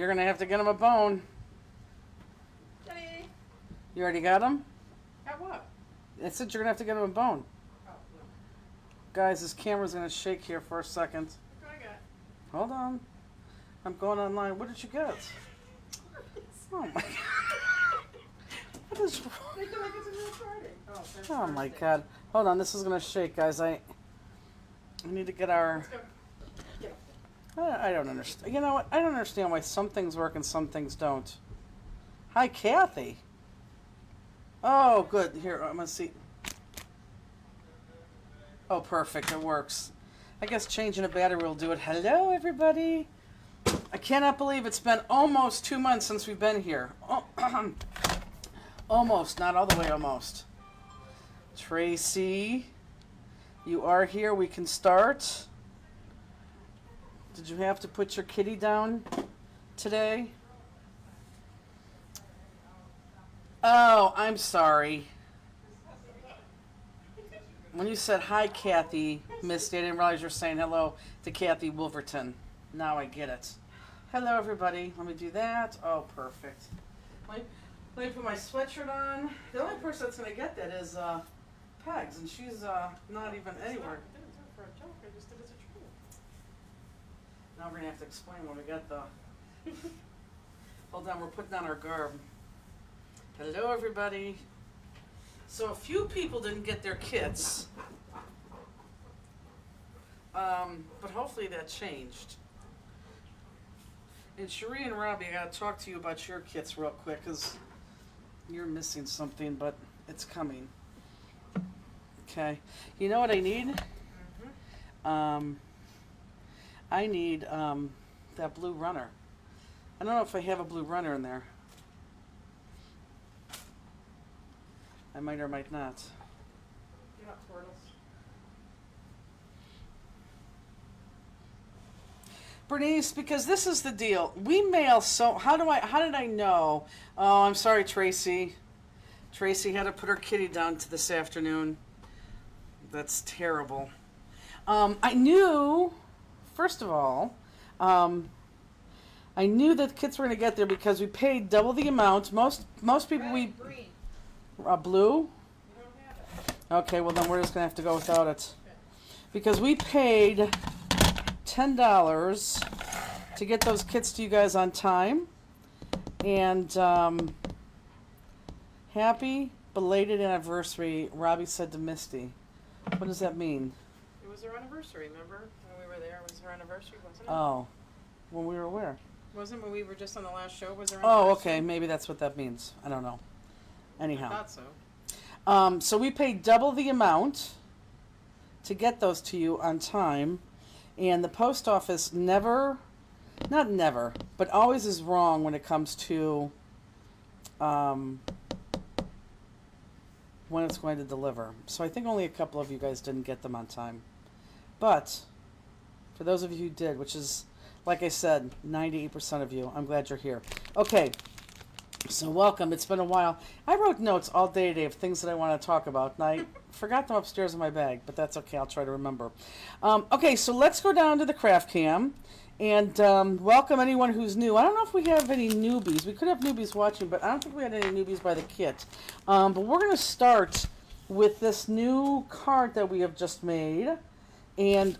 you're going to have to get him a bone. Daddy. You already got him? Got what? I said you're going to have to get him a bone. Oh, no. Guys, this camera's going to shake here for a second. What do I got? Hold on. I'm going online. What did you get? Oh, my God. What is wrong? They feel like it's a real Friday. Oh, that's Oh, my Thursday. God. Hold on. This is going to shake, guys. I need to get our... Let's go. Get up. I don't understand. You know what? I don't understand why some things work and some things don't. Hi, Kathy. Oh, good. Here, I'm going to see. Oh, perfect. It works. I guess changing a battery will do it. Hello, everybody. I cannot believe it's been almost 2 months since we've been here. Oh, almost. Not all the way almost. Tracy, you are here. We can start. Did you have to put your kitty down today? Oh, I'm sorry. When you said hi, Kathy, Misty, I didn't realize you were saying hello to Kathy Wolverton. Now I get it. Hello, everybody. Let me do that. Oh, perfect. Let me put my sweatshirt on. The only person that's going to get that is Pegs, and she's not even anywhere. I didn't do it for a joke. I just did it as a truth. Now we're going to have to explain when we get the... Hold on, we're putting on our garb. Hello, everybody. So a few people didn't get their kits. But hopefully that changed. And Cherie and Robbie, I got to talk to you about your kits real quick because you're missing something, but it's coming. Okay. You know what I need? Mm-hmm. I need that blue runner. I don't know if I have a blue runner in there. I might or might not. You're not turtles. Bernice, because this is the deal. We mail so how did I know? Oh, I'm sorry, Tracy. Tracy had to put her kitty down to this afternoon. That's terrible. I knew, first of all, I knew that kids were going to get there because we paid double the amount. Most people Red, green. Blue? You don't have it. Okay, well then we're just going to have to go without it. Because we paid $10 to get those kits to you guys on time. And happy belated anniversary, Robbie said to Misty. What does that mean? It was her anniversary, remember? When we were there, it was her anniversary, wasn't it? Oh, when we were where? Wasn't when we were just on the last show, was her Oh, anniversary? okay, maybe that's what that means. I don't know. I Anyhow. thought so. So we paid double the amount to get those to you on time, and the post office not never, but always is wrong when it comes to when it's going to deliver. So I think only a couple of you guys didn't get them on time. But for those of you who did, which is, like I said, 98% of you, I'm glad you're here. Okay. So welcome. It's been a while. I wrote notes all day today of things that I want to talk about, and I forgot them upstairs in my bag, but that's okay. I'll try to remember. Okay, so let's go down to the craft cam and welcome anyone who's new. I don't know if we have any newbies. We could have newbies watching, but I don't think we had any newbies by the kit. But we're going to start with this new card that we have just made.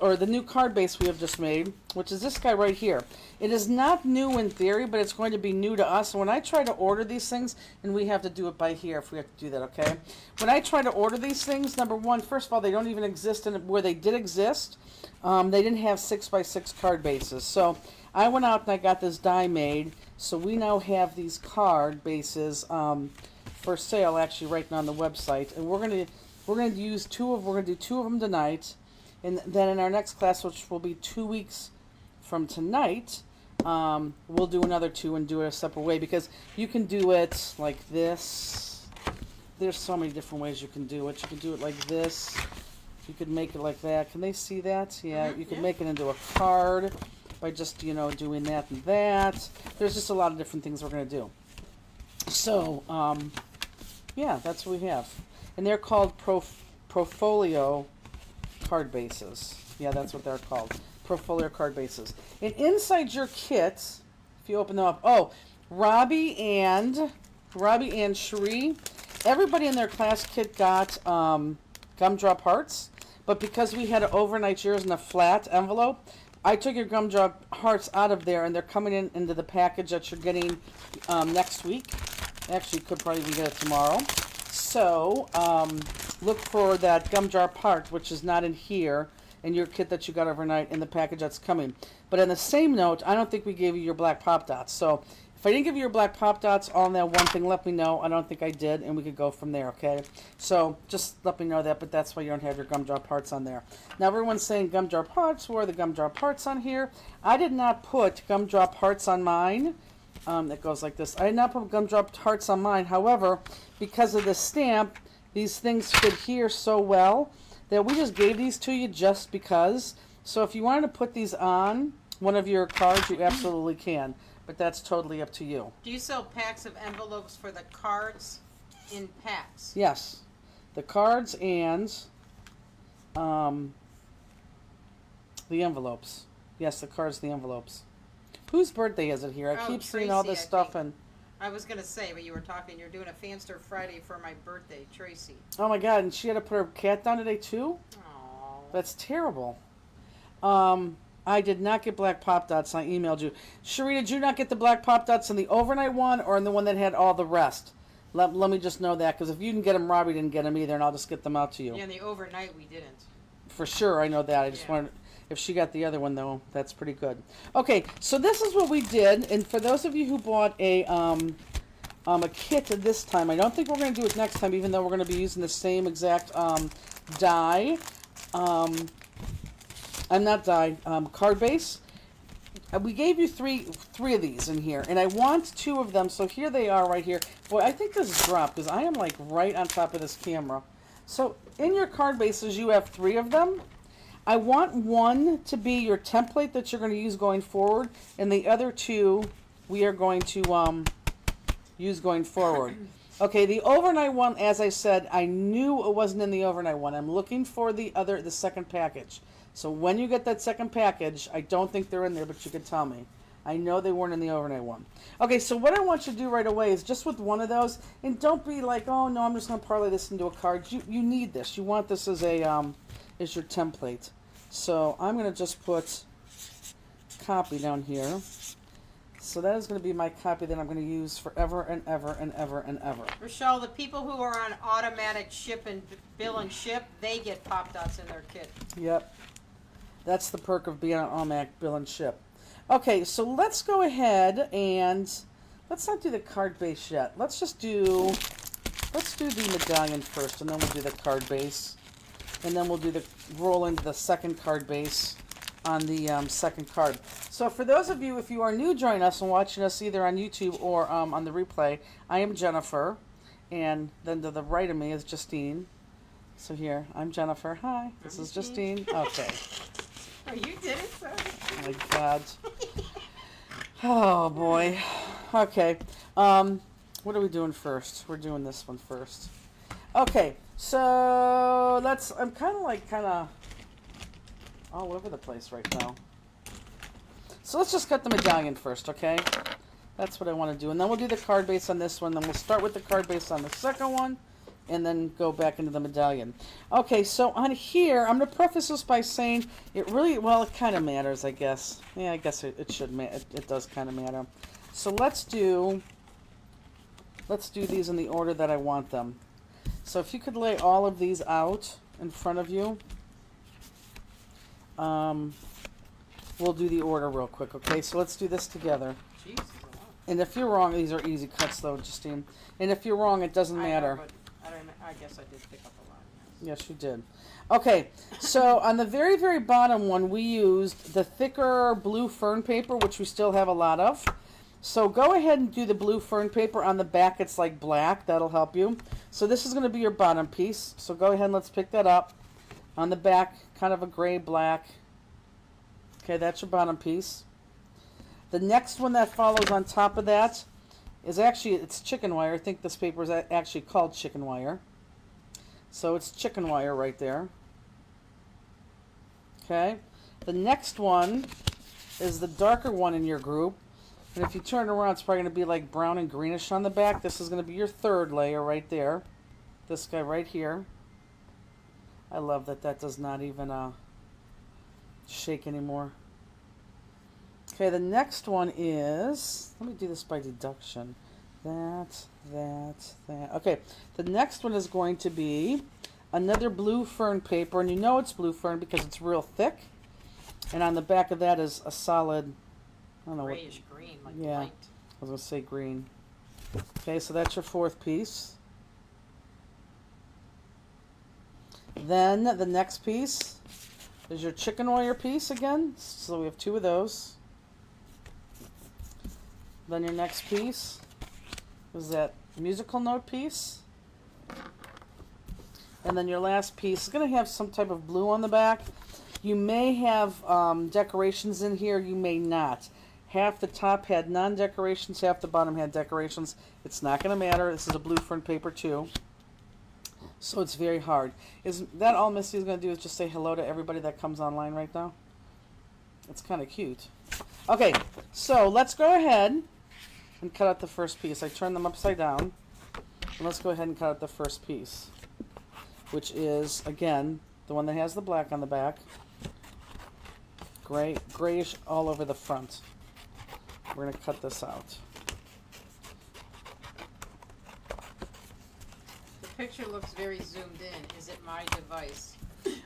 Or the new card base we have just made, which is this guy right here. It is not new in theory, but it's going to be new to us. And when I try to order these things, and we have to do it by here if we have to do that, okay? When I try to order these things, number one, first of all, they don't even exist where they did exist. They didn't have 6x6 card bases. So I went out and I got this die made. So we now have these card bases for sale, actually, right now on the website. And we're going to use we're going to do two of them tonight. And then in our next class, which will be 2 weeks from tonight, we'll do another two and do it a separate way, because you can do it like this. There's so many different ways you can do it. You can do it like this. You could make it like that. Can they see that? Yeah, you could make it into a card by just, doing that and that. There's just a lot of different things we're going to do. So, yeah, that's what we have. And they're called Profolio card bases. Yeah, that's what they're called. Profolio card bases. And inside your kit, If you open them up. Oh, Robbie and Cherie, everybody in their class kit got gumdrop hearts, but because we had overnight yours in a flat envelope, I took your gumdrop hearts out of there, and they're coming into the package that you're getting next week. Actually, you could probably even get it tomorrow. So look for that gumdrop heart, which is not in here, in your kit that you got overnight, in the package that's coming. But on the same note, I don't think we gave you your black Pop Dots. So if I didn't give you your black Pop Dots on that one thing, let me know. I don't think I did, and we could go from there, okay? So just let me know that, but that's why you don't have your gumdrop hearts on there. Now everyone's saying gumdrop hearts, where are the gumdrop hearts on here? I did not put gumdrop hearts on mine. That goes like this. I did not put gumdrop hearts on mine. However, because of the stamp, these things fit here so well that we just gave these to you just because. So if you wanted to put these on one of your cards, you absolutely can. But that's totally up to you. Do you sell packs of envelopes for the cards in packs? Yes. The cards and the envelopes. Yes, the cards, the envelopes. Whose birthday is it here? I keep seeing all Tracy, this I stuff think. and... I was going to say, but you were talking, you're doing a Fanster Friday for my birthday, Tracy. Oh my God, and she had to put her cat down today too? Aww. That's terrible. I did not get black Pop Dots. I emailed you. Cherie, did you not get the black Pop Dots in the overnight one or in the one that had all the rest? Let me just know that, because if you didn't get them, Robbie didn't get them either, and I'll just get them out to you. Yeah, in the overnight we didn't. For sure, I know that. I just wanted... If she got the other one, though, that's pretty good. Okay, so this is what we did, and for those of you who bought a kit this time, I don't think we're going to do it next time, even though we're going to be using the same exact die. Card base. We gave you three of these in here, and I want 2 of them, so here they are right here. Boy, I think this is dropped, because I am, like, right on top of this camera. So, in your card bases, you have 3 of them. I want 1 to be your template that you're going to use going forward, and the other 2 we are going to use going forward. Okay, the overnight one, as I said, I knew it wasn't in the overnight one. I'm looking for the second package. So when you get that second package, I don't think they're in there, but you can tell me. I know they weren't in the overnight one. Okay, so what I want you to do right away is just with one of those, and don't be like, oh no, I'm just going to parlay this into a card. You need this. You want this as a is your template. So I'm going to just put copy down here. So that is going to be my copy that I'm going to use forever and ever and ever and ever. Rochelle, the people who are on automatic ship and bill and ship, they get Pop Dots in their kit. Yep. That's the perk of being on automatic bill and ship. Okay, so let's go ahead and let's not do the card base yet. Let's do the medallion first, and then we'll do the card base. And then we'll do the roll into the second card base on the second card. So for those of you, if you are new joining us and watching us either on YouTube or on the replay, I am Jennifer, and then to the right of me is Justine. So here, I'm Jennifer. Hi, this is Justine. Okay. Oh, you did it, sir. Oh my God. Oh boy. Okay. What are we doing first? We're doing this one first. Okay. So I'm kind of all over the place right now. So let's just cut the medallion first, okay? That's what I want to do. And then we'll do the card base on this one. Then we'll start with the card base on the second one, and then go back into the medallion. Okay, so on here, I'm going to preface this by saying it really, well, it kind of matters, I guess. Yeah, I guess it should matter. It does kind of matter. So let's do these in the order that I want them. So if you could lay all of these out in front of you, we'll do the order real quick, okay? So let's do this together. Jeez. And if you're wrong, these are easy cuts though, Justine. And if you're wrong, it doesn't matter. Know, but I guess I did pick up a lot. Yes, you did. Okay, so on the very, very bottom one, we used the thicker blue fern paper, which we still have a lot of. So go ahead and do the blue fern paper. On the back, it's like black. That'll help you. So this is going to be your bottom piece. So go ahead and let's pick that up. On the back, kind of a gray-black. Okay, that's your bottom piece. The next one that follows on top of that is actually, it's chicken wire. I think this paper is actually called chicken wire. So it's chicken wire right there. Okay. The next one is the darker one in your group. And if you turn it around, it's probably going to be like brown and greenish on the back. This is going to be your third layer right there. This guy right here. I love that that does not even shake anymore. Okay, the next one is, let me do this by deduction. That. Okay, the next one is going to be another blue fern paper, and you know it's blue fern because it's real thick. And on the back of that is a solid, I don't know what, Grayish green, like yeah. light. I was going to say green. Okay, so that's your fourth piece. Then the next piece is your chicken wire piece again. So we have two of those. Then your next piece is that musical note piece. And then your last piece is going to have some type of blue on the back. You may have decorations in here, you may not. Half the top had non-decorations, half the bottom had decorations. It's not going to matter. This is a blue fern paper too. So it's very hard. Is that all Misty is going to do is just say hello to everybody that comes online right now? It's kind of cute. Okay, so let's go ahead and cut out the first piece. I turned them upside down. And let's go ahead and cut out the first piece, which is, again, the one that has the black on the back. Grayish all over the front. We're going to cut this out. The picture looks very zoomed in. Is it my device?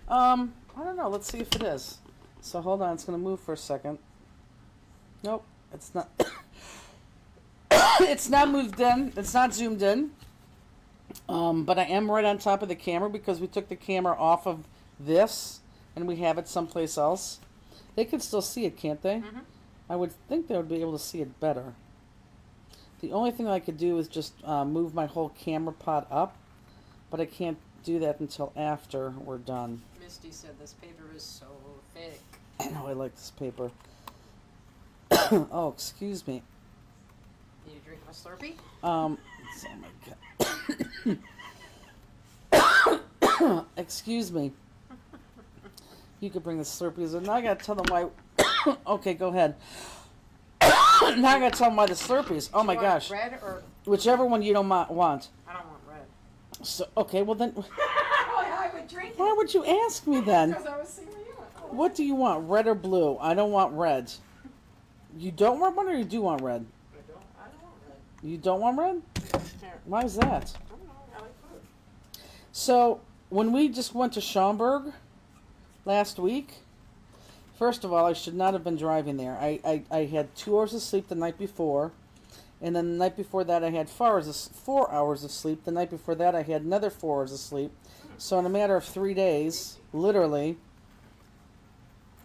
I don't know. Let's see if it is. So hold on. It's going to move for a second. Nope. It's not. It's not moved in. It's not zoomed in. But I am right on top of the camera because we took the camera off of this and we have it someplace else. They can still see it, can't they? Mm-hmm. I would think they would be able to see it better. The only thing I could do is just move my whole camera pod up, but I can't do that until after we're done. Misty said this paper is so thick. I know I like this paper. Oh, excuse me. Need you drink a Slurpee? Oh my god. Excuse me. You could bring the Slurpees in. Now I gotta tell them why. Okay, go ahead. Now I gotta tell them why the Slurpees. Oh Do my you want gosh. Red or Whichever one you don't want. I don't want red. So okay, well then, I would drink why would you ask me then? because I was seeing you. What do you want, red or blue? I don't want red. You don't want one, or you do want red? I don't want red. You don't want red? Here, Why is that? I don't know. I like food. So, when we just went to Schaumburg last week, first of all, I should not have been driving there. I had 2 hours of sleep the night before, and then the night before that I had 4 hours of sleep. The night before that I had another 4 hours of sleep. So in a matter of 3 days, literally,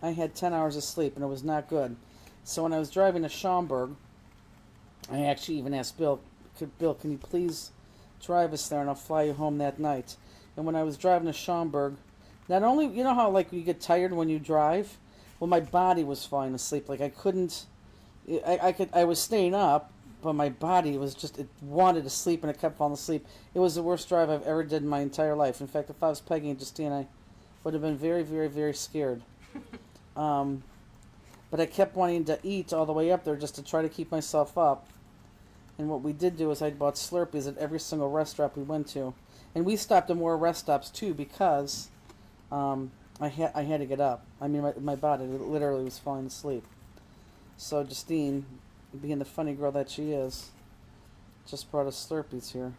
I had 10 hours of sleep, and it was not good. So when I was driving to Schaumburg, I actually even asked Bill, can you please drive us there and I'll fly you home that night? And when I was driving to Schaumburg, not only, you know how like you get tired when you drive? Well, my body was falling asleep. Like I couldn't, I was staying up, but my body was just, it wanted to sleep and it kept falling asleep. It was the worst drive I've ever did in my entire life. In fact, if I was Peggy and Justine, I would have been very, very, very scared. But I kept wanting to eat all the way up there just to try to keep myself up. And what we did do is I bought Slurpees at every single rest stop we went to. And we stopped at more rest stops too because I had to get up. I mean, my body literally was falling asleep. So Justine, being the funny girl that she is, just brought us Slurpees here.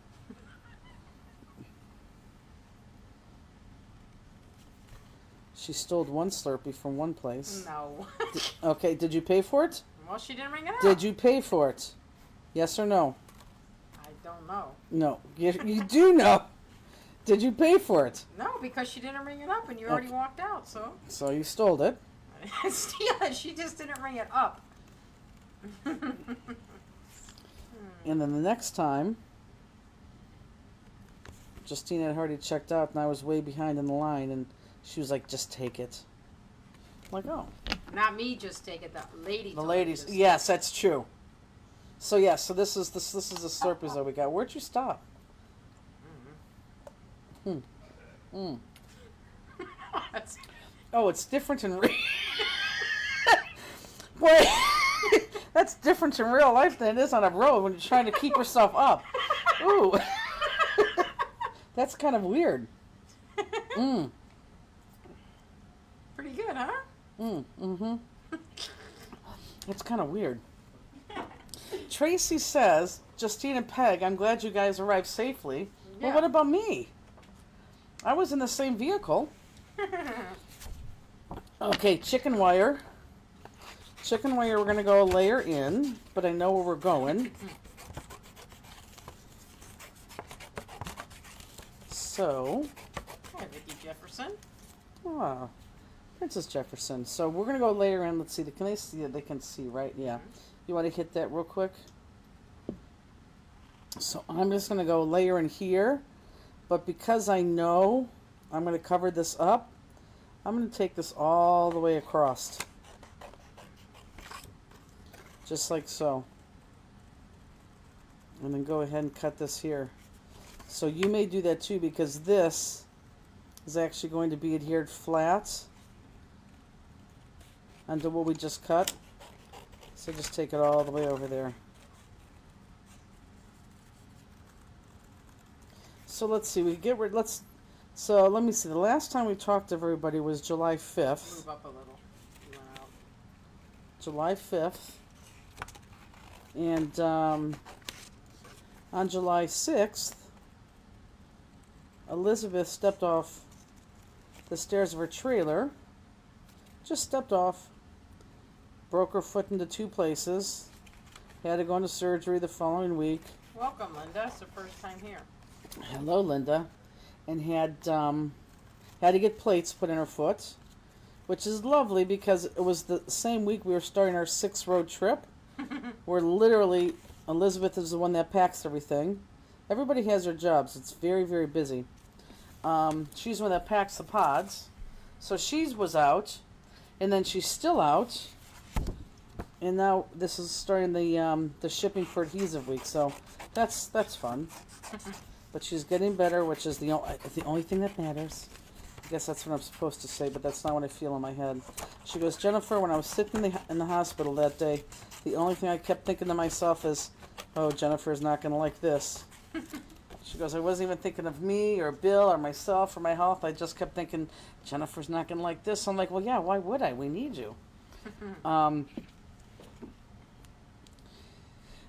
She stole one Slurpee from one place. No. Okay, did you pay for it? Well, she didn't ring it up. Did you pay for it? Yes or no? I don't know. No. You do know. Did you pay for it? No, because she didn't ring it up and you already Okay. walked out, so. So you stole it. I didn't steal it. She just didn't ring it up. And then the next time, Justine had already checked out and I was way behind in the line and she was like, just take it. I'm like, oh. Not me, just take it. The lady. The told me ladies. to Yes, that's true. So yeah, so this is the Slurpees that we got. Where'd you stop? Mm. That's- Oh, it's different in Wait. That's different in real life than it is on a road when you're trying to keep yourself up. Ooh. That's kind of weird. Mm. Pretty good, huh? Mm-hmm. It's kind of weird. Tracy says, Justine and Peg, I'm glad you guys arrived safely. Well, Yeah. what about me? I was in the same vehicle. Okay, chicken wire. Chicken wire we're going to go layer in, but I know where we're going. So, Hi, Vicki Jefferson. ah, Princess Jefferson. So we're going to go layer in. Let's see. Can they see it? They can see, right? Yeah. You want to hit that real quick? So I'm just going to go layer in here. But because I know I'm going to cover this up, I'm going to take this all the way across. Just like so. And then go ahead and cut this here. So you may do that too, because this is actually going to be adhered flat onto what we just cut. So just take it all the way over there. So let's see, we get rid, so let me see, the last time we talked to everybody was July 5th. Move up a little. You went out. July 5th. And on July 6th, Elizabeth stepped off the stairs of her trailer. Just stepped off. Broke her foot into 2 places. Had to go into surgery the following week. Welcome, Linda. It's the first time here. Hello, Linda. And had to get plates put in her foot, which is lovely because it was the same week we were starting our 6-road trip. Where literally Elizabeth is the one that packs everything. Everybody has their jobs. It's very, very busy. She's the one that packs the pods. So she was out, and then she's still out. And now this is starting the shipping for adhesive week. So that's fun. But she's getting better, which is the only thing that matters. I guess that's what I'm supposed to say, but that's not what I feel in my head. She goes, Jennifer, when I was sitting in the hospital that day, the only thing I kept thinking to myself is, oh, Jennifer's not going to like this. She goes, I wasn't even thinking of me or Bill or myself or my health. I just kept thinking, Jennifer's not going to like this. I'm like, well, yeah, why would I? We need you.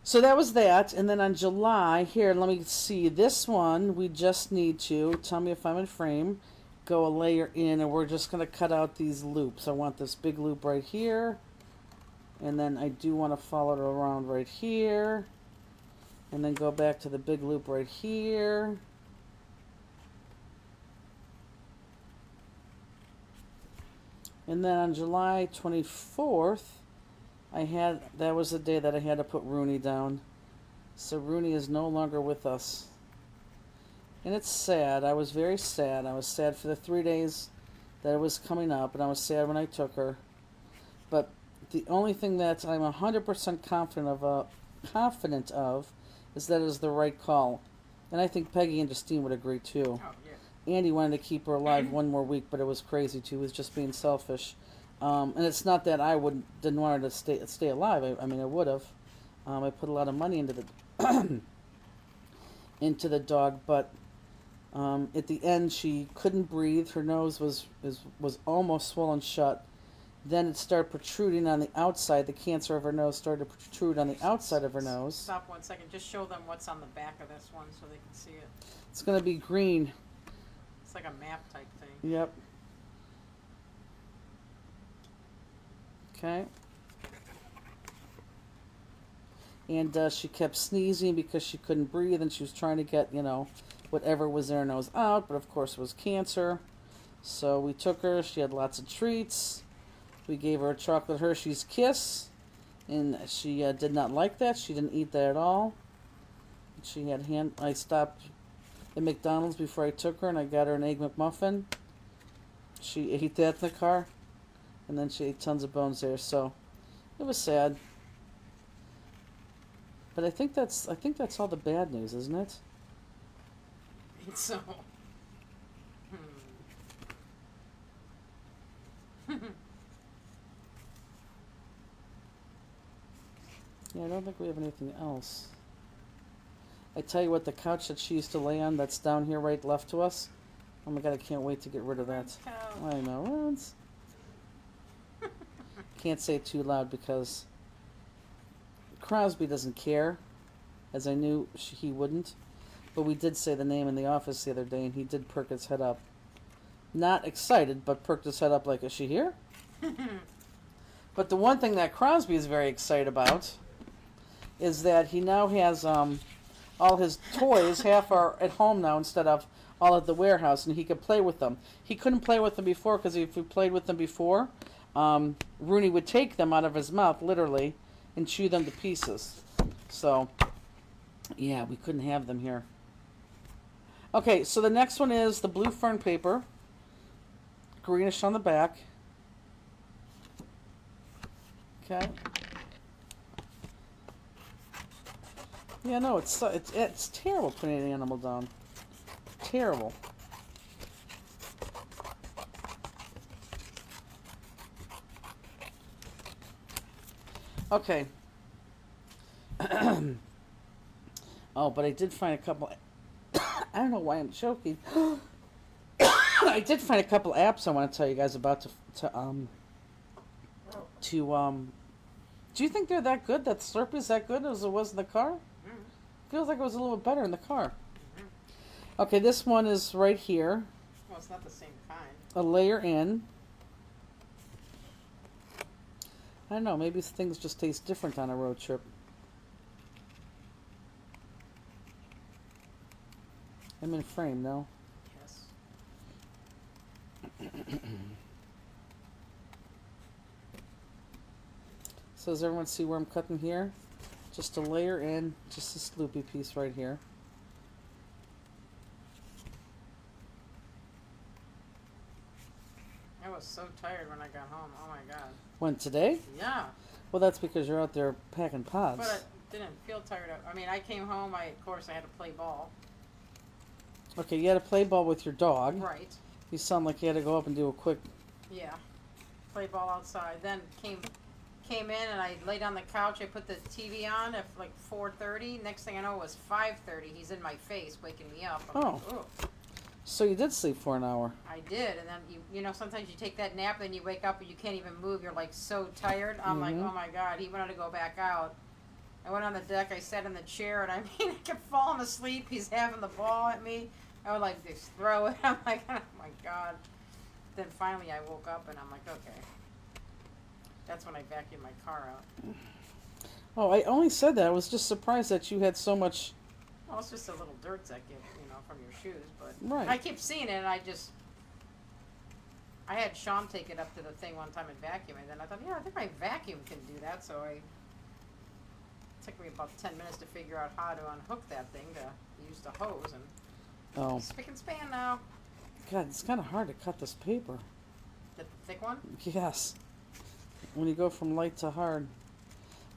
So that was that. And then on July, here, let me see. This one, we just need to, tell me if I'm in frame, go a layer in, and we're just going to cut out these loops. I want this big loop right here. And then I do want to follow it around right here. And then go back to the big loop right here. And then on July 24th, that was the day that I had to put Rooney down. So Rooney is no longer with us. And it's sad. I was very sad. I was sad for the 3 days that it was coming up, and I was sad when I took her. But the only thing that I'm 100% confident of is that it is the right call. And I think Peggy and Justine would agree too. Oh, yeah. Andy wanted to keep her alive one more week, but it was crazy too. He was just being selfish. And it's not that I didn't want her to stay alive. I mean, I would have. I put a lot of money into the into the dog, but at the end she couldn't breathe. Her nose was almost swollen shut. Then it started protruding on the outside. The cancer of her nose started to protrude on the outside of her nose. Stop 1 second. Just show them what's on the back of this one so they can see it. It's going to be green. It's like a map type thing. Yep. Okay. And she kept sneezing because she couldn't breathe, and she was trying to get, whatever was in her nose out, but of course it was cancer. So we took her. She had lots of treats. We gave her a chocolate Hershey's Kiss, and she did not like that. She didn't eat that at all. She had I stopped at McDonald's before I took her, and I got her an Egg McMuffin. She ate that in the car, and then she ate tons of bones there. So it was sad. But I think that's all the bad news, isn't it? I think so. Yeah, I don't think we have anything else. I tell you what, the couch that she used to lay on that's down here right left to us. Oh my god, I can't wait to get rid of that. I know. Well, can't say it too loud because Crosby doesn't care, as I knew he wouldn't. But we did say the name in the office the other day, and he did perk his head up. Not excited, but perked his head up like, is she here? But the one thing that Crosby is very excited about is that he now has all his toys, half are at home now instead of all at the warehouse, and he could play with them. He couldn't play with them before because if he played with them before, Rooney would take them out of his mouth, literally, and chew them to pieces. So, yeah, we couldn't have them here. Okay, so the next one is the blue fern paper. Greenish on the back. Okay. Yeah, no, it's terrible putting an animal down. Terrible. Okay. Oh, but I did find a couple. I don't know why I'm choking. I did find a couple apps I want to tell you guys about do you think they're that good? That Slurpee's that good as it was in the car? Feels like it was a little bit better in the car. Okay, this one is right here. Well, it's not the same kind. A layer in. I don't know, maybe things just taste different on a road trip. I'm in frame, no? Yes. So does everyone see where I'm cutting here? Just a layer in, just this loopy piece right here. I was so tired when I got home. Oh my god. When, today? Yeah. Well, that's because you're out there packing pods. But I didn't feel tired. I mean, I came home. Of course, I had to play ball. Okay, you had to play ball with your dog. Right. You sound like you had to go up and do a quick... Yeah. Play ball outside. Then came in and I laid on the couch. I put the TV on at like 4:30. Next thing I know, it was 5:30. He's in my face, waking me up. I'm like, "Ooh." So you did sleep for an hour. I did, and then you know sometimes you take that nap and you wake up and you can't even move. You're like so tired. I'm like, oh my god. He wanted to go back out. I went on the deck. I sat in the chair, and I mean, I kept falling asleep. He's having the ball at me. I would like just throw it. I'm like, oh my god. Then finally I woke up and I'm like, okay. That's when I vacuumed my car out. Oh, I only said that. I was just surprised that you had so much... Well, it's just a little dirt that get, from your shoes, but Right. I kept seeing it, and I had Sean take it up to the thing one time and vacuum, and then I thought, yeah, I think my vacuum can do that, so it took me about 10 minutes to figure out how to unhook that thing to use the hose, and Oh, spick and span now. God, it's kind of hard to cut this paper. The thick one? Yes. When you go from light to hard.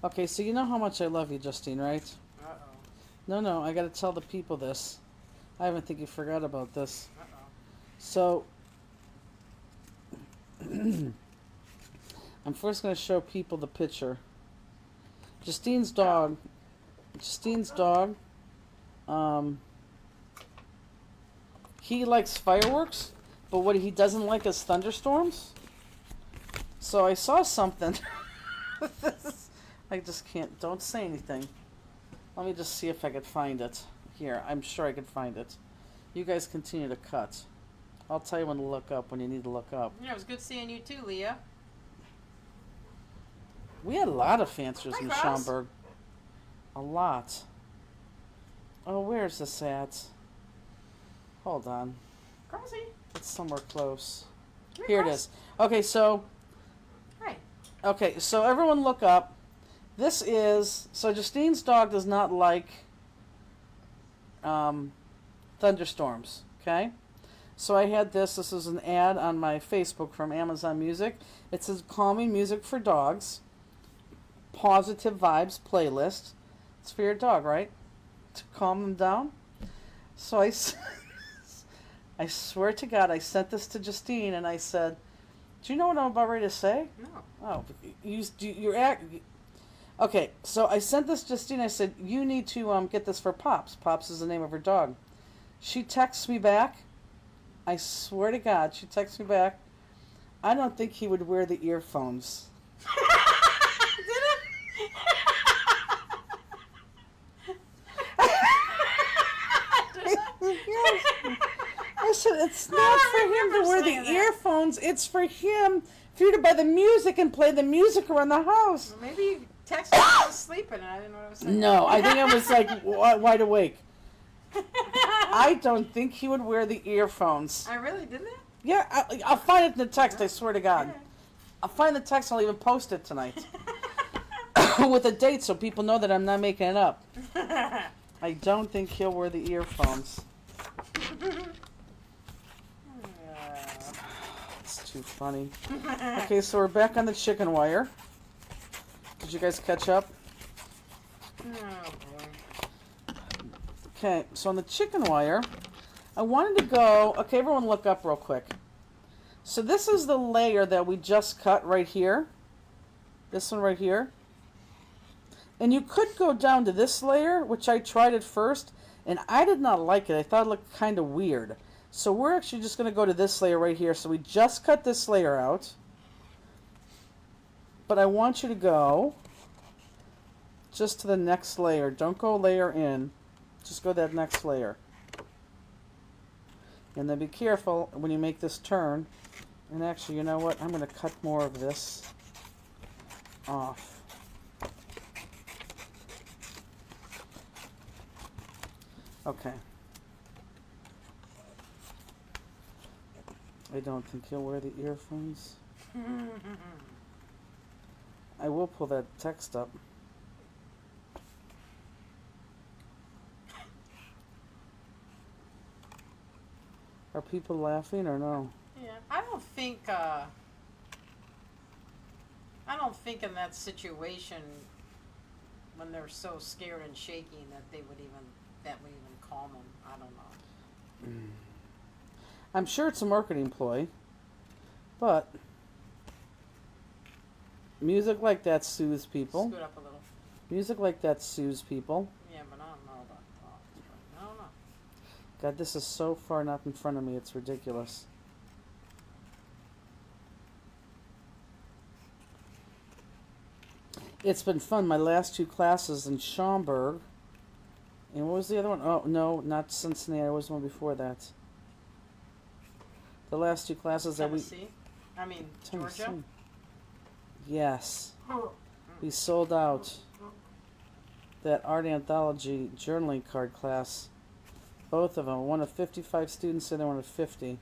Okay, so you know how much I love you, Justine, right? Uh-oh. No, I gotta tell the people this. I even think you forgot about this. Uh-oh. So, I'm first gonna show people the picture. Justine's dog, he likes fireworks, but what he doesn't like is thunderstorms. So I saw something. I just can't, don't say anything. Let me just see if I could find it. Here, I'm sure I could find it. You guys continue to cut. I'll tell you when to look up, when you need to look up. Yeah, it was good seeing you too, Leah. We had a lot of fanciers Hi, in Cross. Schaumburg. A lot. Oh, where's this at? Hold on. Crossy. It's somewhere close. Come Here it Cross. is. Okay, so... Hi. Okay, so everyone look up. This is... So Justine's dog does not like thunderstorms, okay? So I had this. This is an ad on my Facebook from Amazon Music. It says calming music for dogs. Positive vibes playlist. It's for your dog, right? To calm them down. So I swear to God, I sent this to Justine and I said, "Do you know what I'm about ready to say?" No. Oh, Okay, so I sent this to Justine. I said, you need to get this for Pops. Pops is the name of her dog. She texts me back. I swear to God, she texts me back. I don't think he would wear the earphones. Yes. I said, it's not for him to wear the earphones. It's for him, for you to buy the music and play the music around the house. Well, maybe you texted me while I was sleeping and I didn't know what I was saying. No, I think I was like wide awake. I don't think he would wear the earphones. I really didn't. Yeah, I'll find it in the text, I swear to God. I'll find the text, I'll even post it tonight. With a date so people know that I'm not making it up. I don't think he'll wear the earphones. It's too funny. Okay, so we're back on the chicken wire. Did you guys catch up? Oh boy. Okay, so on the chicken wire, I wanted to go... Okay, everyone look up real quick. So this is the layer that we just cut right here. This one right here. And you could go down to this layer, which I tried at first, and I did not like it. I thought it looked kind of weird. So we're actually just going to go to this layer right here. So we just cut this layer out. But I want you to go just to the next layer. Don't go layer in. Just go that next layer. And then be careful when you make this turn. And actually, you know what? I'm going to cut more of this off. Okay. I don't think he'll wear the earphones. I will pull that text up. Are people laughing or no? Yeah, I don't think in that situation when they're so scared and shaking that would even calm them. I don't know. I'm sure it's a marketing ploy, but music like that soothes people. Scoot up a little. Music like that soothes people. Yeah, but I don't know about that. I don't know. God, this is so far not in front of me, it's ridiculous. It's been fun. My last two classes in Schaumburg. And what was the other one? Oh, no, not Cincinnati. It was the one before that. The last two classes that we... Tennessee? I mean, Tennessee. Georgia? Yes. We sold out that art anthology journaling card class. Both of them. One of 55 students and then one of 50.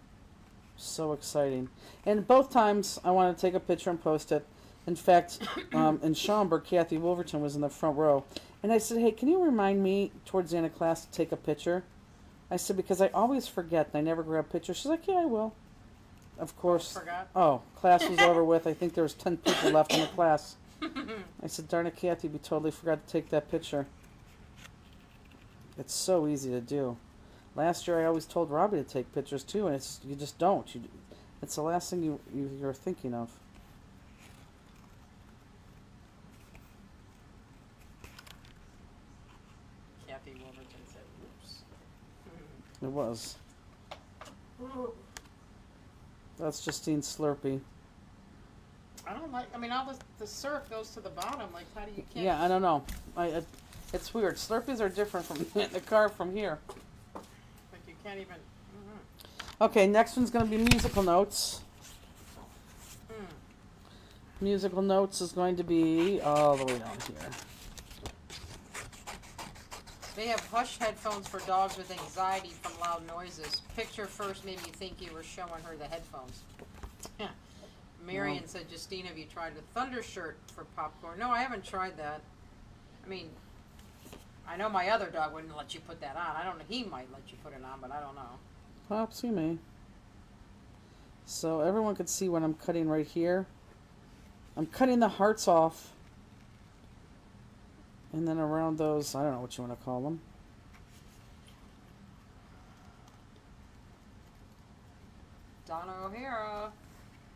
So exciting. And both times I wanted to take a picture and post it. In fact, in Schaumburg, Kathy Wolverton was in the front row. And I said, hey, can you remind me towards the end of class to take a picture? I said, because I always forget and I never grab pictures. She's like, yeah, I will. Of course. Forgot? Oh, class was over with. I think there was 10 people left in the class. I said, darn it, Kathy, we totally forgot to take that picture. It's so easy to do. Last year I always told Robbie to take pictures too, and you just don't. It's the last thing you're thinking of. Kathy Wolverton said, oops. It was. That's Justine Slurpee. I don't like, I mean, all the surf goes to the bottom. Like, how do you can't... Yeah, I don't know. It's weird. Slurpees are different from in the car from here. Like, you can't even... Okay, next one's going to be musical notes. Musical notes is going to be all the way down here. They have hush headphones for dogs with anxiety from loud noises. Picture first made me think you were showing her the headphones. Marion said, Justine, have you tried a thunder shirt for popcorn? No, I haven't tried that. I mean, I know my other dog wouldn't let you put that on. I don't know. He might let you put it on, but I don't know. Pops, you may. So everyone can see what I'm cutting right here. I'm cutting the hearts off. And then around those, I don't know what you want to call them. Donna O'Hara.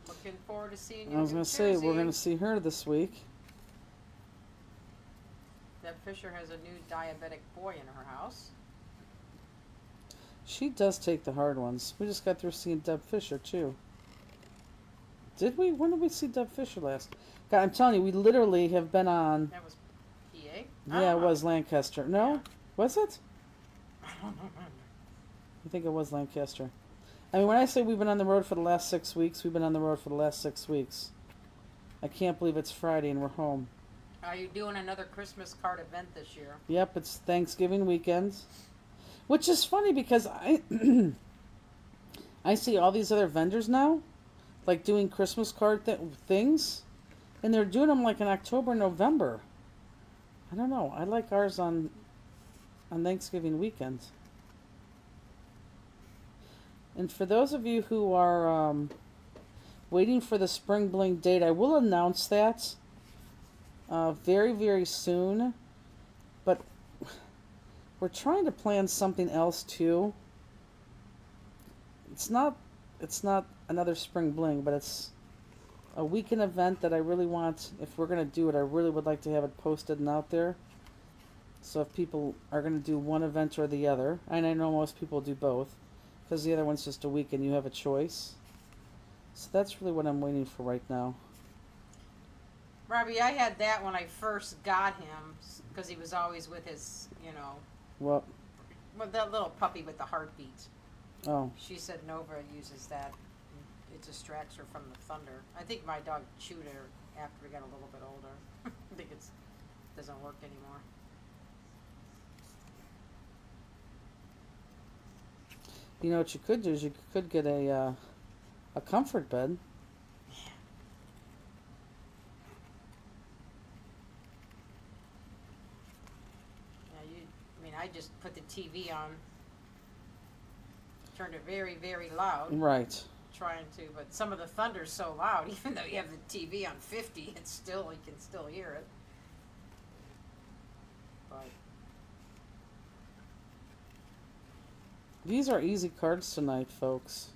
Looking forward to seeing you. I was going to say, we're going to see her this week. Deb Fisher has a new diabetic boy in her house. She does take the hard ones. We just got through seeing Deb Fisher too. Did we? When did we see Deb Fisher last? God, I'm telling you, we literally have been on. That was PA? Yeah, it was Lancaster. No, Yeah. was it? I don't remember. I think it was Lancaster. I mean, when I say we've been on the road for the last 6 weeks, we've been on the road for the last 6 weeks. I can't believe it's Friday and we're home. Are you doing another Christmas card event this year? Yep, it's Thanksgiving weekend, which is funny because I I see all these other vendors now, like doing Christmas card things, and they're doing them like in October, November. I don't know. I like ours on Thanksgiving weekend. And for those of you who are waiting for the Spring Bling date, I will announce that very, very soon. But we're trying to plan something else too. It's not another Spring Bling, but it's a weekend event that I really want. If we're gonna do it, I really would like to have it posted and out there. So if people are gonna do one event or the other, and I know most people do both, because the other one's just a weekend, you have a choice. So that's really what I'm waiting for right now. Robbie, I had that when I first got him, because he was always with his, Well, with that little puppy with the heartbeat. oh, She said Nova uses that. It distracts her from the thunder. I think my dog chewed her after we got a little bit older. I think it doesn't work anymore. you know what you could do is you could get a comfort bed. I just put the TV on, turned it very, very loud, Right. trying to, but some of the thunder's so loud, even though you have the TV on 50, it's still, you can still hear it. But These are easy cards tonight, folks.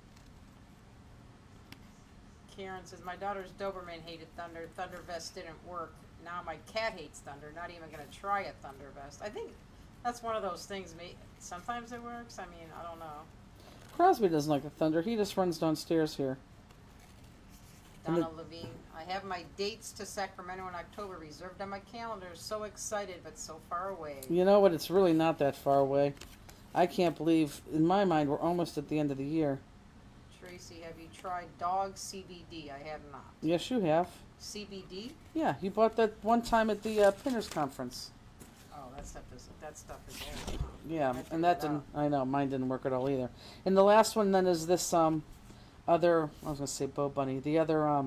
Karen says, my daughter's Doberman hated thunder. Thundervest didn't work. Now my cat hates thunder. Not even going to try a Thundervest. I think that's one of those things. Sometimes it works. I mean, I don't know. Crosby doesn't like the thunder. He just runs downstairs here. Donna Levine, I have my dates to Sacramento in October reserved on my calendar. So excited, but so far away. You know what? It's really not that far away. I can't believe, in my mind, we're almost at the end of the year. Tracy, have you tried dog CBD? I have not. Yes, you have. CBD? Yeah, you bought that one time at the Pinners Conference. Oh, that stuff is old. Huh? Yeah, I figured and that it didn't, out. I know, mine didn't work at all either. And the last one then is this other, I was going to say Bo Bunny, the other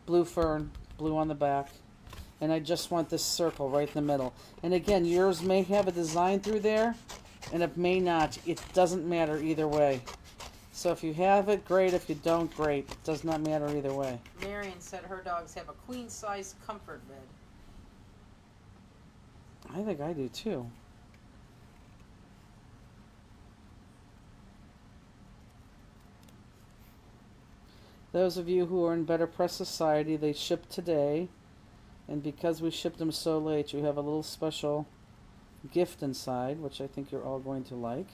blue fern, blue on the back. And I just want this circle right in the middle. And again, yours may have a design through there, and it may not. It doesn't matter either way. So if you have it, great. If you don't, great. It does not matter either way. Marion said her dogs have a queen-size comfort bed. I think I do too. Those of you who are in Better Press Society, they ship today. And because we shipped them so late, you have a little special gift inside, which I think you're all going to like.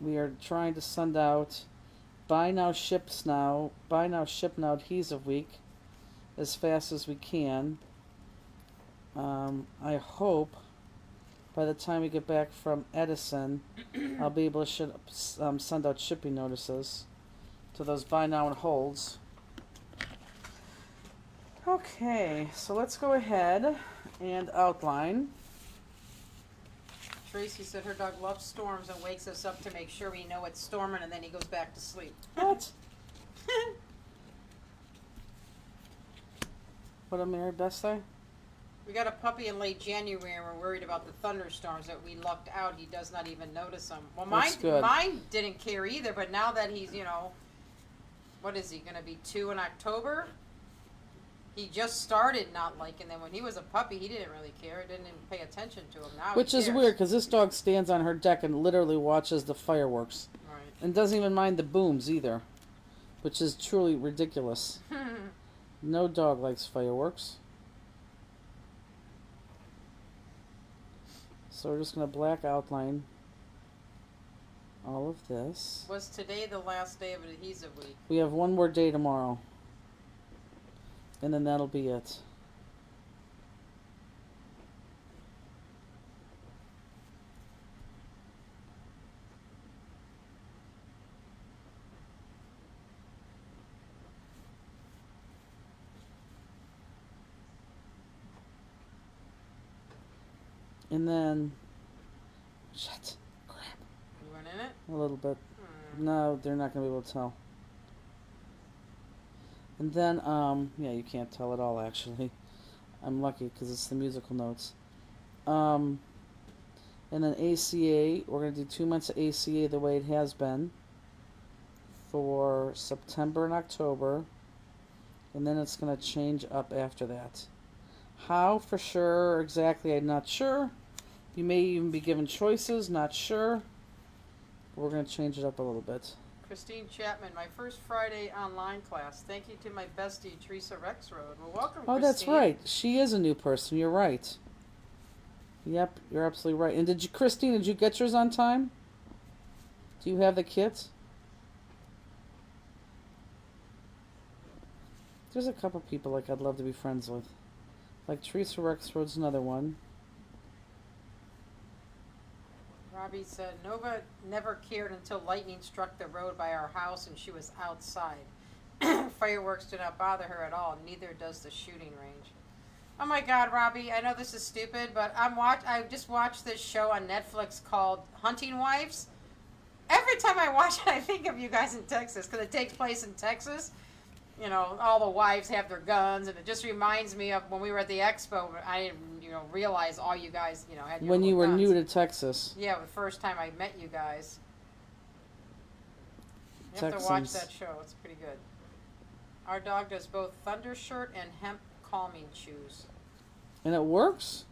We are trying to send out buy now, ship now adhesive week as fast as we can. I hope by the time we get back from Edison, I'll be able to send out shipping notices to those buy now and holds. Okay, so let's go ahead and outline. Tracy said her dog loves storms and wakes us up to make sure we know it's storming, and then he goes back to sleep. What? What did Mary Beth say? We got a puppy in late January, and we're worried about the thunderstorms that we lucked out. He does not even notice them. Well, That's good. mine didn't care either, but now that he's, what is he, going to be 2 in October? He just started not liking them. When he was a puppy, he didn't really care. He didn't even pay attention to them. Now Which he is cares. weird, because this dog stands on her deck and literally watches the fireworks. Right. And doesn't even mind the booms either. Which is truly ridiculous. No dog likes fireworks. So we're just going to black outline all of this. Was today the last day of adhesive week? We have one more day tomorrow. And then that'll be it. And then, shit, crap, You went in it? a little bit. Hmm. No, they're not going to be able to tell. And then, yeah, you can't tell at all, actually. I'm lucky because it's the musical notes. And then ACA, we're going to do 2 months of ACA the way it has been for September and October. And then it's going to change up after that. How for sure, exactly, I'm not sure. You may even be given choices, not sure. We're going to change it up a little bit. Christine Chapman, my first Friday online class. Thank you to my bestie, Teresa Rexroad. Well, welcome, Oh, Christine. that's right. She is a new person. You're right. Yep, you're absolutely right. And Christine, did you get yours on time? Do you have the kit? There's a couple people like I'd love to be friends with. Like Teresa Rexroad's another one. Robbie said, Nova never cared until lightning struck the road by our house and she was outside. Fireworks do not bother her at all. Neither does the shooting range. Oh my God, Robbie, I know this is stupid, but I just watched this show on Netflix called Hunting Wives. Every time I watch it, I think of you guys in Texas because it takes place in Texas. You know, all the wives have their guns, and it just reminds me of when we were at the expo. I didn't, realize all you guys, had your When you were guns. new to Texas. Yeah, the first time I met you guys. You have to watch Texans. that show. It's pretty good. Our dog does both thunder shirt and hemp calming chews. And it works?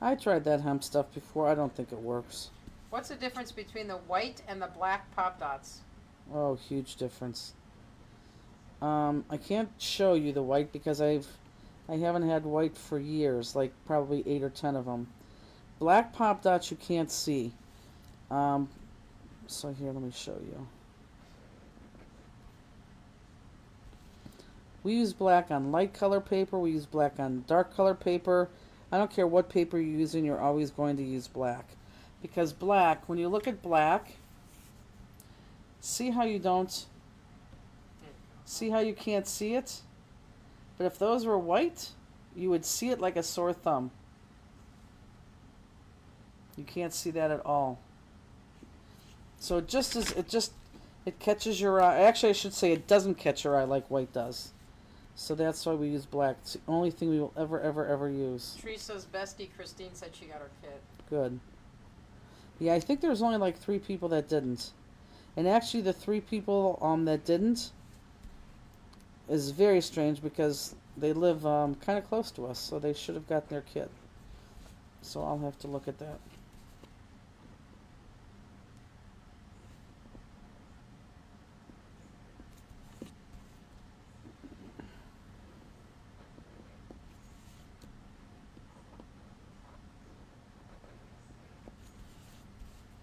I tried that hemp stuff before. I don't think it works. What's the difference between the white and the black pop dots? Oh, huge difference. I can't show you the white because I haven't had white for years, like probably 8 or 10 of them. Black pop dots you can't see. So here, let me show you. We use black on light color paper. We use black on dark color paper. I don't care what paper you're using, you're always going to use black. Because black, when you look at black, see how you can't see it? But if those were white, you would see it like a sore thumb. You can't see that at all. So it catches your eye. Actually, I should say it doesn't catch your eye like white does. So that's why we use black. It's the only thing we will ever use. Teresa's bestie, Christine, said she got her kit. Good. Yeah, I think there was only like 3 people that didn't. And actually the 3 people that didn't is very strange because they live kind of close to us, so they should have gotten their kit. So I'll have to look at that.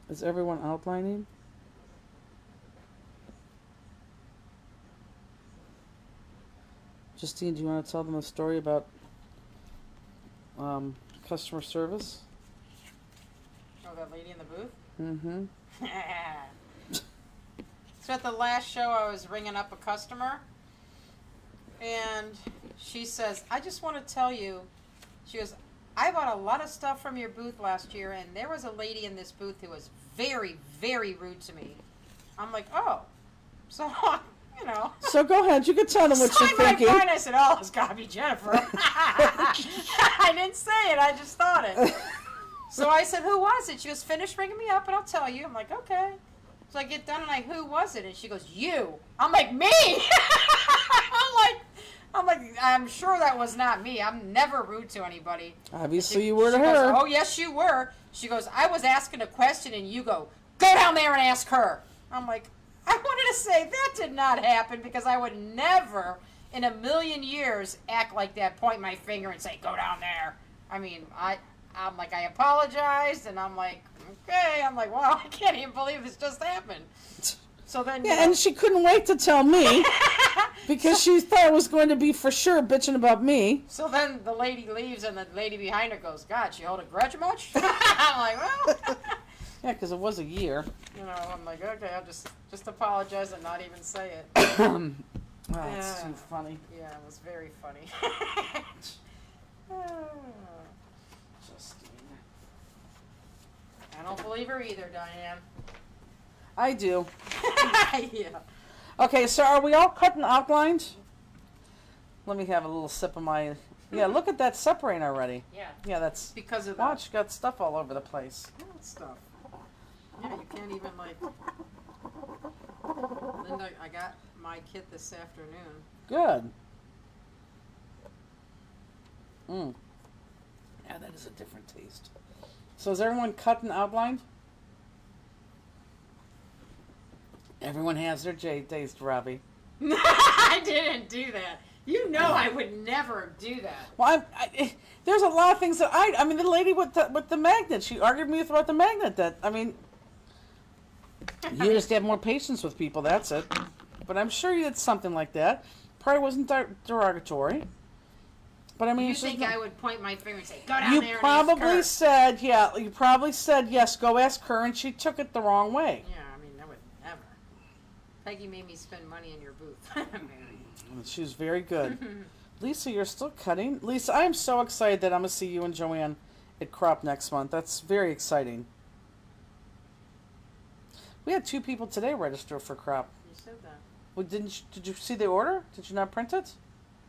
Is everyone outlining? Justine, do you want to tell them a story about customer service? Oh, that lady in the booth? Mm-hmm. So at the last show, I was ringing up a customer, and she says, I just want to tell you, she goes, I bought a lot of stuff from your booth last year, and there was a lady in this booth who was very, very rude to me. I'm like, oh. So, So go ahead. You can tell them what so you're in my thinking. mind, I said, oh, it's got to be Jennifer. I didn't say it. I just thought it. So I said, who was it? She goes, finish ringing me up, and I'll tell you. I'm like, okay. So I get done, and who was it? And she goes, you. I'm like, me? I'm sure that was not me. I'm never rude to anybody. Obviously, you were to She goes, her. oh, yes, you were. She goes, I was asking a question, and you go down there and ask her. I'm like, I wanted to say that did not happen because I would never in a million years act like that, point my finger and say, go down there. I mean, I I'm like, I apologized, and I'm like, okay. I'm like, wow, I can't even believe this just happened. So then, Yeah, and she couldn't wait to tell me because she thought it was going to be for sure bitching about me. So then the lady leaves, and the lady behind her goes, God, she hold a grudge much? I'm like, well, Yeah, because it was a year. you know, I'm like, okay, I'll just apologize and not even say it. Oh, that's Yeah. too funny. Yeah, it was very funny. Justine. I don't believe her either, Diane. I do. Yeah. Okay, so are we all cut and outlined? Let me have a little sip of my... Yeah, look at that separating already. Yeah. Yeah, that's... Because of Watch, got stuff all over the place. that stuff. Yeah, you can't even like. Linda, I got my kit this afternoon. Good. Yeah, that is a different taste. So is everyone cut and outlined? Everyone has their J taste, Robbie. I didn't do that. You know I would never do that. Well, there's a lot of things that I mean, the lady with the magnet, she argued with me about the magnet. That I mean, you just have more patience with people. That's it. But I'm sure you did something like that. Probably wasn't derogatory. But I mean, You it's think just, I would point my finger and say, "Go down you there"? probably and ask her. said, yeah. You probably said yes. Go ask her, and she took it the wrong way. Yeah, I mean, I would never. Peggy made me spend money in your booth. Mary. She was very good. Lisa, you're still cutting. Lisa, I am so excited that I'm gonna see you and Joanne at Crop next month. That's very exciting. We had 2 people today register for Crop. You said that. Well, did you see the order? Did you not print it?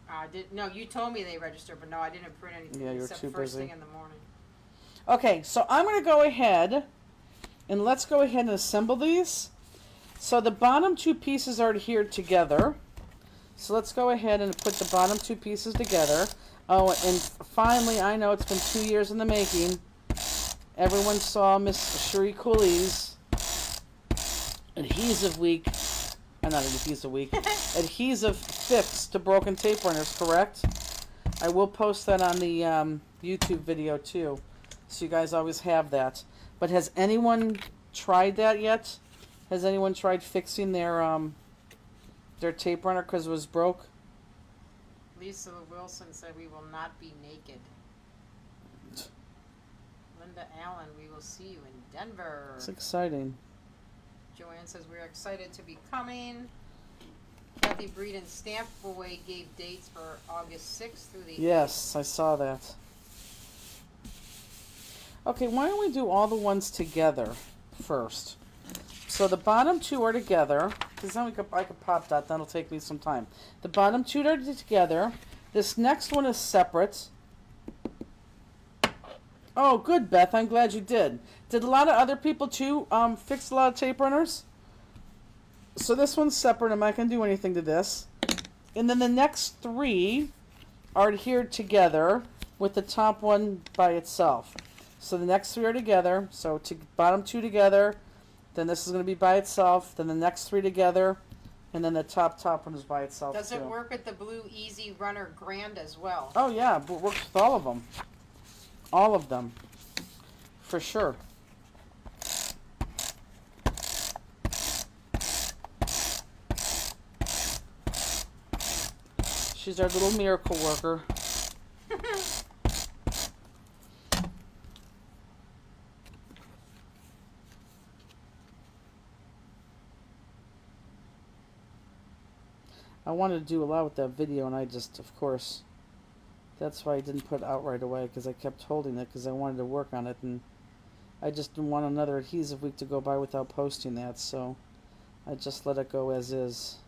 I did. No, you told me they registered, but no, I didn't print anything Yeah, you were except too first busy. thing in the morning. Okay, so I'm going to go ahead and let's go ahead and assemble these. So the bottom 2 pieces are adhered together. So let's go ahead and put the bottom 2 pieces together. Oh, and finally, I know it's been 2 years in the making. Everyone saw Miss Cherie Cooley's adhesive week. Not adhesive week. Adhesive fix to broken tape runners, correct? I will post that on the YouTube video too, so you guys always have that. But has anyone tried that yet? Has anyone tried fixing their tape runner because it was broke? Lisa Wilson said we will not be naked. Linda Allen, we will see you in Denver. It's exciting. Joanne says we're excited to be coming. Kathy Breed and Stampaway gave dates for August 6th through the Yes, I saw that. Okay, why don't we do all the ones together first? So the bottom 2 are together, because then I could pop that. That'll take me some time. The bottom 2 are together. This next one is separate. Oh, good, Beth. I'm glad you did. Did a lot of other people too fix a lot of tape runners? So this one's separate. I'm not going to do anything to this. And then the next 3 are adhered together with the top one by itself. So the next 3 are together. So bottom 2 together. Then this is going to be by itself. Then the next 3 together. And then the top one is by itself Does too. it work with the Blue Easy Runner Grand as well? Oh yeah, but it works with all of them. All of them. For sure. She's our little miracle worker. I wanted to do a lot with that video, and I just, of course, that's why I didn't put it out right away, because I kept holding it, because I wanted to work on it, and I just didn't want another adhesive week to go by without posting that, so I just let it go as is.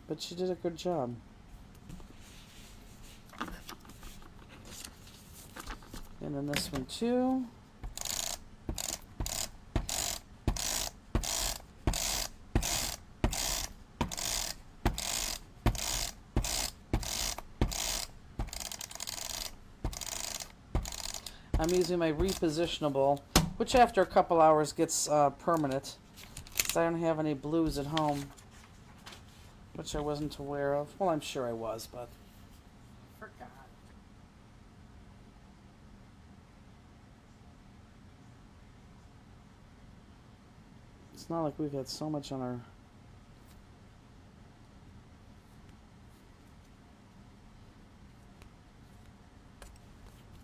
But she did a good job. And then this one too. I'm using my repositionable, which after a couple hours gets permanent, because I don't have any blues at home, which I wasn't aware of. Well, I'm sure I was, but Forgot. It's not like we've had so much on our.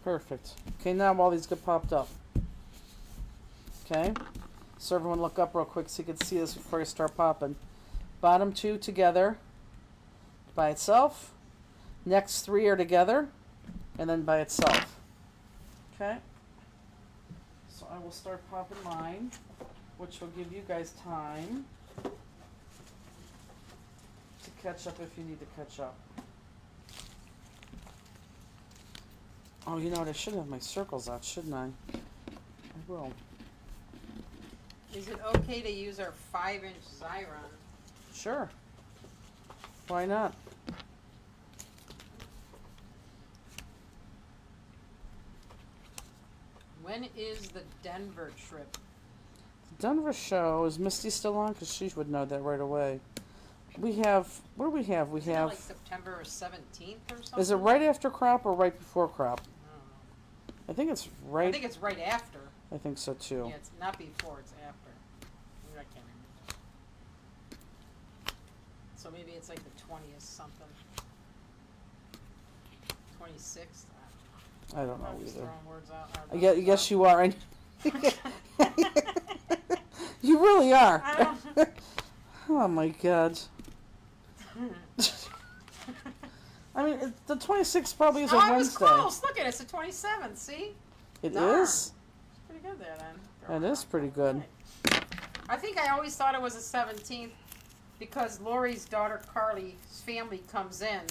Perfect. Okay, now all these get popped up. Okay, so everyone look up real quick so you can see this before you start popping. Bottom two together by itself. Next three are together, and then by itself. Okay. So I will start popping mine, which will give you guys time to catch up if you need to catch up. Oh, you know what? I should have my circles out, shouldn't I? I will. Is it okay to use our 5-inch Xyron? Sure. Why not? When is the Denver trip? The Denver show, is Misty still on? Because she would know that right away. We have, what do we have? We Isn't it have, like September 17th or something? is it right after crop or right before crop? I don't know. I think it's I right. think it's right after. I think so too. Yeah, it's not before, it's after. I can't remember. So maybe it's like the 20th something. 26th? I don't know I'm just either. throwing words out. Yes, you are. You really are. I don't Oh my god. I mean, the 26th probably is a Oh, I was Wednesday. close. Look at it. It's the 27th. See? It Darn. is? Pretty good there then. That is pretty good. Right. I think I always thought it was the 17th because Lori's daughter Carly's family comes in.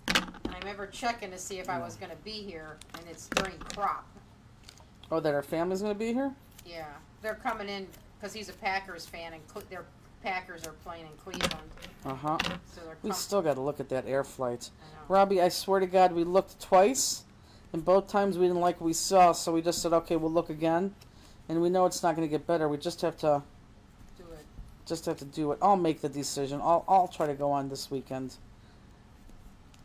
And I remember checking to see if I was going to be here, and it's during crop. Oh, that our family's going to be here? Yeah. They're coming in because he's a Packers fan, and their Packers are playing in Cleveland. Uh-huh. So they're We coming. still got to look at that air flight. I know. Robbie, I swear to God, we looked twice, and both times we didn't like what we saw, so we just said, okay, we'll look again. And we know it's not going to get better. We just have to do it. I'll make the decision. I'll try to go on this weekend.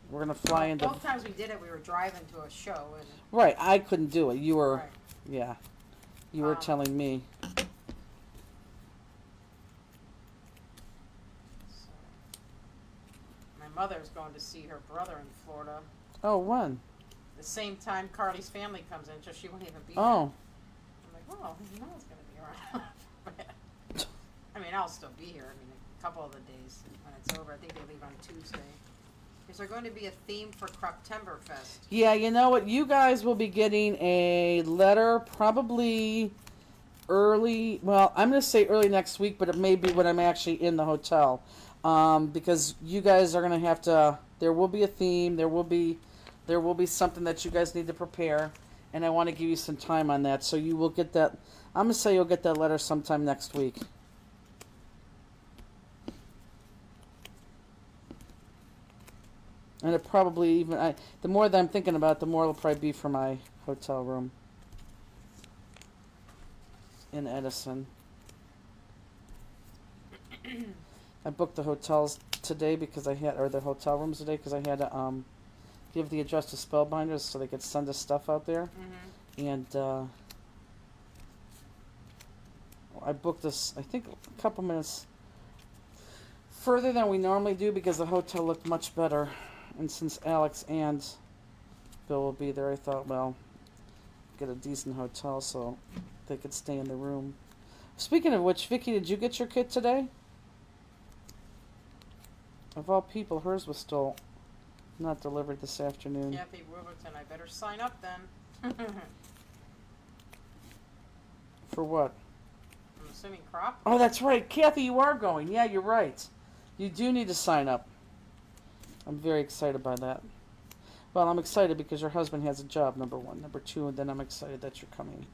We're going to fly into... Both times we did it, we were driving to a show. And, Right, I couldn't do it. You were... right. Yeah. You were telling me. So, my mother's going to see her brother in Florida. Oh, when? The same time Carly's family comes in, so she won't even be there. Oh. I'm like, well, you know it's going to be around. But, I mean, I'll still be here. I mean, a couple of the days when it's over. I think they leave on Tuesday. Is there going to be a theme for Croptemberfest? Yeah, you know what? You guys will be getting a letter probably early. Well, I'm going to say early next week, but it may be when I'm actually in the hotel. Because you guys are going to have to... There will be a theme. There will be something that you guys need to prepare. And I want to give you some time on that. So you will get that... I'm going to say you'll get that letter sometime next week. And it probably even... the more that I'm thinking about it, the more it'll probably be for my hotel room. In Edison. I booked the hotels today because I had... Or the hotel rooms today because I had to give the address to Spellbinders so they could send us stuff out there. Mm-hmm. And I booked this, I think, a couple minutes further than we normally do because the hotel looked much better. And since Alex and Bill will be there, I thought, well, get a decent hotel so they could stay in the room. Speaking of which, Vicky, did you get your kit today? Of all people, hers was still not delivered this afternoon. Kathy Wilberton, I better sign up then. For what? I'm assuming crop. Oh, that's right. Kathy, you are going. Yeah, you're right. You do need to sign up. I'm very excited by that. Well, I'm excited because your husband has a job, number one. Number two, and then I'm excited that you're coming.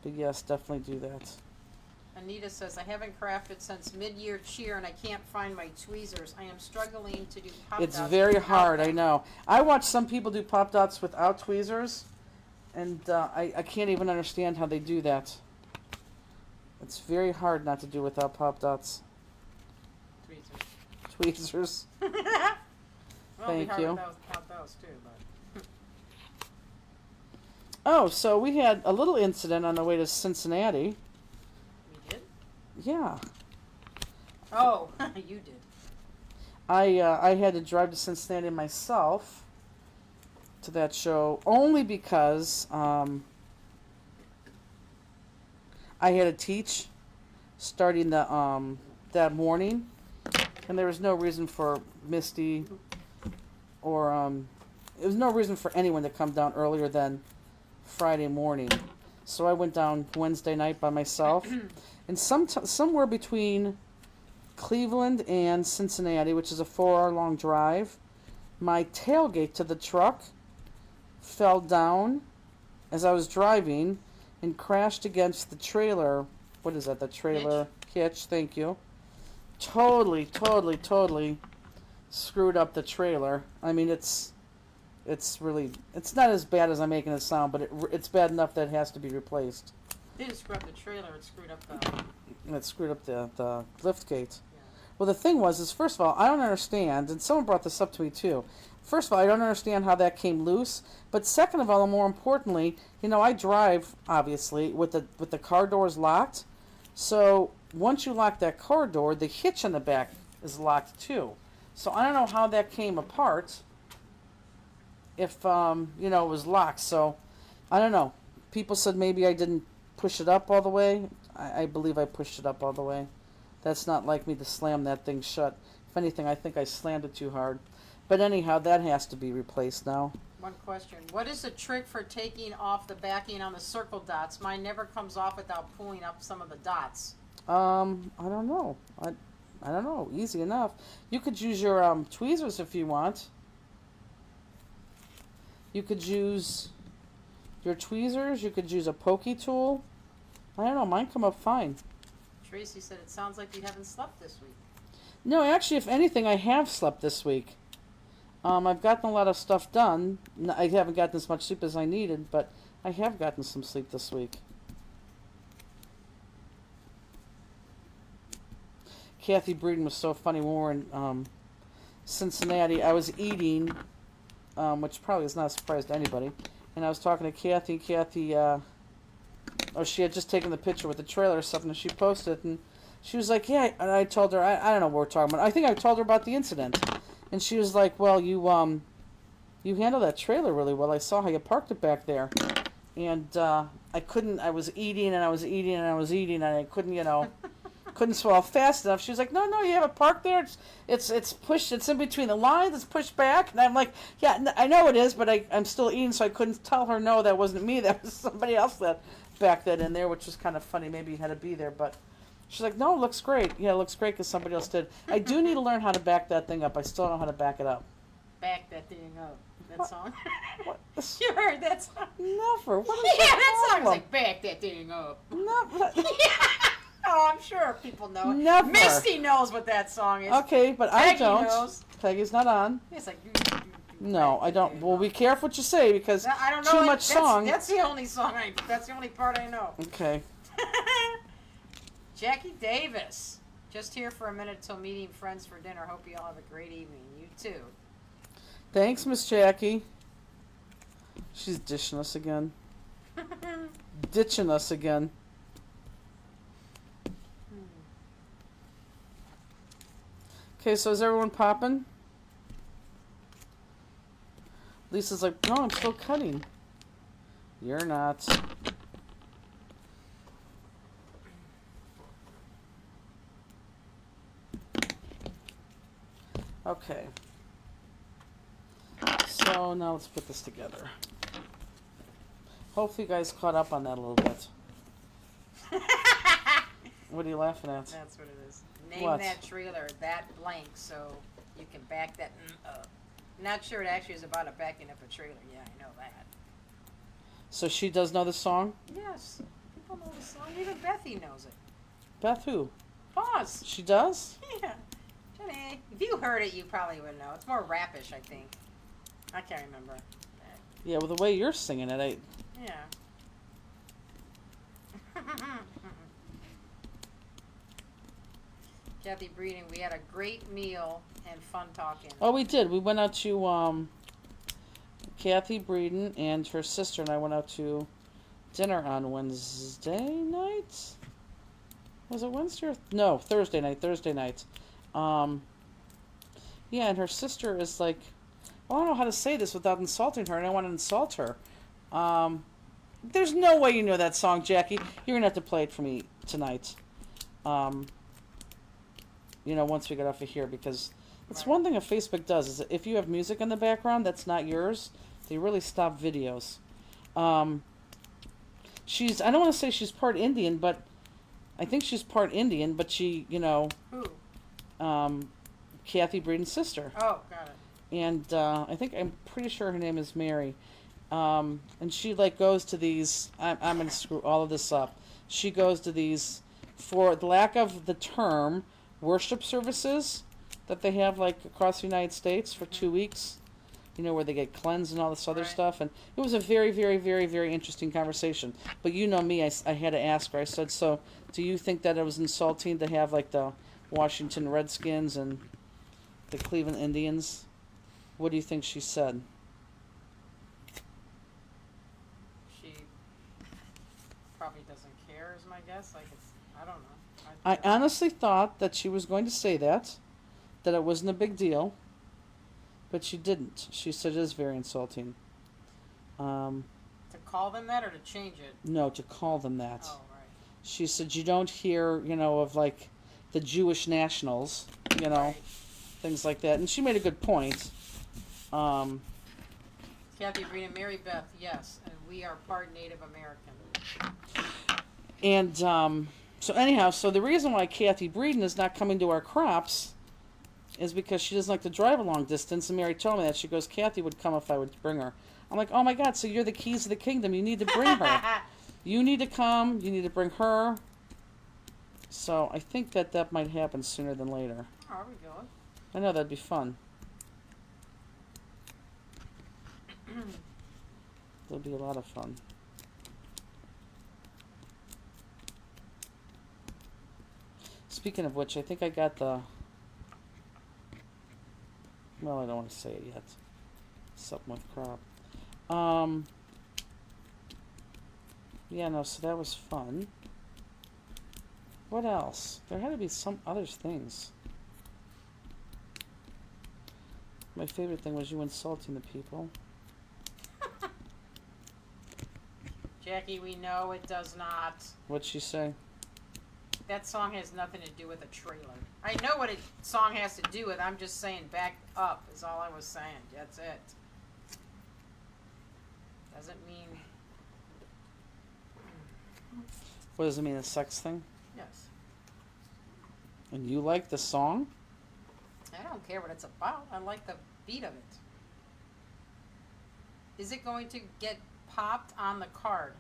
But yes, definitely do that. Anita says, I haven't crafted since mid-year cheer and I can't find my tweezers. I am struggling to do pop It's dots very without hard, I them." know. I watch some people do pop dots without tweezers, and I can't even understand how they do that. It's very hard not to do without pop dots. Tweezers. Tweezers. Well, Thank you. Without those too, but. Oh, so we had a little incident on the way to Cincinnati. We did? Yeah. Oh, you did. I had to drive to Cincinnati myself to that show only because I had to teach starting the that morning, and there was no reason for Misty or there was no reason for anyone to come down earlier than Friday morning. So I went down Wednesday night by myself, and somewhere between Cleveland and Cincinnati, which is a 4-hour long drive, my tailgate to the truck fell down as I was driving and crashed against the trailer. What is that? The trailer hitch. Thank you. Totally screwed up the trailer. I mean, it's not as bad as I'm making it sound, but it's bad enough that it has to be replaced. They didn't screw up the trailer, it screwed up the... And it screwed up the lift gate. Yeah. Well, the thing is first of all, I don't understand, and someone brought this up to me too. First of all, I don't understand how that came loose. But second of all, and more importantly, I drive obviously with the car doors locked. So once you lock that car door, the hitch on the back is locked too. So I don't know how that came apart. If it was locked. So I don't know. People said maybe I didn't push it up all the way. I believe I pushed it up all the way. That's not like me to slam that thing shut. If anything, I think I slammed it too hard. But anyhow, that has to be replaced now. One question. What is the trick for taking off the backing on the circle dots? Mine never comes off without pulling up some of the dots. I don't know. I don't know. Easy enough. You could use your tweezers if you want. You could use your tweezers. You could use a pokey tool. I don't know. Mine come up fine. Tracy said it sounds like you haven't slept this week. No, actually, if anything, I have slept this week. I've gotten a lot of stuff done. I haven't gotten as much sleep as I needed, but I have gotten some sleep this week. Kathy Breeden was so funny when we were in Cincinnati. I was eating, which probably is not a surprise to anybody, and I was talking to Kathy. Kathy, she had just taken the picture with the trailer or something, and she posted it, and she was like, yeah, and I told her, I don't know what we're talking about. I think I told her about the incident. And she was like, well, you handled that trailer really well. I saw how you parked it back there. And I was eating and I was eating and I was eating and I couldn't, couldn't swallow fast enough. She was like, no, you have it parked there. It's pushed, it's in between the lines, it's pushed back. And I'm like, yeah, I know it is, but I'm still eating, so I couldn't tell her, no, that wasn't me. That was somebody else that backed that in there, which was kind of funny. Maybe you had to be there, but... She's like, no, it looks great. Yeah, it looks great because somebody else did. I do need to learn how to back that thing up. I still don't know how to back it up. Back that thing up. That What? song? What? You heard that song? Never. What is Yeah, that that song was like, back that thing up. Never. Yeah. Oh, I'm sure people know it. Never. Misty knows what that song is. Okay, but Peggy I don't. knows. Peggy's not on. It's like... No, I don't. Well, be careful what you say because I don't know. too much song. That's the only song that's the only part I know. Okay. Jackie Davis. Just here for a minute till meeting friends for dinner. Hope you all have a great evening. You too. Thanks, Miss Jackie. She's dishing us again. Ditching us again. Okay, so is everyone popping? Lisa's like, no, I'm still cutting. You're not. Okay. So now let's put this together. Hopefully you guys caught up on that a little bit. What are you laughing at? That's what it is. Name What? that trailer that blank so you can back that up. Not sure it actually is about backing up a trailer. Yeah, I know that. So she does know the song? Yes. People know the song. Even Bethy knows it. Beth who? Pause. She does? Yeah. Jenny, if you heard it, you probably would know. It's more rapish, I think. I can't remember. Yeah, well the way you're singing it, Yeah. Kathy Breeden, we had a great meal and fun talking. Oh, we did. We went out to Kathy Breeden and her sister and I went out to dinner on Wednesday night. Was it Wednesday or no, Thursday night? Thursday night. Yeah, and her sister is like, well, I don't know how to say this without insulting her, and I want to insult her. There's no way you know that song, Jackie. You're gonna have to play it for me tonight. Once we get off of here, because it's one thing that Facebook does is that if you have music in the background that's not yours, they really stop videos. I don't want to say she's part Indian, but I think she's part Indian, but she, Who? Kathy Breeden's sister. Oh, got it. And I'm pretty sure her name is Mary. And she like goes to these, I'm going to screw all of this up. She goes to these, for the lack of the term, worship services that they have like across the United States for 2 weeks, where they get cleansed and all this other Right. stuff. And it was a very, very, very, very interesting conversation. But you know me, I had to ask her. I said, so do you think that it was insulting to have like the Washington Redskins and the Cleveland Indians? What do you think she said? She probably doesn't care, is my guess. I don't know. I honestly thought that she was going to say that it wasn't a big deal, but she didn't. She said it is very insulting. To call them that or to change it? No, to call them that. Oh, right. She said you don't hear, of like the Jewish nationals, Right. things like that. And she made a good point. Kathy Breeden, Mary Beth, yes, and we are part Native American. And so anyhow, so the reason why Kathy Breeden is not coming to our crops is because she doesn't like to drive a long distance. And Mary told me that. She goes, Kathy would come if I would bring her. I'm like, oh my God, so you're the keys to the kingdom. You need to bring her. You need to come. You need to bring her. So I think that might happen sooner than later. Are we going? I know that'd be fun. It'll be a lot of fun. Speaking of which, I think I got the... Well, I don't want to say it yet. Something with crop. Yeah, no, so that was fun. What else? There had to be some other things. My favorite thing was you insulting the people. Jackie, we know it does not. What'd she say? That song has nothing to do with a trailer. I know what a song has to do with. I'm just saying back up is all I was saying. That's it. Doesn't mean... What does it mean, a sex thing? Yes. And you like the song? I don't care what it's about. I like the beat of it. Is it going to get popped on the card?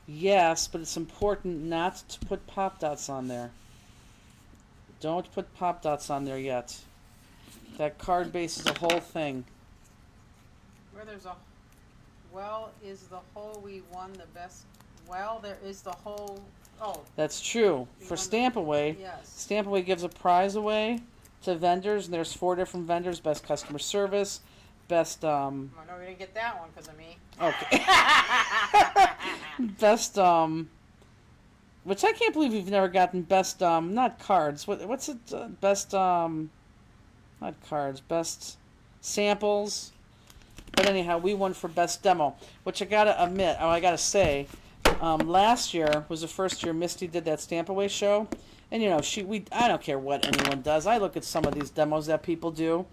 Yes, but it's important not to put pop dots on there. Don't put pop dots on there yet. That card base is a whole thing. Where there's a well is the whole we won the best. Well, there is the whole. Oh, That's true. We For won the- Stamp Away, yes. Stamp Away gives a prize away to vendors, and there's 4 different vendors: best customer service, best Well, no, we didn't get that one because of me. okay, best which I can't believe we've never gotten best not cards. What's it? Best not cards. Best samples. But anyhow, we won for best demo, which I gotta say, last year was the first year Misty did that Stamp Away show, and I don't care what anyone does. I look at some of these demos that people do,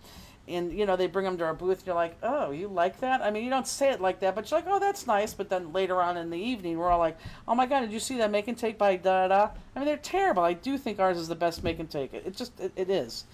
and they bring them to our booth, and you're like, oh, you like that? I mean, you don't say it like that, but you're like, oh, that's nice. But then later on in the evening, we're all like, oh my God, did you see that make and take by da da? I mean, they're terrible. I do think ours is the best make and take. It is.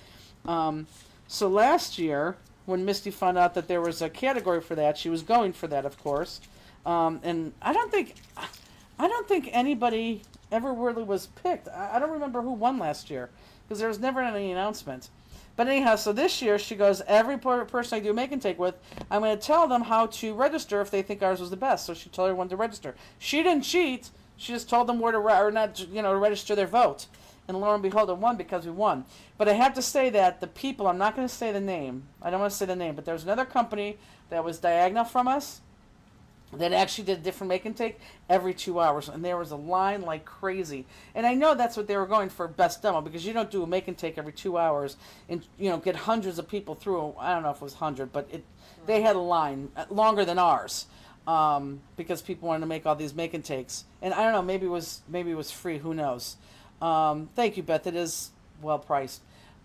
So last year, when Misty found out that there was a category for that, she was going for that, of course. And I don't think anybody ever really was picked. I don't remember who won last year because there was never any announcement. But anyhow, so this year she goes, every person I do make and take with, I'm going to tell them how to register if they think ours was the best. So she told everyone to register. She didn't cheat. She just told them where to register their vote. And lo and behold, it won because we won. But I have to say that the people, I'm not going to say the name. I don't want to say the name, but there was another company that was diagonal from us. that actually did a different make and take every 2 hours, and there was a line like crazy. And I know that's what they were going for best demo, because you don't do a make and take every 2 hours and get hundreds of people through. I don't know if it was 100, but they had a line longer than ours, because people wanted to make all these make and takes. And I don't know, maybe it was free. Who knows? Thank you, Beth. It is well priced.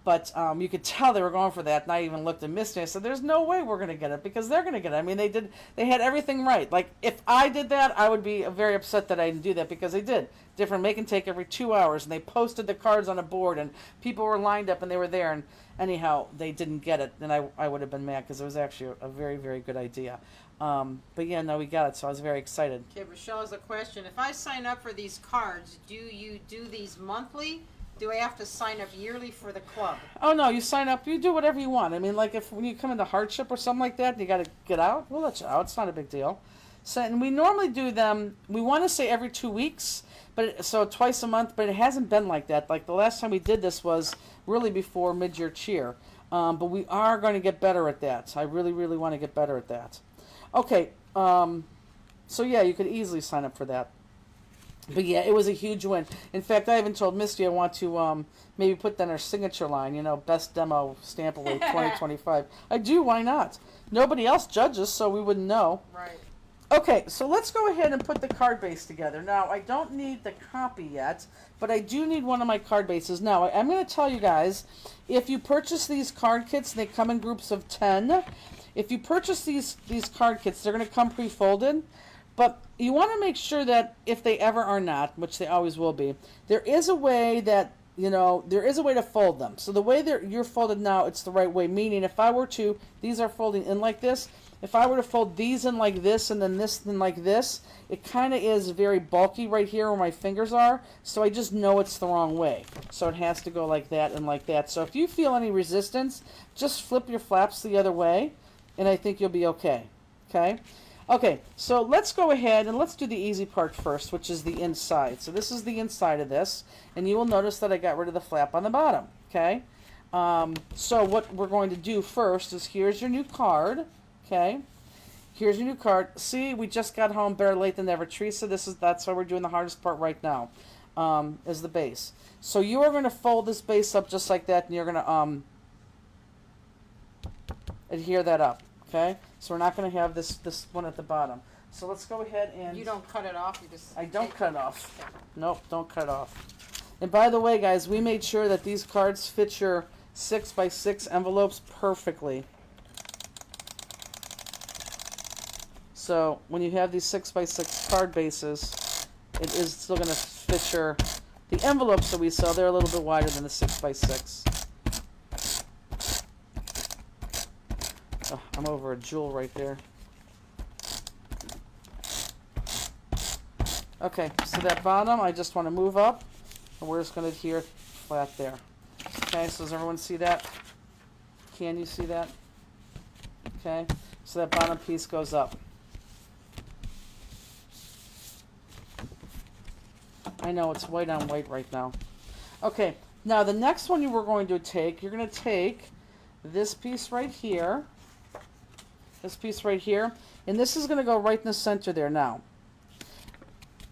But you could tell they were going for that, and I even looked at Misty. I said, "There's no way we're going to get it, because they're going to get it." I mean, they had everything right. Like, if I did that, I would be very upset that I didn't do that, because they did different make and take every 2 hours, and they posted the cards on a board, and people were lined up, and they were there. And anyhow, they didn't get it, and I would have been mad, because it was actually a very, very good idea. But yeah, no, we got it, so I was very excited. Okay, Rochelle has a question. If I sign up for these cards, do you do these monthly? Do I have to sign up yearly for the club? Oh no, you sign up, you do whatever you want. I mean, like when you come into hardship or something like that, and you got to get out, we'll let you out. It's not a big deal. So, and we normally do them. We want to say every 2 weeks, so twice a month. But it hasn't been like that. Like the last time we did this was really before mid-year cheer. But we are going to get better at that. I really, really want to get better at that. Okay. So yeah, you could easily sign up for that. But yeah, it was a huge win. In fact, I even told Misty I want to maybe put that in our signature line, best demo stamp away 2025. I do, why not? Nobody else judges, so we wouldn't know. Right. Okay, so let's go ahead and put the card base together. Now, I don't need the copy yet, but I do need one of my card bases. Now, I'm going to tell you guys, if you purchase these card kits, they come in groups of 10. If you purchase these card kits, they're going to come pre-folded. But you want to make sure that if they ever are not, which they always will be, there is a way that, there is a way to fold them. So the way you're folded now, it's the right way. Meaning, if I were to, these are folding in like this. If I were to fold these in like this and then this and like this, it kind of is very bulky right here where my fingers are. So I just know it's the wrong way. So it has to go like that and like that. So if you feel any resistance, just flip your flaps the other way, and I think you'll be okay. Okay? Okay, so let's go ahead and let's do the easy part first, which is the inside. So this is the inside of this, and you will notice that I got rid of the flap on the bottom, okay? So what we're going to do first is here's your new card, okay? Here's your new card. See, we just got home, better late than never. Teresa, that's why we're doing the hardest part right now, is the base. So you are going to fold this base up just like that, and you're going to adhere that up. Okay, so we're not going to have this one at the bottom. So let's go ahead and... You don't cut it off, you just... I don't cut it off. Okay. Nope, don't cut it off. And by the way, guys, we made sure that these cards fit your 6x6 envelopes perfectly. So when you have these 6x6 card bases, it is still going to fit your... The envelopes that we sell, they're a little bit wider than the 6x6. Oh, I'm over a jewel right there. Okay, so that bottom, I just want to move up, and we're just going to adhere flat there. Okay, so does everyone see that? Can you see that? Okay, so that bottom piece goes up. I know, it's white on white right now. Okay, now the next one you were going to take, you're going to take this piece right here. This piece right here, and this is going to go right in the center there. Now,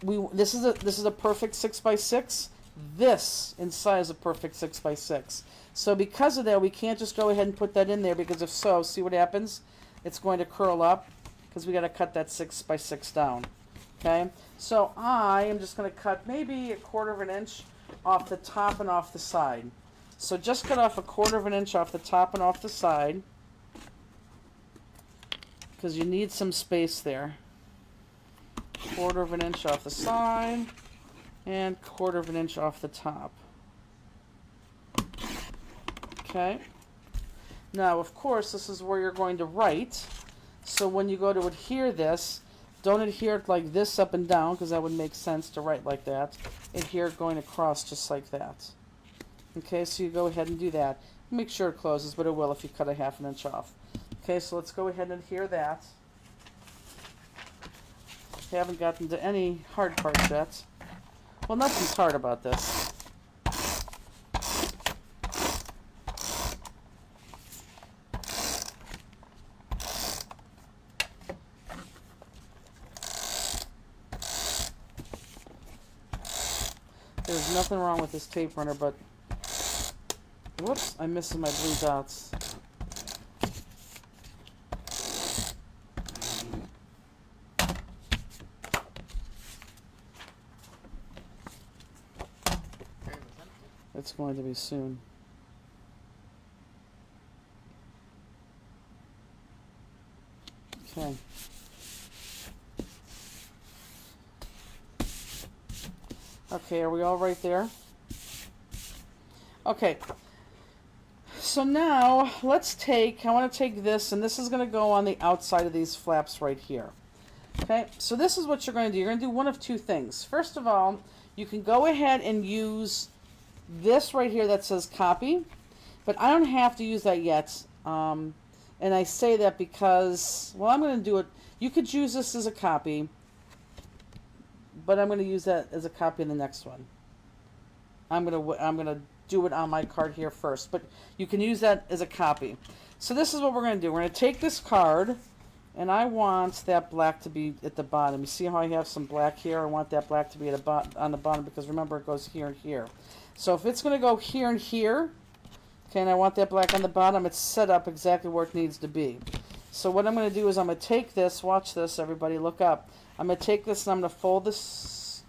this is a perfect 6x6. This inside is a perfect 6x6. So because of that, we can't just go ahead and put that in there, because if so, see what happens? It's going to curl up because we got to cut that 6x6 down. Okay, so I am just going to cut maybe 1/4 of an inch off the top and off the side. So just cut off 1/4 of an inch off the top and off the side, because you need some space there. 1/4 of an inch off the side and 1/4 of an inch off the top. Okay. Now, of course, this is where you're going to write. So when you go to adhere this, don't adhere it like this up and down, because that would make sense to write like that. Adhere it going across just like that. Okay, so you go ahead and do that. Make sure it closes, but it will if you cut 1/2 inch off. Okay, so let's go ahead and adhere that. Haven't gotten to any hard parts yet. Well, nothing's hard about this. There's nothing wrong with this tape runner, but whoops, I'm missing my blue dots. It's going to be soon. Okay. Okay, are we all right there? Okay. So now, I want to take this, and this is going to go on the outside of these flaps right here. Okay, so this is what you're going to do. You're going to do one of two things. First of all, you can go ahead and use this right here that says copy, but I don't have to use that yet. And I say that because, well, I'm going to do it. You could use this as a copy, but I'm going to use that as a copy in the next one. I'm going to do it on my card here first, but you can use that as a copy. So this is what we're going to do. We're going to take this card, and I want that black to be at the bottom. You see how I have some black here? I want that black to be at on the bottom because remember it goes here and here. So if it's going to go here and here, okay, and I want that black on the bottom, it's set up exactly where it needs to be. So what I'm going to do is I'm going to take this, watch this, everybody, look up. I'm going to take this and I'm going to fold this.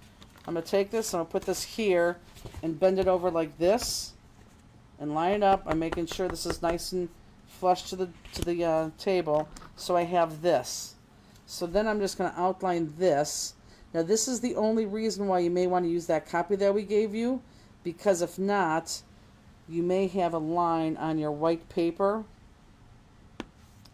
I'm going to take this and I'll put this here and bend it over like this and line it up. I'm making sure this is nice and flush to the table, so I have this. So then I'm just going to outline this. Now this is the only reason why you may want to use that copy that we gave you, because if not, you may have a line on your white paper,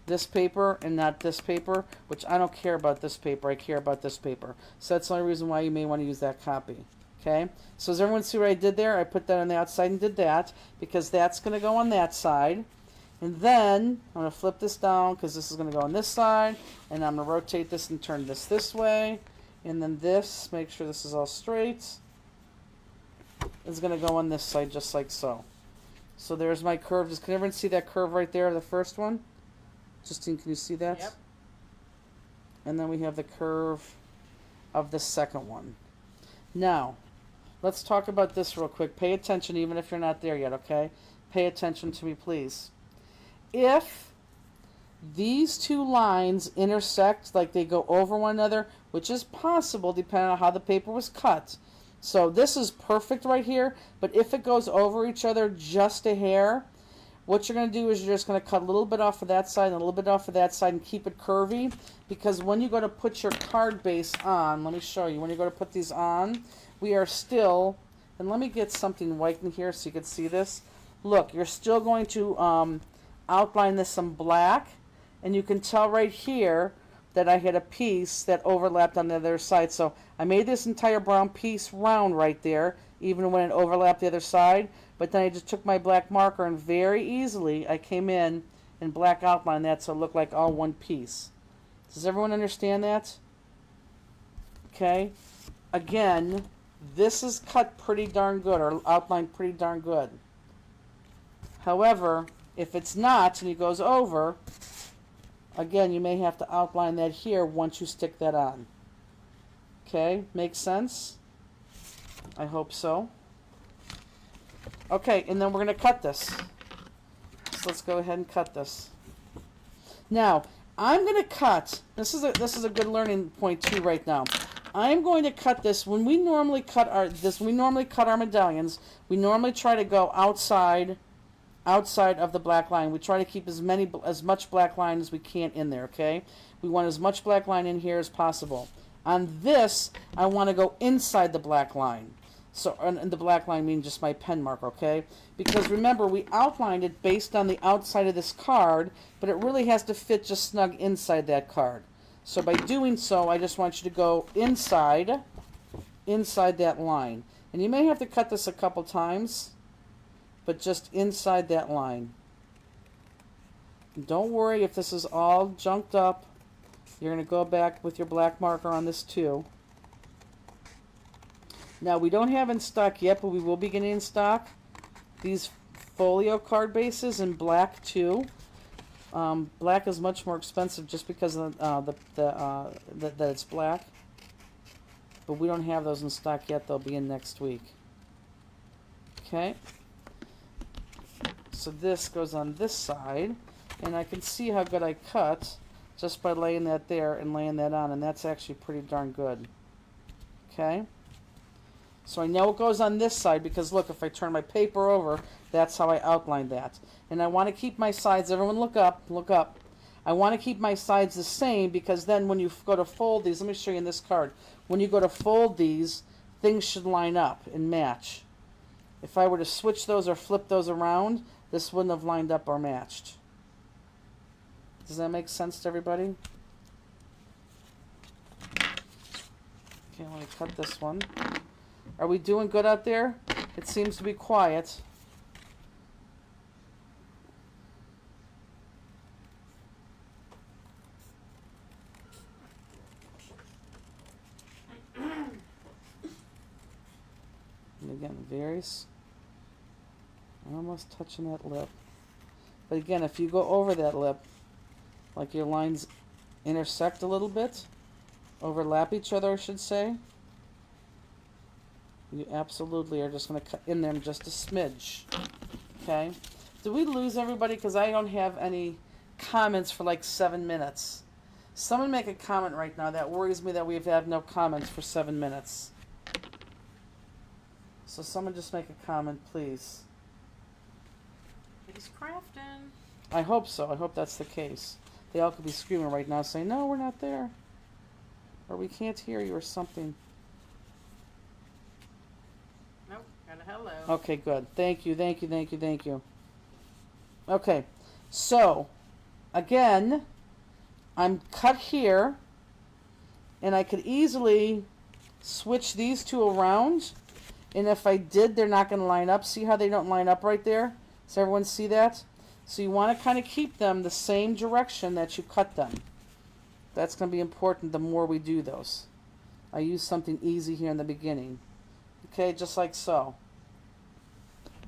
this paper and not this paper, which I don't care about this paper, I care about this paper. So that's the only reason why you may want to use that copy. Okay, so does everyone see what I did there? I put that on the outside and did that because that's going to go on that side. And then I'm going to flip this down because this is going to go on this side, and I'm going to rotate this and turn this way, and then this, make sure this is all straight, is going to go on this side just like so. So there's my curve. Can everyone see that curve right there, the first one? Justine, can you see that? Yep. And then we have the curve of the second one. Now, let's talk about this real quick. Pay attention even if you're not there yet, okay? Pay attention to me, please. If these two lines intersect, like they go over one another, which is possible depending on how the paper was cut. So this is perfect right here, but if it goes over each other just a hair, what you're going to do is you're just going to cut a little bit off of that side and a little bit off of that side and keep it curvy, because when you go to put your card base on, let me show you, when you go to put these on, we are still, and let me get something white in here so you can see this. Look, you're still going to outline this in black, and you can tell right here that I had a piece that overlapped on the other side. So I made this entire brown piece round right there, even when it overlapped the other side. But then I just took my black marker and very easily I came in and black outlined that so it looked like all one piece. Does everyone understand that? Okay. Again, this is cut pretty darn good, or outlined pretty darn good. However, if it's not and it goes over, again, you may have to outline that here once you stick that on. Okay, makes sense? I hope so. Okay, and then we're going to cut this. So let's go ahead and cut this. Now, I'm going to cut, this is a good learning point too right now. I'm going to cut this, when we normally cut our medallions, we normally try to go outside of the black line. We try to keep as much black line as we can in there, okay? We want as much black line in here as possible. On this, I want to go inside the black line. So, and the black line means just my pen mark, okay? Because remember, we outlined it based on the outside of this card, but it really has to fit just snug inside that card. So by doing so, I just want you to go inside that line. And you may have to cut this a couple times, but just inside that line. Don't worry if this is all junked up. You're going to go back with your black marker on this too. Now, we don't have in stock yet, but we will be getting in stock these folio card bases in black too. Black is much more expensive just because of that it's black. But we don't have those in stock yet. They'll be in next week. Okay. So this goes on this side, and I can see how good I cut just by laying that there and laying that on, and that's actually pretty darn good. Okay. So I know it goes on this side because look, if I turn my paper over, that's how I outline that. And I want to keep my sides, everyone look up, look up. I want to keep my sides the same because then when you go to fold these, let me show you in this card. When you go to fold these, things should line up and match. If I were to switch those or flip those around, this wouldn't have lined up or matched. Does that make sense to everybody? Okay, let me cut this one. Are we doing good out there? It seems to be quiet. And again, I'm almost touching that lip. But again, if you go over that lip, like your lines intersect a little bit, overlap each other, I should say, you absolutely are just going to cut in them just a smidge. Okay? Did we lose everybody? Because I don't have any comments for like 7 minutes. Someone make a comment right now. That worries me that we've had no comments for 7 minutes. So someone just make a comment, please. He's crafting. I hope so. I hope that's the case. They all could be screaming right now saying, no, we're not there. Or we can't hear you or something. Nope, got a hello. Okay, good. Thank you, thank you, thank you, thank you. Okay, so, again, I'm cut here, and I could easily switch these two around, and if I did, they're not going to line up. See how they don't line up right there? Does everyone see that? So you want to kind of keep them the same direction that you cut them. That's going to be important the more we do those. I use something easy here in the beginning. Okay, just like so.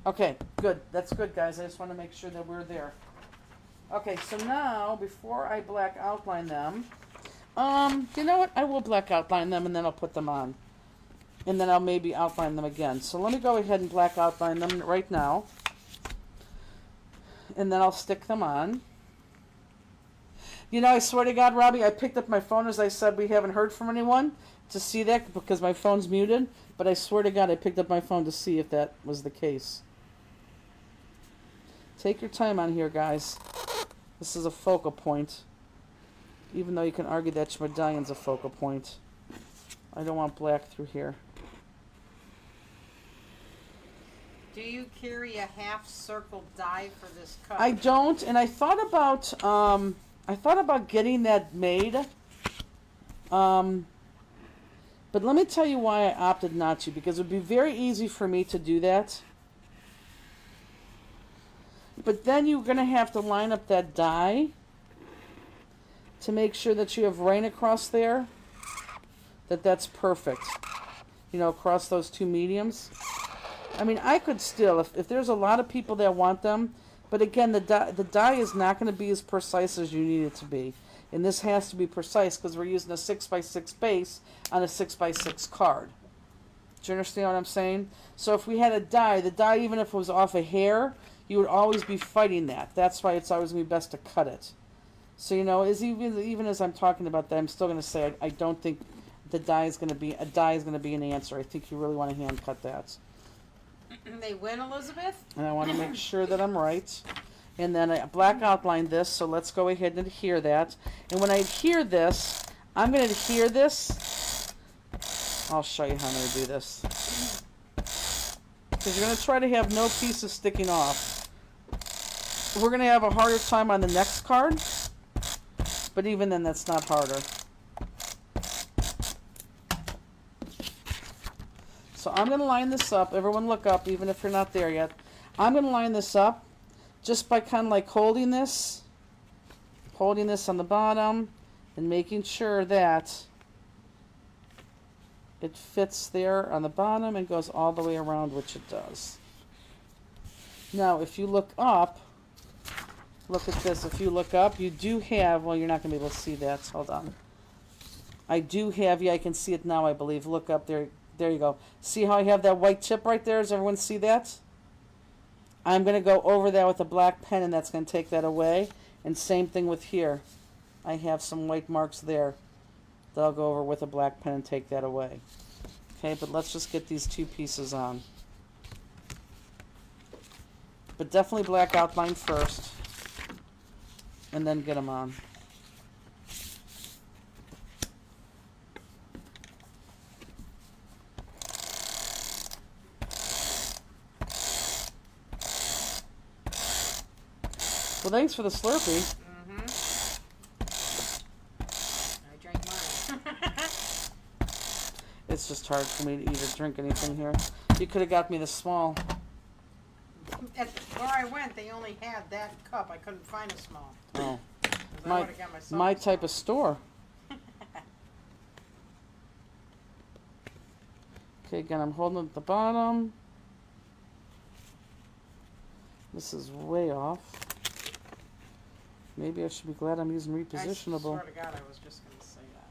Okay, good. That's good, guys. I just want to make sure that we're there. Okay, so now, before I black outline them, you know what? I will black outline them and then I'll put them on. And then I'll maybe outline them again. So let me go ahead and black outline them right now. And then I'll stick them on. You know, I swear to God, Robbie, I picked up my phone as I said we haven't heard from anyone to see that because my phone's muted. But I swear to God, I picked up my phone to see if that was the case. Take your time on here, guys. This is a focal point. Even though you can argue that your medallion's a focal point. I don't want black through here. Do you carry a half circle die for this cut? I don't, and I thought about getting that made. But let me tell you why I opted not to, because it would be very easy for me to do that. But then you're going to have to line up that die to make sure that you have rain across there. That's perfect. You know, across those two mediums. I mean, I could still, if there's a lot of people that want them, but again, the die is not going to be as precise as you need it to be. And this has to be precise because we're using a 6x6 base on a 6x6 card. Do you understand what I'm saying? So if we had a die, the die, even if it was off a hair, you would always be fighting that. That's why it's always going to be best to cut it. So, you know, even as I'm talking about that, I'm still going to say I don't think a die is going to be an answer. I think you really want to hand cut that. They win, Elizabeth? And I want to make sure that I'm right. And then I black outline this, so let's go ahead and adhere that. And when I adhere this, I'm going to adhere this. I'll show you how I'm going to do this. Because you're going to try to have no pieces sticking off. We're going to have a harder time on the next card. But even then, that's not harder. So I'm going to line this up. Everyone look up, even if you're not there yet. I'm going to line this up just by kind of like holding this on the bottom and making sure that it fits there on the bottom and goes all the way around, which it does. Now, if you look up, look at this. If you look up, you do have, well, you're not going to be able to see that. Hold on. I do have, yeah, I can see it now, I believe. Look up there. There you go. See how I have that white tip right there? Does everyone see that? I'm going to go over that with a black pen, and that's going to take that away. And same thing with here. I have some white marks there that I'll go over with a black pen and take that away. Okay, but let's just get these two pieces on. But definitely black outline first, and then get them on. Well, thanks for the Slurpee. I drank mine. It's just hard for me to eat or drink anything here. You could have got me the small. Where I went, they only had that cup. I couldn't find a small. Oh, 'Cause I my, would've got myself my a type small. of store. Okay, again, I'm holding it at the bottom. This is way off. Maybe I should be glad I'm using I repositionable. swear to God, I was just going to say that.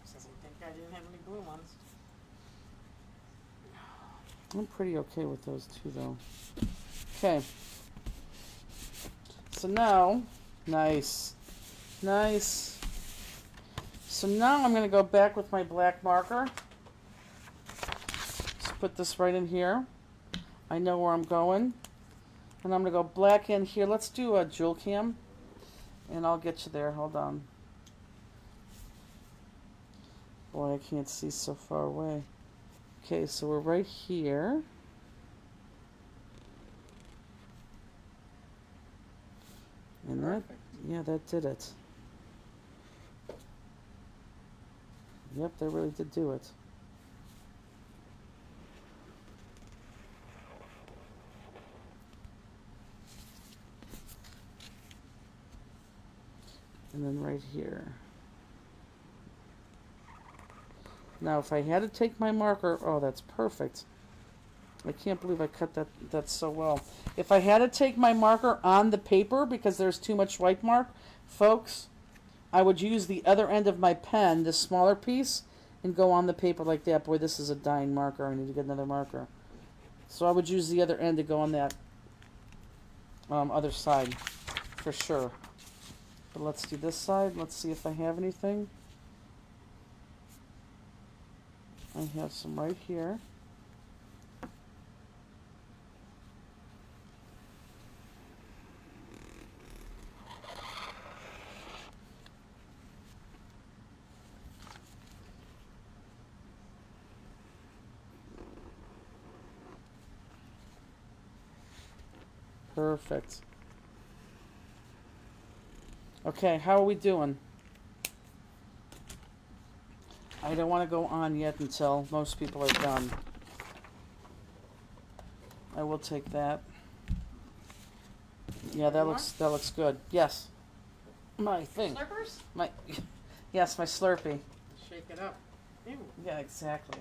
Since I think I didn't have any blue ones. I'm pretty okay with those two, though. Okay. So now, nice. Nice. So now I'm going to go back with my black marker. Just put this right in here. I know where I'm going. And I'm going to go black in here. Let's do a jewel cam. And I'll get you there. Hold on. Boy, I can't see so far away. Okay, so we're right here. And that, yeah, that did it. Yep, that really did do it. And then right here. Now, if I had to take my marker, oh, that's perfect. I can't believe I cut that so well. If I had to take my marker on the paper because there's too much white mark, folks, I would use the other end of my pen, this smaller piece, and go on the paper like that. Boy, this is a dying marker. I need to get another marker. So I would use the other end to go on that other side, for sure. But let's do this side. Let's see if I have anything. I have some right here. Perfect. Okay, how are we doing? I don't want to go on yet until most people are done. I will take that. Yeah, that looks good. Yes. My thing. Slippers? My yes, my Slurpee. Shake it up. Ew. Yeah, exactly.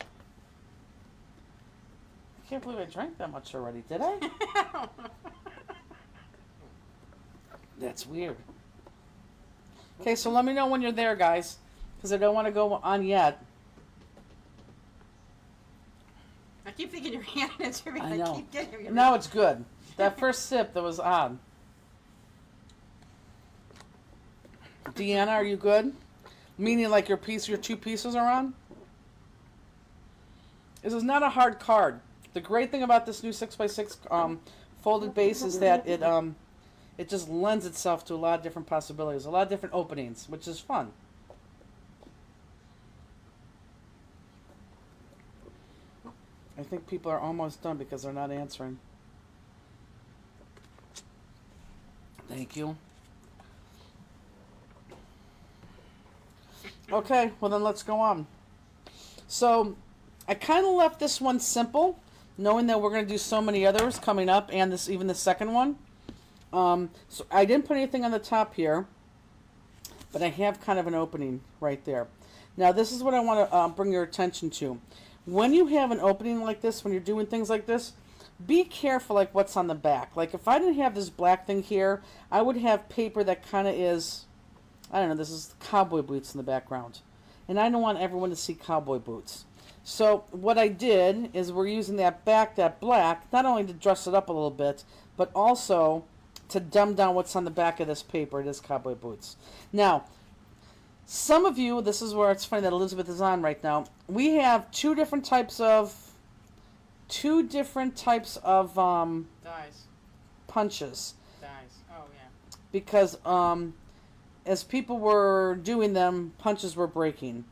I can't believe I drank that much already, did I? That's weird. Okay, so let me know when you're there, guys, because I don't want to go on yet. I keep thinking you're handing it to me. I know. keep getting it. No, it's good. That first sip, that was odd. Deanna, are you good? Meaning like your two pieces are on? This is not a hard card. The great thing about this new 6x6 folded base is that it just lends itself to a lot of different possibilities, a lot of different openings, which is fun. I think people are almost done because they're not answering. Thank you. Okay, well then let's go on. So, I kind of left this one simple, knowing that we're going to do so many others coming up, and even the second one. So I didn't put anything on the top here, but I have kind of an opening right there. Now this is what I want to bring your attention to. When you have an opening like this, when you're doing things like this, be careful like what's on the back. Like if I didn't have this black thing here, I would have paper that kind of is, I don't know, this is cowboy boots in the background. And I don't want everyone to see cowboy boots. So what I did is we're using that black, not only to dress it up a little bit, but also to dumb down what's on the back of this paper. It is cowboy boots. Now, some of you, this is where it's funny that Elizabeth is on right now. We have two different types of Dies. punches Dies. Oh, yeah. because as people were doing them, punches were breaking.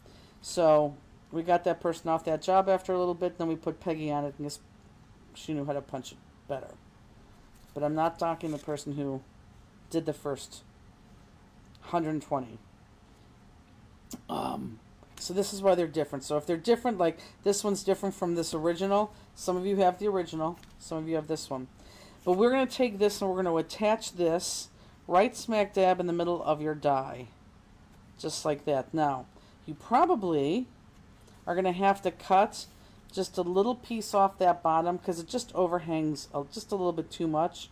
So we got that person off that job after a little bit. Then we put Peggy on it and she knew how to punch it better. But I'm not docking the person who did the first 120. So this is why they're different. So if they're different, like this one's different from this original, some of you have the original, some of you have this one. But we're going to take this and we're going to attach this right smack dab in the middle of your die. Just like that. Now, you probably are going to have to cut just a little piece off that bottom because it just overhangs just a little bit too much.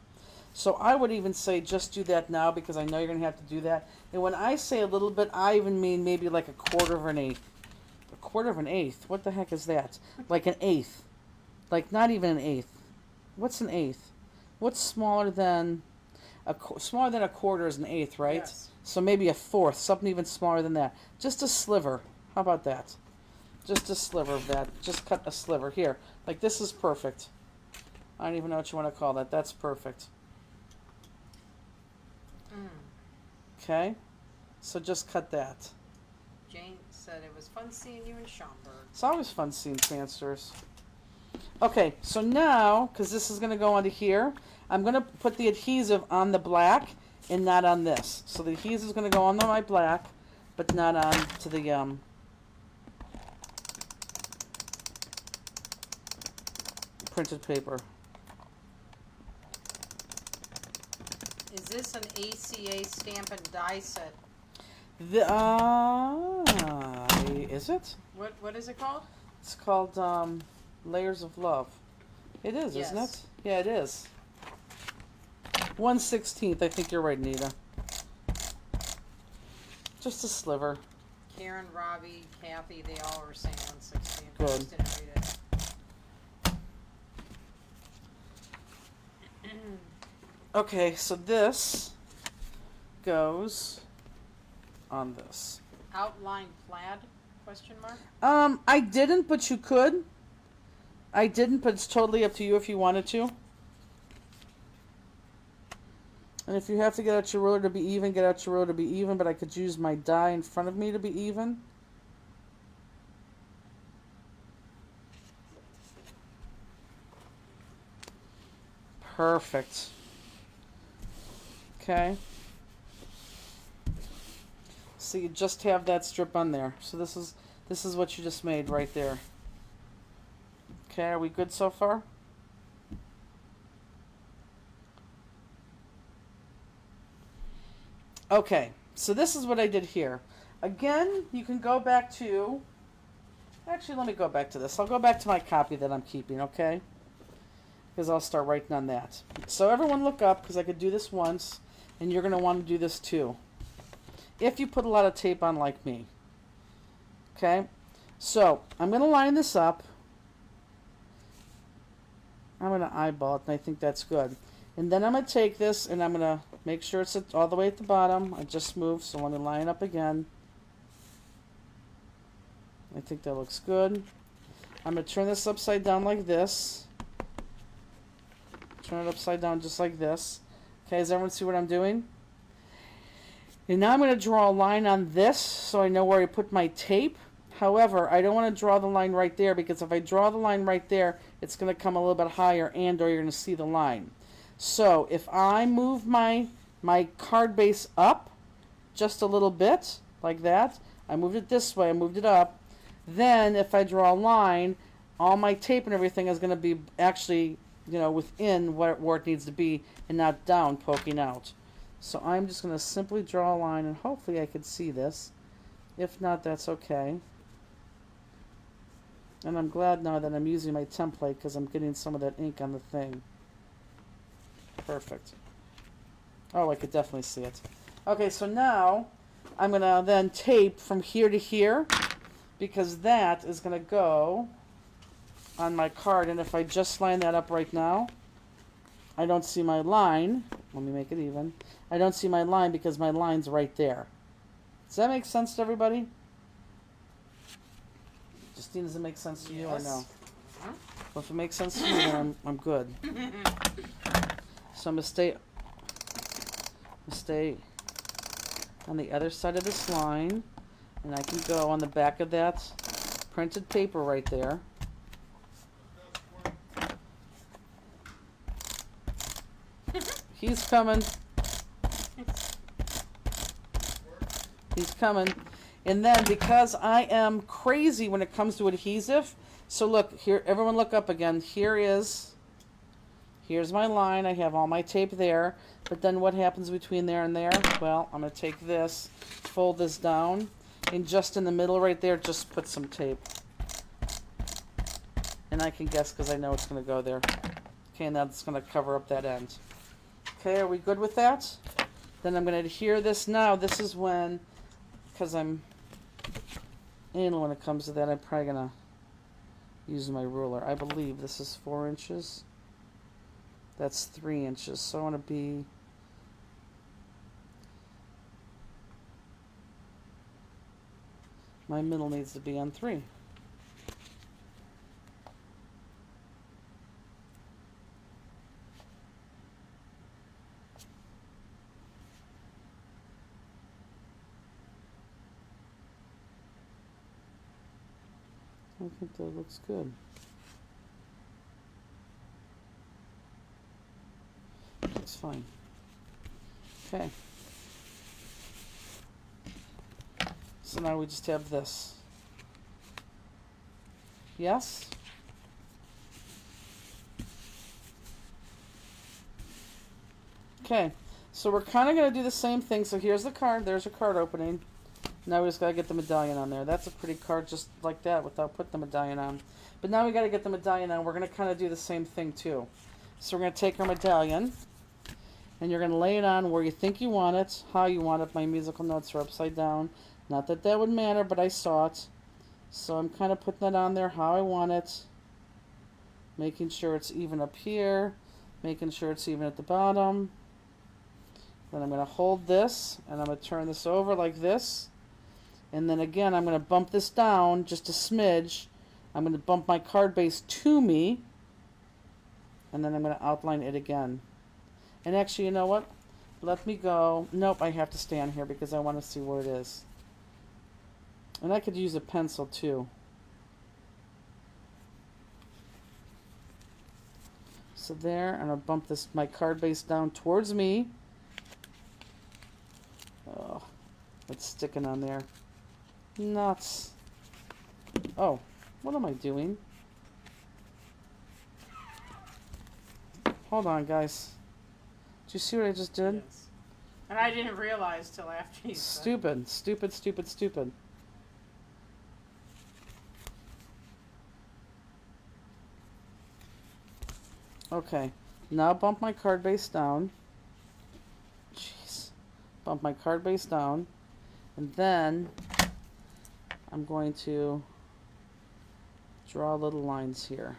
So I would even say just do that now because I know you're going to have to do that. And when I say a little bit, I even mean maybe like a quarter of an eighth. A quarter of an eighth? What the heck is that? Like an eighth. Like not even an eighth. What's an eighth? What's smaller than a quarter is an eighth, right? Yes. So maybe a fourth, something even smaller than that. Just a sliver. How about that? Just a sliver of that. Just cut a sliver. Here. Like this is perfect. I don't even know what you want to call that. That's perfect. Okay? So just cut that. Jane said it was fun seeing you in Schaumburg. It's always fun seeing transfers. Okay, so now, because this is going to go onto here, I'm going to put the adhesive on the black and not on this. So the adhesive is going to go on my black, but not on to the printed paper. Is this an ACA stamp and die set? Is it? What is it called? It's called Layers of Love. It is, isn't Yes. it? Yeah, it is. 1/16. I think you're right, Nita. Just a sliver. Karen, Robbie, Kathy, they all were saying 116. Good. I just didn't read it. Okay, so this goes on this. Outline plaid? Question mark. I didn't, but you could. I didn't, but it's totally up to you if you wanted to. And if you have to get out your ruler to be even, get out your ruler to be even, but I could use my die in front of me to be even. Perfect. Okay. So you just have that strip on there. So this is what you just made right there. Okay, are we good so far? Okay, so this is what I did here. Again, you can go back to... Actually, let me go back to this. I'll go back to my copy that I'm keeping, okay? Because I'll start writing on that. So everyone look up, because I could do this once, and you're going to want to do this too. If you put a lot of tape on like me. Okay? So, I'm going to line this up. I'm going to eyeball it, and I think that's good. And then I'm going to take this, and I'm going to make sure it's all the way at the bottom. I just moved, so let me line it up again. I think that looks good. I'm going to turn this upside down like this. Turn it upside down just like this. Okay, does everyone see what I'm doing? And now I'm going to draw a line on this so I know where I put my tape. However, I don't want to draw the line right there because if I draw the line right there, it's going to come a little bit higher and or you're going to see the line. So if I move my card base up just a little bit, like that, I moved it this way, I moved it up, then if I draw a line, all my tape and everything is going to be actually, you know, within where it needs to be and not down, poking out. So I'm just going to simply draw a line and hopefully I can see this. If not, that's okay. And I'm glad now that I'm using my template because I'm getting some of that ink on the thing. Perfect. Oh, I could definitely see it. Okay, so now I'm going to then tape from here to here because that is going to go on my card. And if I just line that up right now, I don't see my line. Let me make it even. I don't see my line because my line's right there. Does that make sense to everybody? Justine, does it make sense to you or no? Mhm. Well, if it makes sense to you, then I'm good. So I'm going to stay on the other side of this line, and I can go on the back of that printed paper right there. He's coming. He's coming. And then because I am crazy when it comes to adhesive, so look, here, everyone look up again. Here's my line. I have all my tape there. But then what happens between there and there? Well, I'm going to take this, fold this down, and just in the middle right there, just put some tape. And I can guess because I know it's going to go there. Okay, and that's going to cover up that end. Okay, are we good with that? Then I'm going to adhere this now. This is when, because I'm anal when it comes to that, I'm probably going to use my ruler. I believe this is 4 inches. That's 3 inches. So I want to be... My middle needs to be on 3. I think that looks good. Looks fine. Okay. So now we just have this. Yes? Okay. So we're kind of going to do the same thing. So here's the card. There's your card opening. Now we just got to get the medallion on there. That's a pretty card just like that without putting the medallion on. But now we got to get the medallion on. We're going to kind of do the same thing too. So we're going to take our medallion and you're going to lay it on where you think you want it, how you want it. My musical notes are upside down. Not that that would matter, but I saw it. So I'm kind of putting it on there how I want it. Making sure it's even up here. Making sure it's even at the bottom. Then I'm going to hold this and I'm going to turn this over like this. And then again, I'm going to bump this down just a smidge. I'm going to bump my card base to me. And then I'm going to outline it again. And actually, you know what? Let me go. Nope, I have to stand here because I want to see where it is. And I could use a pencil too. So there, and I'll bump this my card base down towards me. Oh, it's sticking on there. Nuts. Oh, what am I doing? Hold on, guys. Did you see what I just did? Yes. And I didn't realize till after you said. Stupid, stupid, stupid, stupid. Okay, now bump my card base down. Jeez. Bump my card base down. And then I'm going to draw little lines here.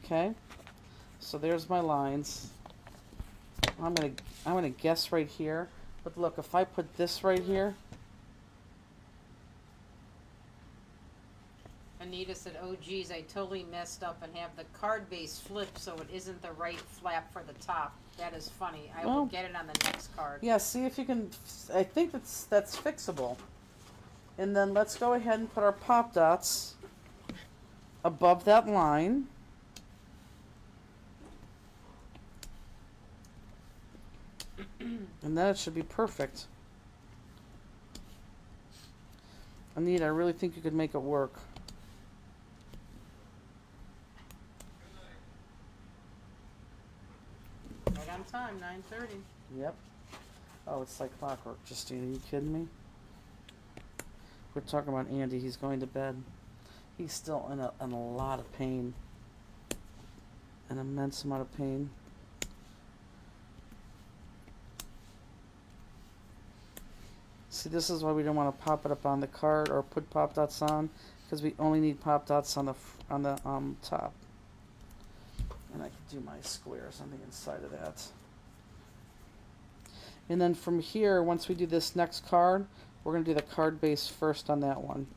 Okay, so there's my lines. I'm gonna guess right here. But look, if I put this right here, Anita said, oh geez, I totally messed up and have the card base flipped so it isn't the right flap for the top. That is funny. I Well, will get it on the next card. yeah, see if you can, I think that's fixable. And then let's go ahead and put our pop dots above that line. And then it should be perfect. Anita, I really think you could make it work. Right on time, 9:30. Yep. Oh, it's like clockwork, Justine. Are you kidding me? We're talking about Andy. He's going to bed. He's still in a lot of pain. An immense amount of pain. See, this is why we don't want to pop it up on the card or put pop dots on, because we only need pop dots on the top. And I could do my square or something inside of that. And then from here, once we do this next card, we're going to do the card base first on that one.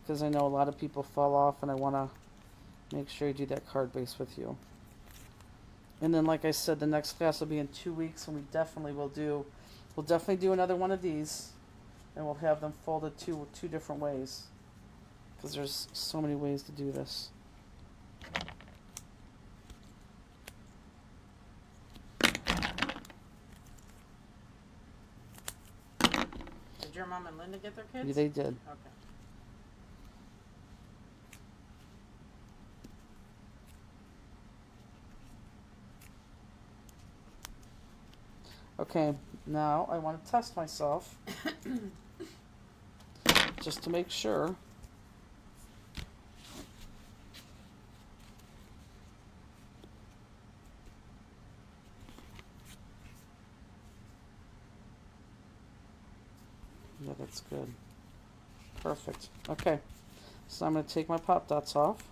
Because I know a lot of people fall off, and I want to make sure you do that card base with you. And then, like I said, the next class will be in 2 weeks, and we definitely will do, we'll definitely do another one of these, and we'll have them folded two different ways. Because there's so many ways to do this. Did your mom and Linda get their kids? Yeah, they did. Okay. Okay, now I want to test myself. Just to make sure. Yeah, that's good. Perfect. Okay, so I'm going to take my pop dots off.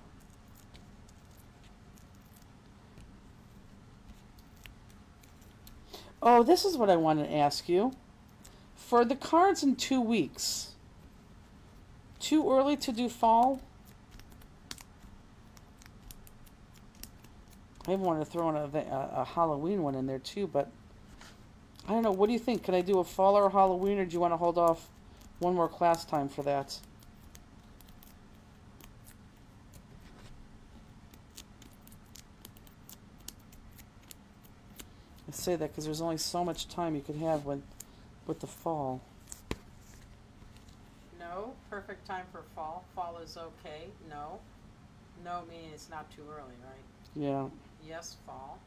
Oh, this is what I wanted to ask you. For the cards in 2 weeks, too early to do fall? I even wanted to throw in a Halloween one in there too, but I don't know. What do you think? Can I do a fall or a Halloween, or do you want to hold off one more class time for that? I say that because there's only so much time you could have with the fall. No, perfect time for fall. Fall is okay. No. No meaning it's not too early, right? Yeah. Yes, fall.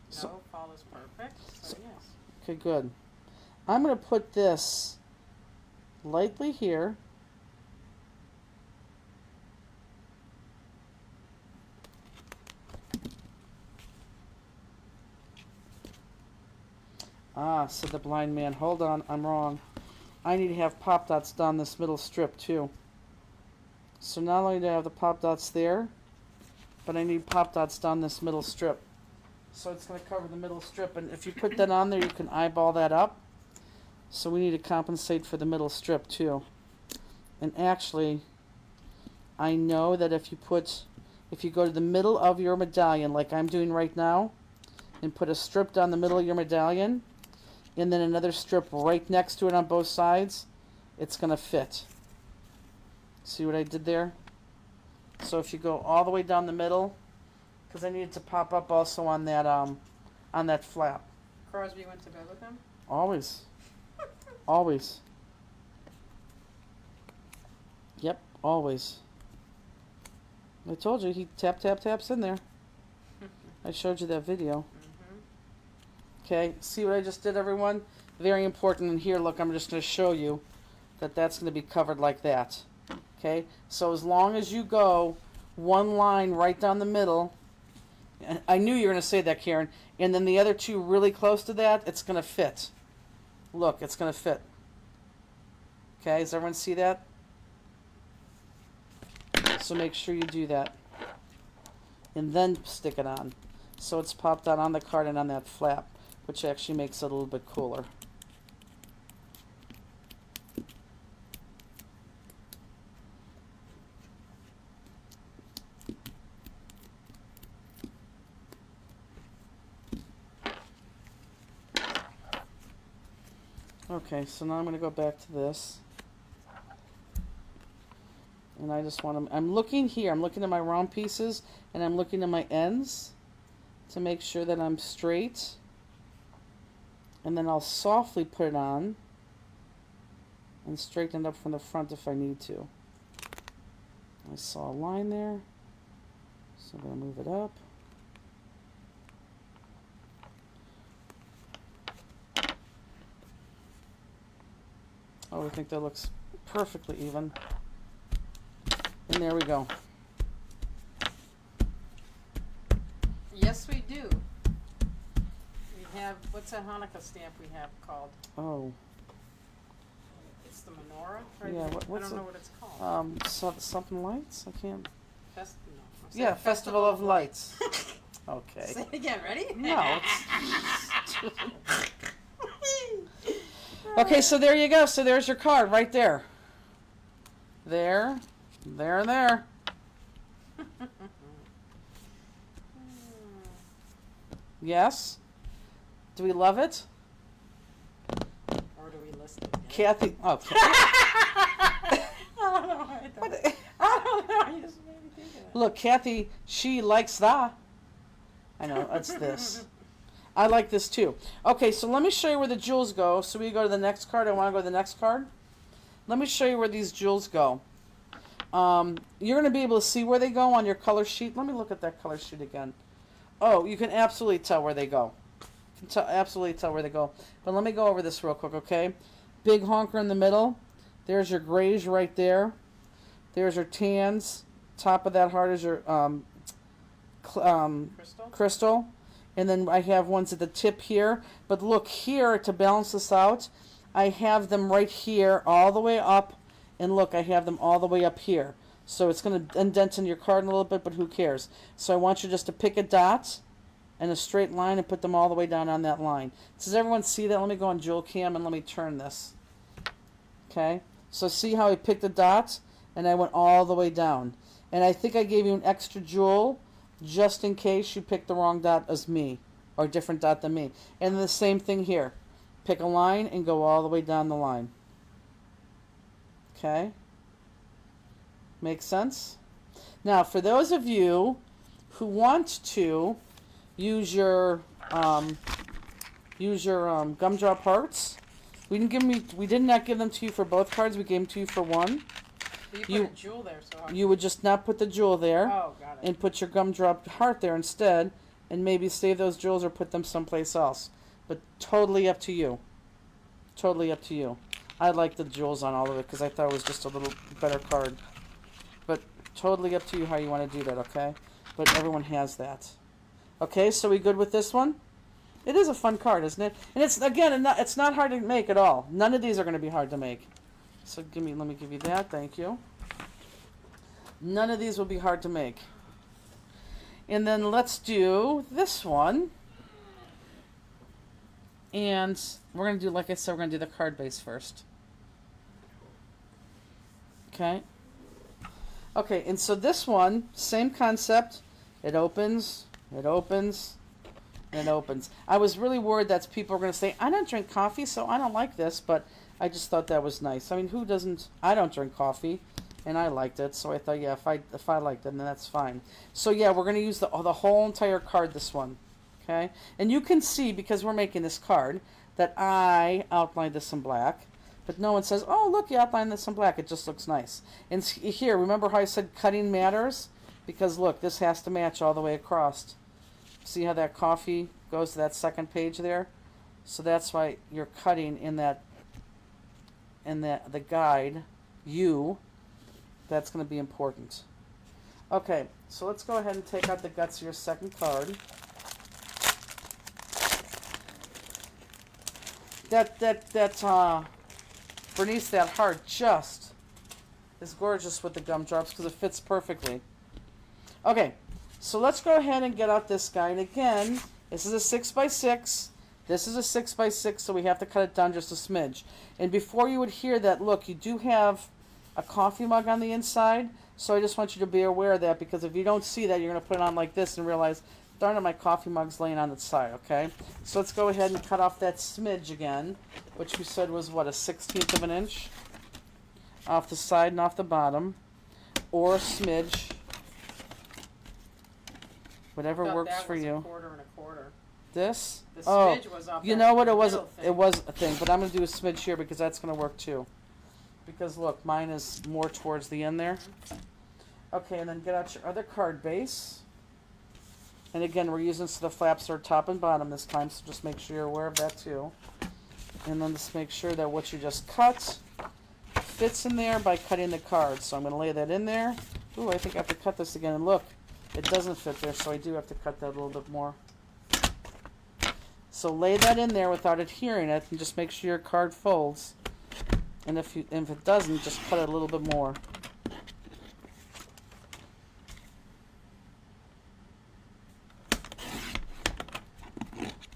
No, So- fall is perfect. So yes. Okay, good. I'm going to put this lightly here. Ah, said the blind man. Hold on, I'm wrong. I need to have pop dots down this middle strip too. So not only do I have the pop dots there, but I need pop dots down this middle strip. So it's going to cover the middle strip, and if you put that on there, you can eyeball that up. So we need to compensate for the middle strip too. And actually, I know that if you go to the middle of your medallion, like I'm doing right now, and put a strip down the middle of your medallion, and then another strip right next to it on both sides, it's going to fit. See what I did there? So if you go all the way down the middle, because I need it to pop up also on that flap. Crosby went to bed with him? Always. Always. Yep, always. I told you, he taps in there. I showed you that video. Mm-hmm. Okay, see what I just did, everyone? Very important. And here, look, I'm just going to show you that that's going to be covered like that. Okay, so as long as you go one line right down the middle, and I knew you were going to say that, Karen, and then the other two really close to that, it's going to fit. Look, it's going to fit. Okay, does everyone see that? So make sure you do that. And then stick it on. So it's popped out on the card and on that flap, which actually makes it a little bit cooler. Okay, so now I'm going to go back to this. And I just want to, I'm looking here, I'm looking at my round pieces, and I'm looking at my ends to make sure that I'm straight. And then I'll softly put it on and straighten it up from the front if I need to. I saw a line there, so I'm going to move it up. Oh, I think that looks perfectly even. And there we go. Yes, we do. We have, what's that Hanukkah stamp we have called? Oh, It's the menorah, right? Yeah, I what's don't it? know what it's called. something lights? I can't. No, I'm saying Yeah, Festival of Lights. Okay. Say it again, ready? No. Okay, so there you go. So there's your card right there. There, there, and there. Yes? Do we love it? Or do we list it again? Kathy. Oh, I don't know. I don't know. You just made me think of that. look, Kathy, she likes that. I know, it's this. I like this too. Okay, so let me show you where the jewels go. So we go to the next card. I want to go to the next card. Let me show you where these jewels go. You're going to be able to see where they go on your color sheet. Let me look at that color sheet again. Oh, you can absolutely tell where they go. You can absolutely tell where they go. But let me go over this real quick, okay? Big honker in the middle. There's your grays right there. There's your tans. Top of that heart is your Crystal? crystal. And then I have ones at the tip here. But look here, to balance this out, I have them right here all the way up. And look, I have them all the way up here. So it's going to indent in your card a little bit, but who cares? So I want you just to pick a dot and a straight line and put them all the way down on that line. Does everyone see that? Let me go on Jewel Cam and let me turn this. Okay? So see how I picked a dot and I went all the way down. And I think I gave you an extra jewel just in case you picked the wrong dot as me or a different dot than me. And then the same thing here. Pick a line and go all the way down the line. Okay? Makes sense? Now, for those of you who want to use your gumdrop hearts, we did not give them to you for both cards. We gave them to you for one. But you put a jewel there, so You would just not put the jewel there Oh, got it. and put your gumdrop heart there instead, and maybe save those jewels or put them someplace else. But totally up to you. Totally up to you. I like the jewels on all of it because I thought it was just a little better card. But totally up to you how you want to do that, okay? But everyone has that. Okay, so we good with this one? It is a fun card, isn't it? And it's, again, it's not hard to make at all. None of these are going to be hard to make. So let me give you that. Thank you. None of these will be hard to make. And then let's do this one. And we're going to do, like I said, we're going to do the card base first. Okay. Okay, and so this one, same concept. It opens, it opens, and it opens. I was really worried that people were going to say, I don't drink coffee, so I don't like this, but I just thought that was nice. I mean, who doesn't? I don't drink coffee, and I liked it, so I thought, yeah, if I liked it, then that's fine. So yeah, we're going to use the whole entire card, this one. Okay? And you can see, because we're making this card, that I outlined this in black. But no one says, oh, look, you outlined this in black. It just looks nice. And here, remember how I said cutting matters? Because look, this has to match all the way across. See how that coffee goes to that second page there? So that's why you're cutting in the guide, that's going to be important. Okay, so let's go ahead and take out the guts of your second card. Bernice, that heart just is gorgeous with the gumdrops because it fits perfectly. Okay, so let's go ahead and get out this guy. And again, this is a 6x6. This is a 6x6, so we have to cut it down just a smidge. And before you would hear that, look, you do have a coffee mug on the inside. So I just want you to be aware of that, because if you don't see that, you're going to put it on like this and realize, darn it, my coffee mug's laying on its side, okay? So let's go ahead and cut off that smidge again, which we said was, what, a 1/16 of an inch? Off the side and off the bottom. Or a smidge. Whatever Thought works that for was you. A quarter and a quarter. This? The Oh, smidge was off you that know what? It was middle thing. it was a thing, but I'm going to do a smidge here because that's going to work too. Because look, mine is more towards the end there. Okay, and then get out your other card base. And again, we're using so the flaps are top and bottom this time, so just make sure you're aware of that too. And then just make sure that what you just cut fits in there by cutting the card. So I'm going to lay that in there. Ooh, I think I have to cut this again. And look, it doesn't fit there, so I do have to cut that a little bit more. So lay that in there without adhering it, and just make sure your card folds. And if it doesn't, just cut it a little bit more.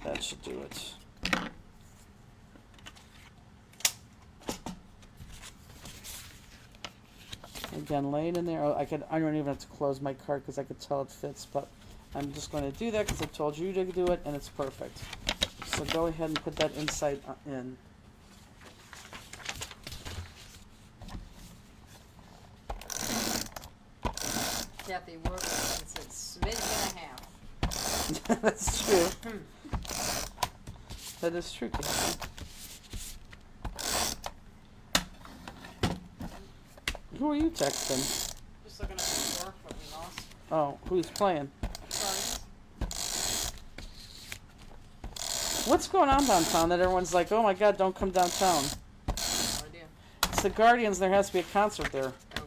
That should do it. Again, lay it in there. Oh, I don't even have to close my card because I could tell it fits, but I'm just going to do that because I told you to do it, and it's perfect. So go ahead and put that inside in. Kathy worked since it's smidge and a half. That's true. That is true, Kathy. Who are you texting? Just looking at the score, what we lost. Oh, who's playing? Sorry. What's going on downtown that everyone's like, oh my god, don't come downtown? No idea. It's the Guardians, there has to be a concert there. Oh,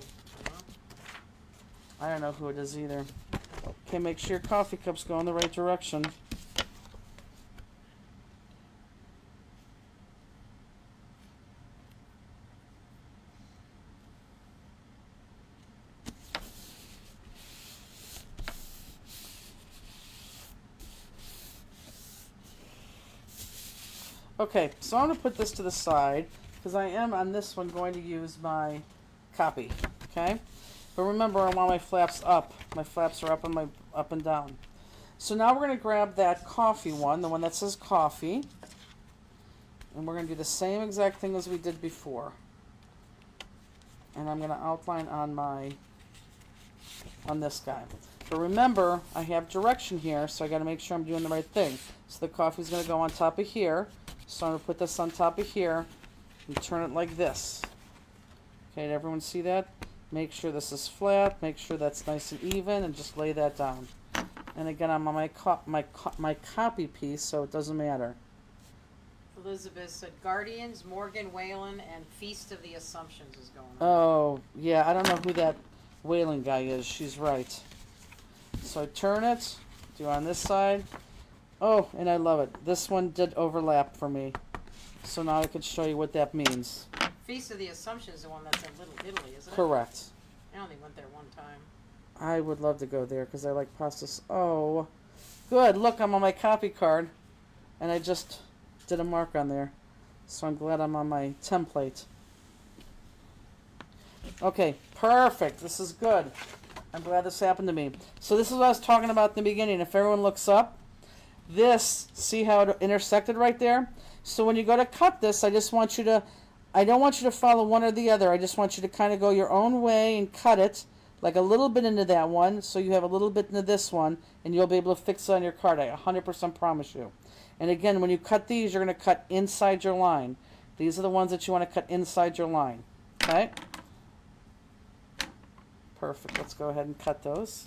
I don't know who it is either. Okay, make sure your coffee cups go in the right direction. Okay, so I'm going to put this to the side because I am on this one going to use my copy, okay? But remember, I want my flaps up. My flaps are up and down. So now we're going to grab that coffee one, the one that says coffee, and we're going to do the same exact thing as we did before. And I'm going to outline on this guy. But remember, I have direction here, so I got to make sure I'm doing the right thing. So the coffee's going to go on top of here. So I'm going to put this on top of here and turn it like this. Okay, did everyone see that? Make sure this is flat, make sure that's nice and even, and just lay that down. And again, I'm on my copy piece, so it doesn't matter. Elizabeth said Guardians, Morgan Whalen, and Feast of the Assumptions is going on. Oh, yeah, I don't know who that Whalen guy is. She's right. So I turn it, do on this side. Oh, and I love it. This one did overlap for me. So now I can show you what that means. Feast of the Assumptions is the one that's in Little Italy, isn't it? Correct. I only went there one time. I would love to go there because I like pasta. Oh, good. Look, I'm on my copy card. And I just did a mark on there. So I'm glad I'm on my template. Okay, perfect. This is good. I'm glad this happened to me. So this is what I was talking about in the beginning. If everyone looks up, this, see how it intersected right there? So when you go to cut this, I don't want you to follow one or the other. I just want you to kind of go your own way and cut it, like a little bit into that one, so you have a little bit into this one, and you'll be able to fix it on your card. I 100% promise you. And again, when you cut these, you're going to cut inside your line. These are the ones that you want to cut inside your line. Okay? Perfect. Let's go ahead and cut those.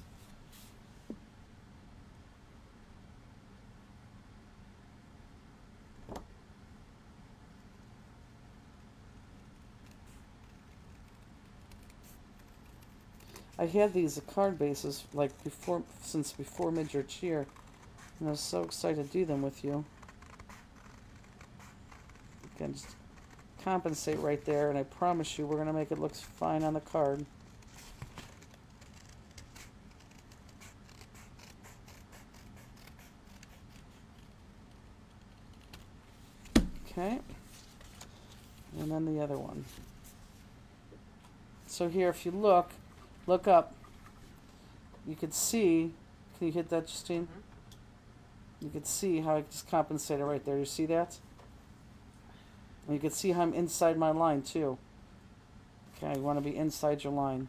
I had these card bases like since before Mid-Year Cheer, and I was so excited to do them with you. Again, just compensate right there, and I promise you we're going to make it look fine on the card. Okay, and then the other one. So here, if you look up, you could see, can you hit that, Justine? Mm-hmm. You could see how I just compensated right there. You see that? And you can see how I'm inside my line too. Okay, you want to be inside your line.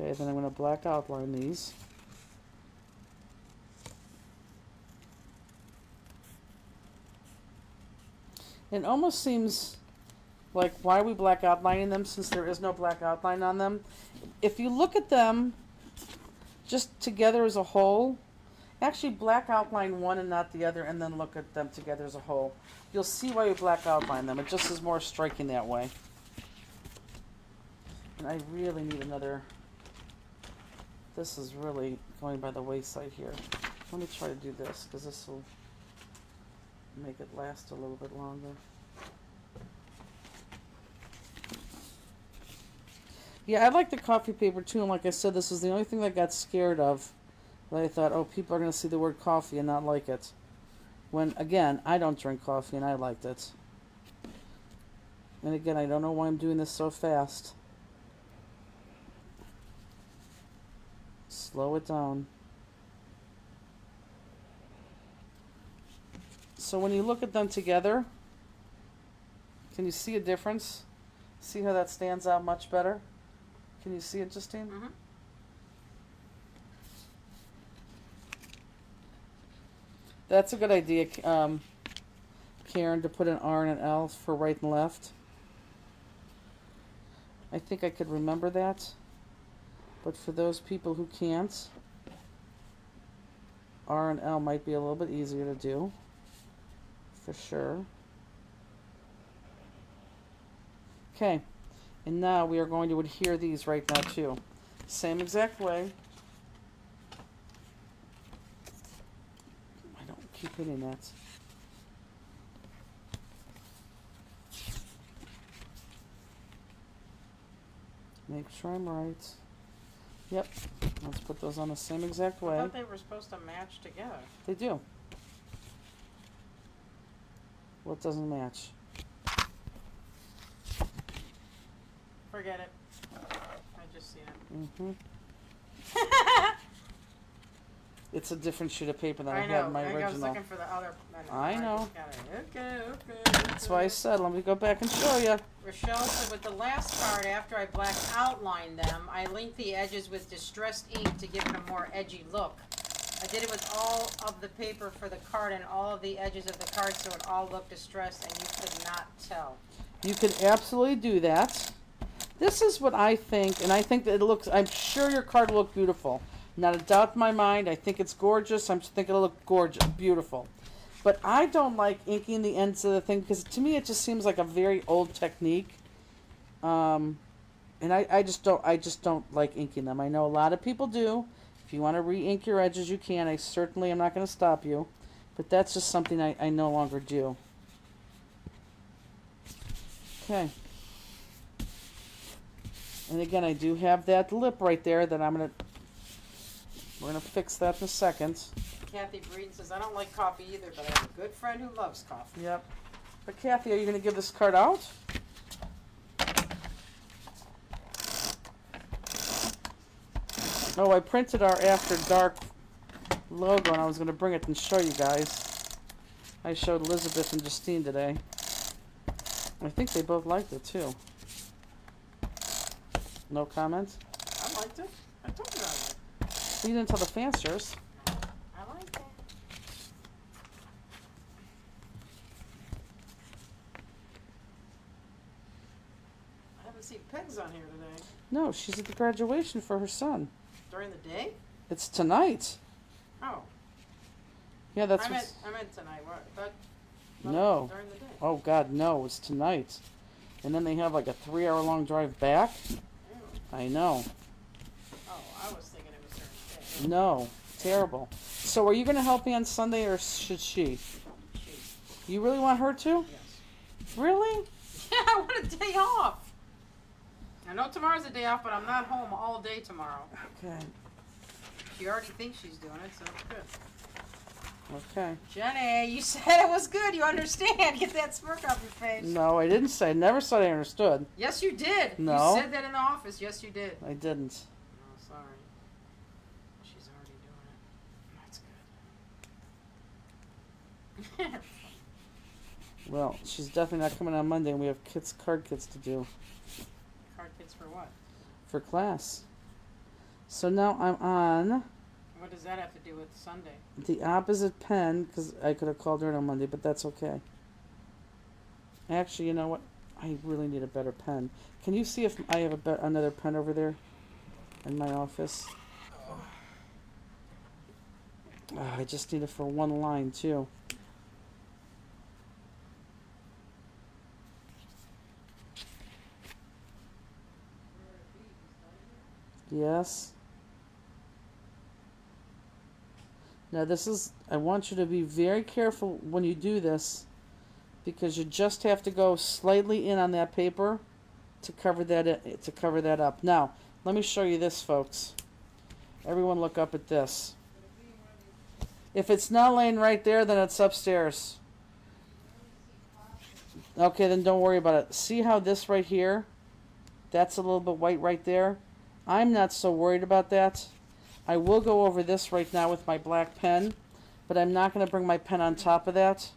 Okay, then I'm going to black outline these. It almost seems Like, why are we black outlining them since there is no black outline on them? If you look at them just together as a whole, actually black outline one and not the other, and then look at them together as a whole. You'll see why we black outline them. It just is more striking that way. And I really need another. This is really going by the wayside here. Let me try to do this, because this will make it last a little bit longer. Yeah, I like the coffee paper too, and like I said, this was the only thing that I got scared of. That I thought, oh, people are going to see the word coffee and not like it. When, again, I don't drink coffee and I liked it. And again, I don't know why I'm doing this so fast. Slow it down. So when you look at them together, can you see a difference? See how that stands out much better? Can you see it, Justine? Mm-hmm. That's a good idea, Karen, to put an R and an L for right and left. I think I could remember that. But for those people who can't, R and L might be a little bit easier to do. For sure. Okay. And now we are going to adhere these right now too. Same exact way. I don't keep hitting that. Make sure I'm right. Yep. Let's put those on the same exact I way. thought they were supposed to match together. They do. What doesn't match? Forget it. I just seen it. Mm-hmm. It's a different sheet of paper than I I had know. in my I was original. looking for the other. I know. just got it. Okay. That's why I said, let me go back and show you. Rochelle said with the last card, after I black outlined them, I linked the edges with distressed ink to give it a more edgy look. I did it with all of the paper for the card and all of the edges of the card so it all looked distressed and you could not tell. You could absolutely do that. This is what I think, and I think that it looks, I'm sure your card will look beautiful. Not a doubt in my mind. I think it's gorgeous. I'm just thinking it'll look gorgeous, beautiful. But I don't like inking the ends of the thing because to me it just seems like a very old technique. And I just don't like inking them. I know a lot of people do. If you want to re-ink your edges, you can. I certainly am not going to stop you. But that's just something I no longer do. Okay. And again, I do have that lip right there that we're going to fix that in a second. Kathy Breeden says, I don't like coffee either, but I have a good friend who loves coffee. Yep. But Kathy, are you going to give this card out? Oh, I printed our After Dark logo, and I was going to bring it and show you guys. I showed Elizabeth and Justine today. I think they both liked it, too. No comment? I liked it. I told you I liked it. You didn't tell the fanciers. I liked it. I haven't seen Pegs on here today. No, she's at the graduation for her son. During the day? It's tonight. Oh. Yeah, that's I what's... meant tonight. What? No. During the day. Oh, God, no. It's tonight. And then they have like a 3-hour-long drive back. Ew. I know. Oh, I was thinking it was during the day. No. Terrible. So are you going to help me on Sunday or should she? You really want her to? Yes. Really? Yeah, I want a day off. I know tomorrow's a day off, but I'm not home all day tomorrow. Okay. She already thinks she's doing it, so it's good. Okay. Jenny, you said it was good. You understand. Get that smirk off your face. No, I didn't say. I never said I understood. Yes, you did. No. You said that in the office. Yes, you did. I didn't. Oh, sorry. She's already doing it. That's good. Well, she's definitely not coming on Monday, and we have card kits to do Card kits for what? for class. So now I'm on What does that have to do with Sunday? the opposite pen, because I could have called her on Monday, but that's okay. Actually, you know what? I really need a better pen. Can you see if I have another pen over there in my office? I just need it for one line too. Yes. Now this is, I want you to be very careful when you do this, because you just have to go slightly in on that paper to cover that up. Now, let me show you this, folks. Everyone look up at this. If it's not laying right there, then it's upstairs. Okay, then don't worry about it. See how this right here, that's a little bit white right there? I'm not so worried about that. I will go over this right now with my black pen, but I'm not going to bring my pen on top of that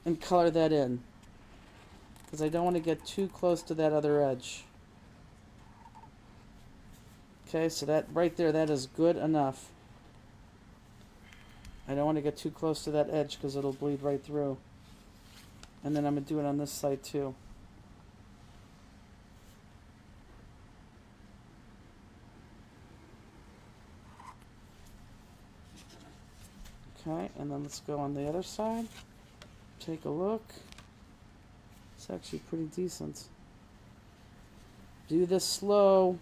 and color that in, because I don't want to get too close to that other edge. Okay, so that right there, that is good enough. I don't want to get too close to that edge because it'll bleed right through. And then I'm going to do it on this side too. Okay, and then let's go on the other side. Take a look. It's actually pretty decent. Do this slow.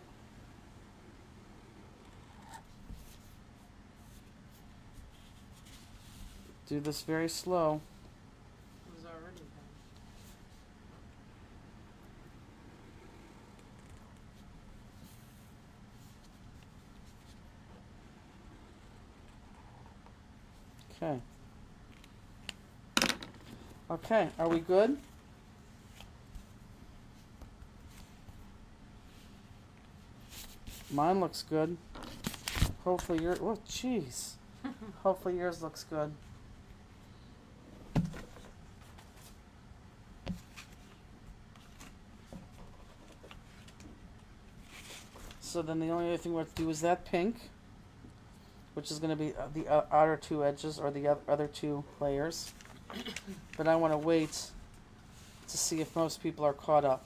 Do this very slow. It was already done. Okay. Okay, are we good? Mine looks good. Hopefully yours, oh jeez. Hopefully yours looks good. So then the only other thing we have to do is that pink, which is going to be the outer two edges, or the other two layers. But I want to wait to see if most people are caught up.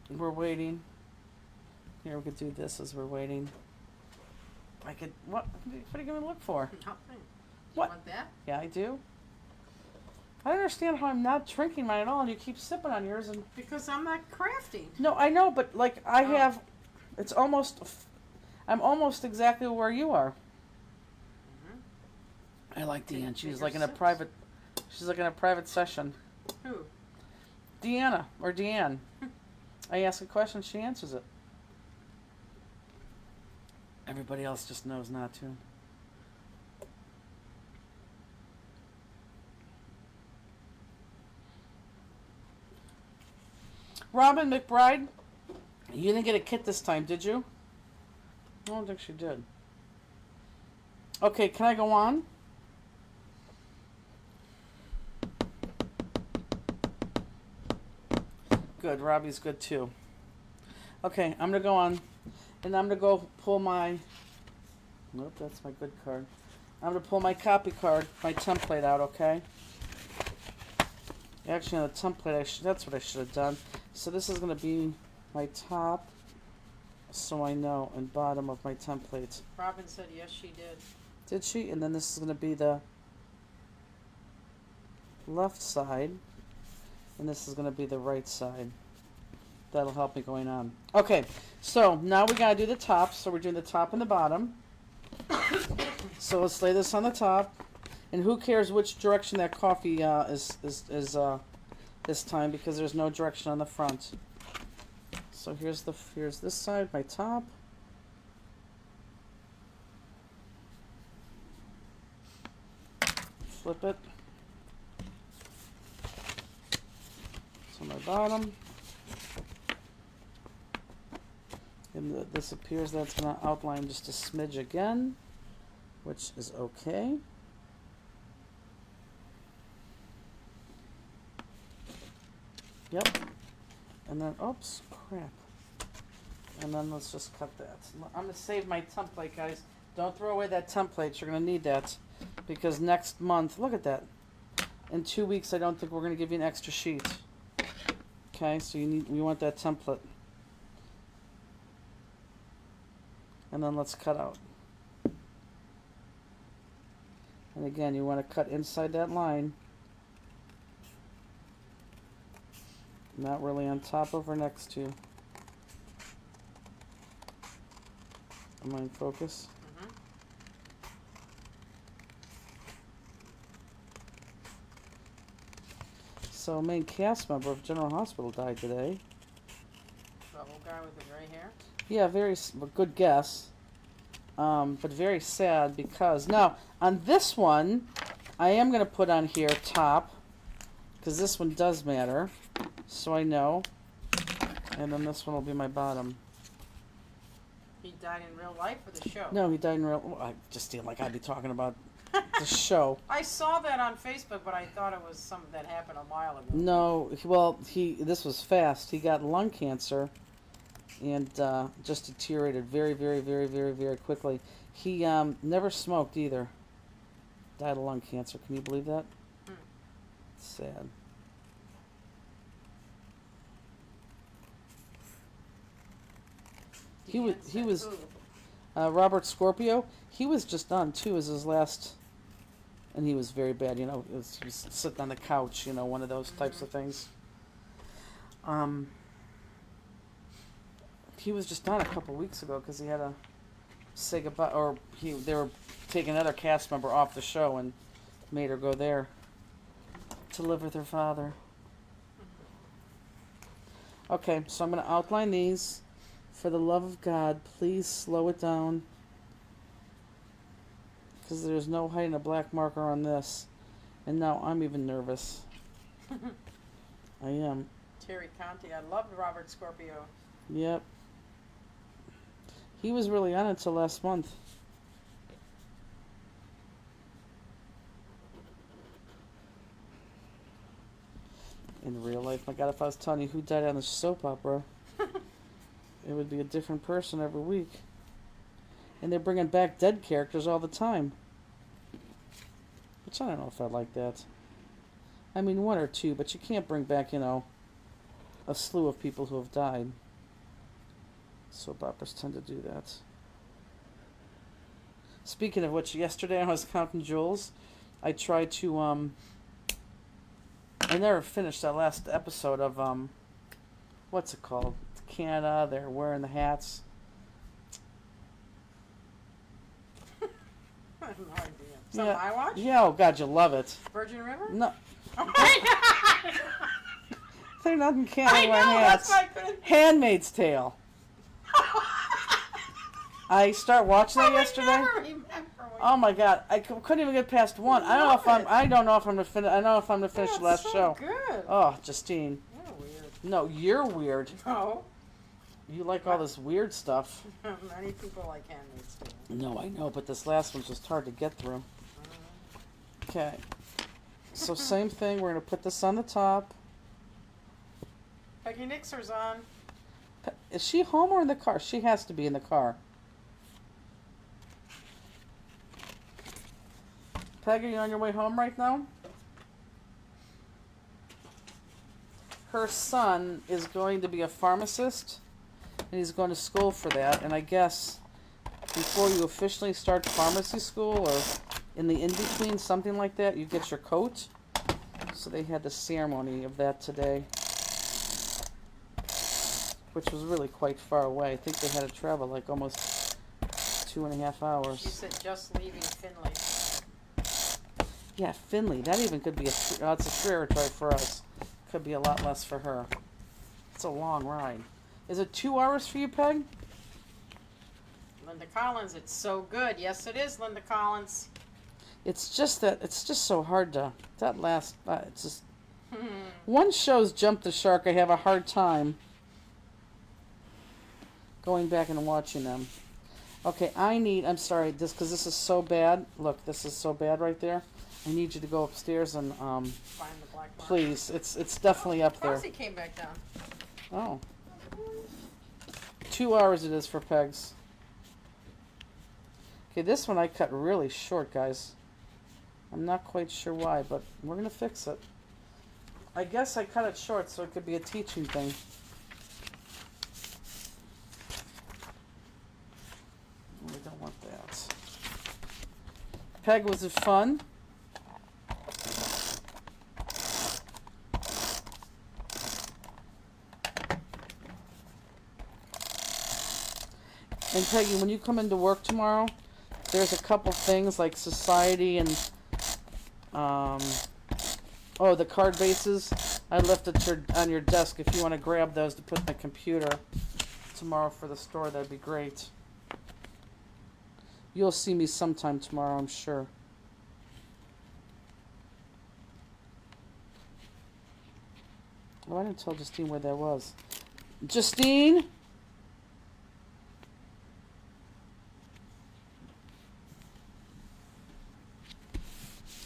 We're waiting. Here, we could do this as we're waiting. I could, what are you going to look for? Nothing. You What? want that? Yeah, I do. I don't understand how I'm not drinking mine at all, and you keep sipping on yours. And Because I'm not crafty. no, I know, but like I Oh. have, it's almost, I'm almost exactly where you are. I like Take Deanne. She's bigger like in a sips. private, she's like in a private session. Who? Deanna or Deanne. I ask a question, she answers it. Everybody else just knows not to. Robin McBride, you didn't get a kit this time, did you? I don't think she did. Okay, can I go on? Good, Robbie's good too. Okay, I'm gonna go on, and I'm gonna go pull my, nope, that's my good card. I'm gonna pull my copy card, my template out, okay? Actually, on the template, that's what I should have done. So this is gonna be my top, so I know, and bottom of my template. Robin said yes, she did. Did she? And then this is gonna be the left side, and this is gonna be the right side. That'll help me going on. Okay, so now we gotta do the top. So we're doing the top and the bottom. So let's lay this on the top. And who cares which direction that coffee is this time, because there's no direction on the front. So here's this side, my top. Flip it. So my bottom. And this appears that it's going to outline just a smidge again, which is okay. Yep. And then, oops, crap. And then let's just cut that. I'm going to save my template, guys. Don't throw away that template. You're going to need that. Because next month, look at that. In 2 weeks, I don't think we're going to give you an extra sheet. Okay, so you want that template. And then let's cut out. And again, you want to cut inside that line. Not really on top of or next to. Am I in focus? Mhm. So, main cast member of General Hospital died today. The old guy with the gray hair. Yeah, good guess. But very sad because now on this one, I am going to put on here top because this one does matter, so I know. And then this one will be my bottom. He died in real life or the show? No, he died in real. Well, I just feel like I'd be talking about the show. I saw that on Facebook, but I thought it was something that happened a while ago. No, well, this was fast. He got lung cancer, and just deteriorated very, very, very, very, very quickly. He never smoked either. Died of lung cancer. Can you believe that? Hmm. Sad. He was Robert Scorpio. He was just on too as his last, and he was very bad. You know, he was sitting on the couch. You know, one of those types of things. He was just on a couple weeks ago because he had to say goodbye, or they were taking another cast member off the show and made her go there to live with her father. Okay, so I'm going to outline these. For the love of God, please slow it down. Because there's no hiding a black marker on this. And now I'm even nervous. I am. Terry Conti. I loved Robert Scorpio. Yep. He was really on it until last month. In real life, my God, if I was telling you who died on the soap opera, it would be a different person every week. And they're bringing back dead characters all the time. Which I don't know if I like that. I mean, one or two, but you can't bring back, you know, a slew of people who have died. Soap operas tend to do that. Speaking of which, yesterday I was counting jewels. I tried to, I never finished that last episode of, what's it called? Canada, they're wearing the hats. I have no idea. Something I watch? Yeah, oh God, you love it. Virgin River? No, Oh my God! they're not in Canada I wearing know, hats. that's why I couldn't. Handmaid's Tale. I started watching that yesterday. I never remember what Oh my God, I couldn't even get past one. I don't know if I'm. I don't know if I'm gonna finish. I don't know if I'm gonna finish the last so show. Good. Oh, Justine. You're weird. No, you're weird. No. You like all this weird stuff. Many people like Handmaid's Tale. No, I know, but this last one's just hard to get through. Okay. So same thing. We're gonna put this on the top. Peggy Nixer's on. Is she home or in the car? She has to be in the car. Peg, are you on your way home right now? Her son is going to be a pharmacist, and he's going to school for that. And I guess before you officially start pharmacy school, or in the in-between, something like that, you get your coat. So they had the ceremony of that today, which was really quite far away. I think they had to travel like almost 2.5 hours. She said just leaving Finley. Yeah, Finley. That even could be it's a 3-hour drive for us. Could be a lot less for her. It's a long ride. Is it 2 hours for you, Peg? Linda Collins, it's so good. Yes, it is, Linda Collins. It's just so hard to, that last, it's just, one show's Jump the Shark, I have a hard time going back and watching them. Okay, I'm sorry, because this is so bad. Look, this is so bad right there. I need you to go upstairs and, Find the black mark. please, it's definitely up there. Frosty came back down. Oh. 2 hours it is for pegs. Okay, this one I cut really short, guys. I'm not quite sure why, but we're going to fix it. I guess I cut it short so it could be a teaching thing. We don't want that. Peg, was it fun? And Peggy, when you come into work tomorrow, there's a couple things like society and oh, the card bases. I left it on your desk if you want to grab those to put in the computer tomorrow for the store. That'd be great. You'll see me sometime tomorrow, I'm sure. Oh, I didn't tell Justine where that was. Justine?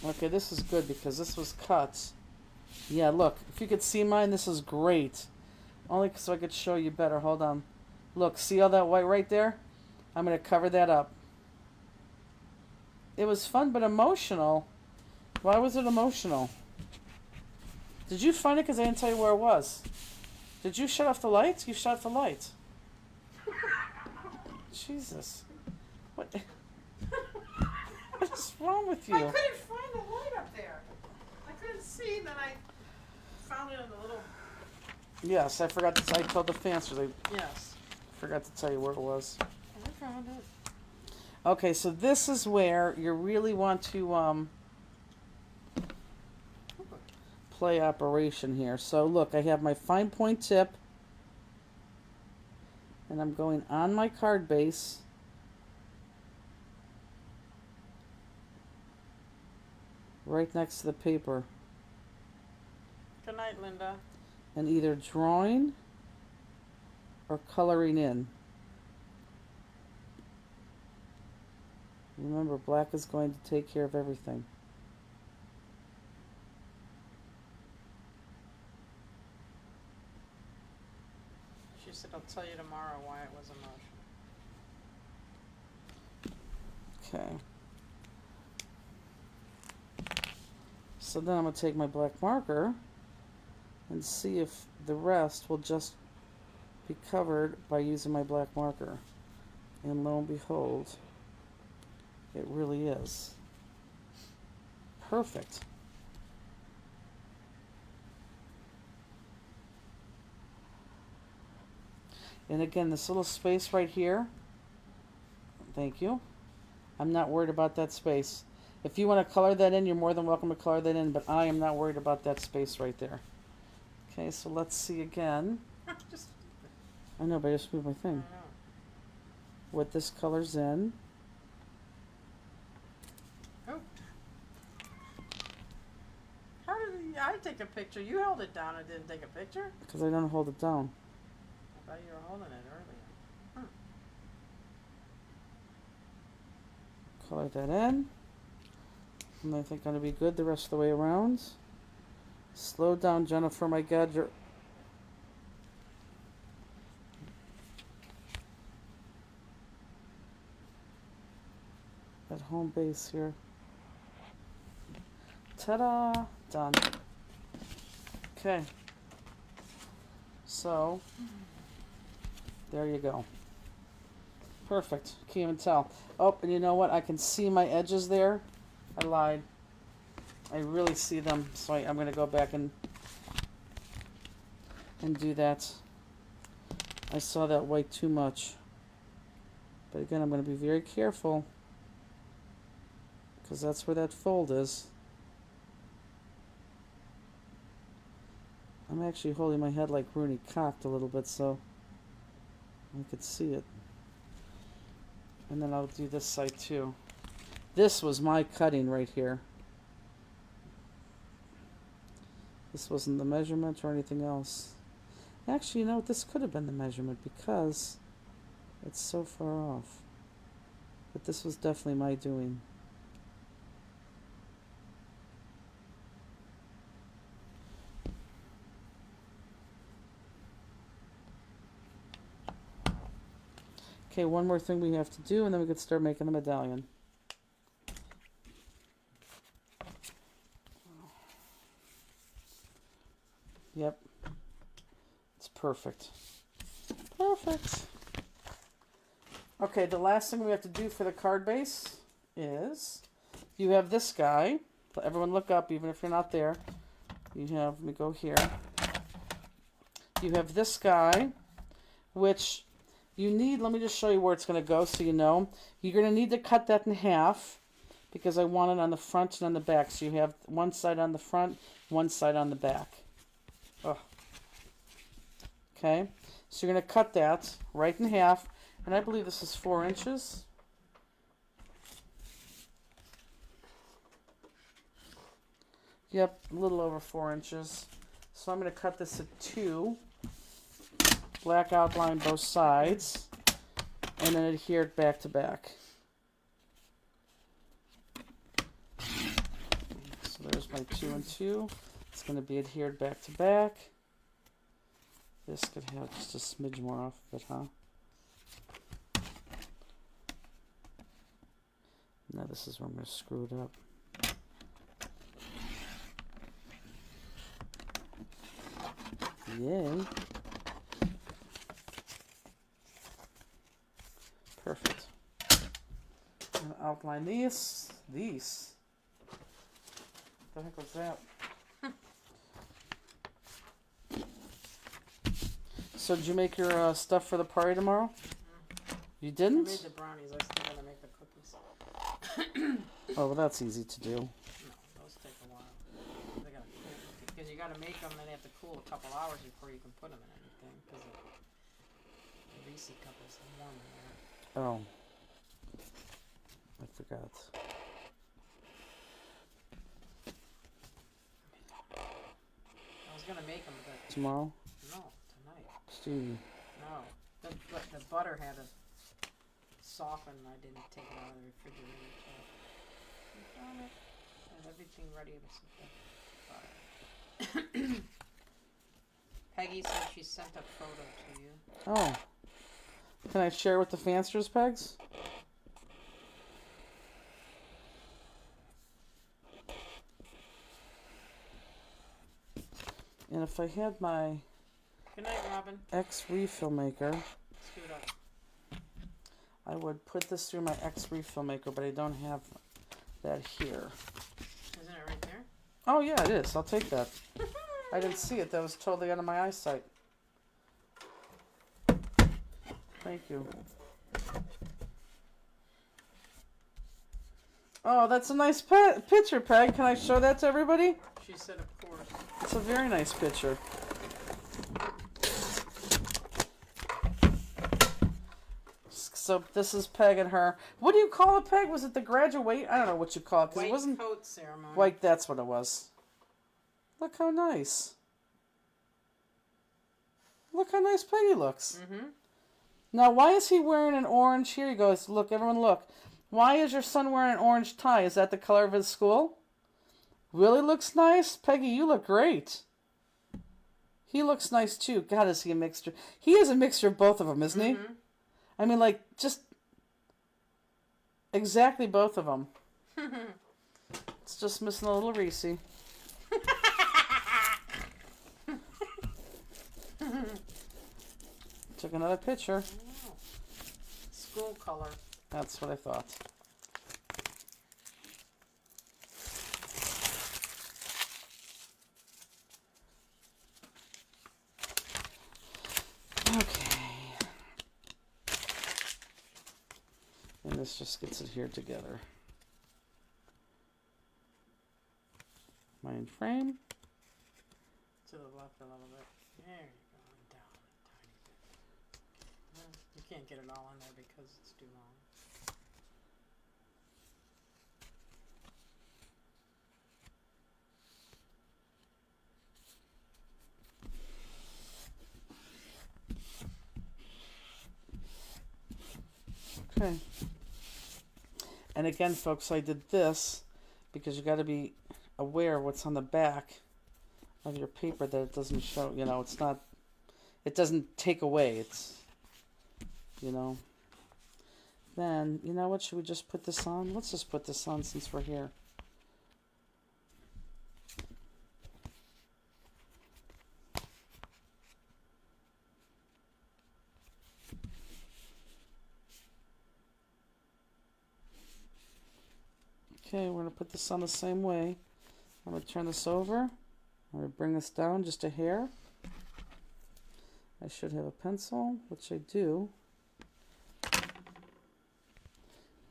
Okay, this is good because this was cut. Yeah, look. If you could see mine, this is great. Only so I could show you better. Hold on. Look, see all that white right there? I'm going to cover that up. It was fun but emotional. Why was it emotional? Did you find it because I didn't tell you where it was? Did you shut off the lights? You shut off the lights. Jesus. What? What's wrong with you? I couldn't find the light up there. I couldn't see, then I found it in the little... Yes, I forgot to. I told the fanciers. I Yes. forgot to tell you where it was. I found it. Okay, so this is where you really want to play operation here. So look, I have my fine point tip, and I'm going on my card base. Right next to the paper. Good night, Linda. And either drawing or coloring in. Remember, black is going to take care of everything. She said, I'll tell you tomorrow why it was emotional. Okay. So then I'm going to take my black marker and see if the rest will just be covered by using my black marker. And lo and behold, it really is. Perfect. And again, this little space right here, thank you. I'm not worried about that space. If you want to color that in, you're more than welcome to color that in, but I am not worried about that space right there. Okay, so let's see again. Just, I know, but I just moved my I thing. don't know. What this color's in. Oh. How did I take a picture? You held it down and didn't take a picture? Because I don't hold it down. I thought you were holding it earlier. Color that in. And I think I'm going to be good the rest of the way around. Slow down, Jennifer, my God. You're... At home base here. Ta-da! Done. Okay. So, there you go. Perfect. Can't even tell. Oh, and you know what? I can see my edges there. I lied. I really see them, so I'm going to go back and do that. I saw that white too much. But again, I'm going to be very careful, because that's where that fold is. I'm actually holding my head like Rooney, cocked a little bit so I could see it. And then I'll do this side too. This was my cutting right here. This wasn't the measurement or anything else. Actually, you know, this could have been the measurement because it's so far off. But this was definitely my doing. Okay, one more thing we have to do, and then we can start making the medallion. Yep. It's perfect. Perfect. Okay, the last thing we have to do for the card base is you have this guy. Everyone look up, even if you're not there. You have, let me go here. You have this guy, which you need, let me just show you where it's going to go so you know. You're going to need to cut that in half because I want it on the front and on the back. So you have one side on the front, one side on the back. Oh. Okay, so you're going to cut that right in half, and I believe this is 4 inches. Yep, a little over 4 inches. So I'm going to cut this at 2. Black outline both sides, and then adhere it back to back. So there's my 2 and 2. It's going to be adhered back to back. This could have just a smidge more off of it, huh? Now this is where I'm going to screw it up. Yay. Perfect. And outline these. These. What the heck was that? So did you make your stuff for the party tomorrow? You I didn't? made the brownies. I still gotta make the cookies. Oh, well, that's easy to do. No, those take a while. They gotta cool because you gotta make them and they have to cool a couple hours before you can put them in anything because the Reese cup is warm in there. Oh. I forgot. I was gonna make them, but Tomorrow? no, tonight. Stevie. No, the butter had to soften. I didn't take it out of the refrigerator. So I found it. I had everything ready to set the butter. Peggy said she sent a photo to you. Oh. Can I share with the Fansters, Pegs? And if I had my Good night, Robin. X refill maker, Scoot up. I would put this through my X refill maker, but I don't have that here. Isn't it right there? Oh yeah, it is. I'll take that. I didn't see it. That was totally out of my eyesight. Thank you. Oh, that's a nice picture, Peg. Can I show that to everybody? She said, of course. It's a very nice picture. So this is Peg and her. What do you call it, Peg? Was it the graduate? I don't know what you call it because it White wasn't coat ceremony. white. That's what it was. Look how nice. Look how nice Peggy looks. Mm-hmm. Now, why is he wearing an orange? Here he goes. Look, everyone, look. Why is your son wearing an orange tie? Is that the color of his school? Really looks nice, Peggy. You look great. He looks nice too. God, is he a mixture? He is a mixture of both of them, isn't he? I mean, like, just exactly both of them. It's just missing a little Reese. Took another picture. Oh. School color. That's what I thought. Okay. And this just gets it here together. Mind frame. To the left a little bit. There you go. And down a tiny bit. Well, you can't get it all in there because it's too long. Okay. And again, folks, I did this because you got to be aware of what's on the back of your paper, that it doesn't show, you know, it's not, it doesn't take away, it's, you know. then, you know what, should we just put this on? Let's just put this on since we're here. Okay, we're going to put this on the same way. I'm going to turn this over. I'm going to bring this down just a hair. I should have a pencil, which I do.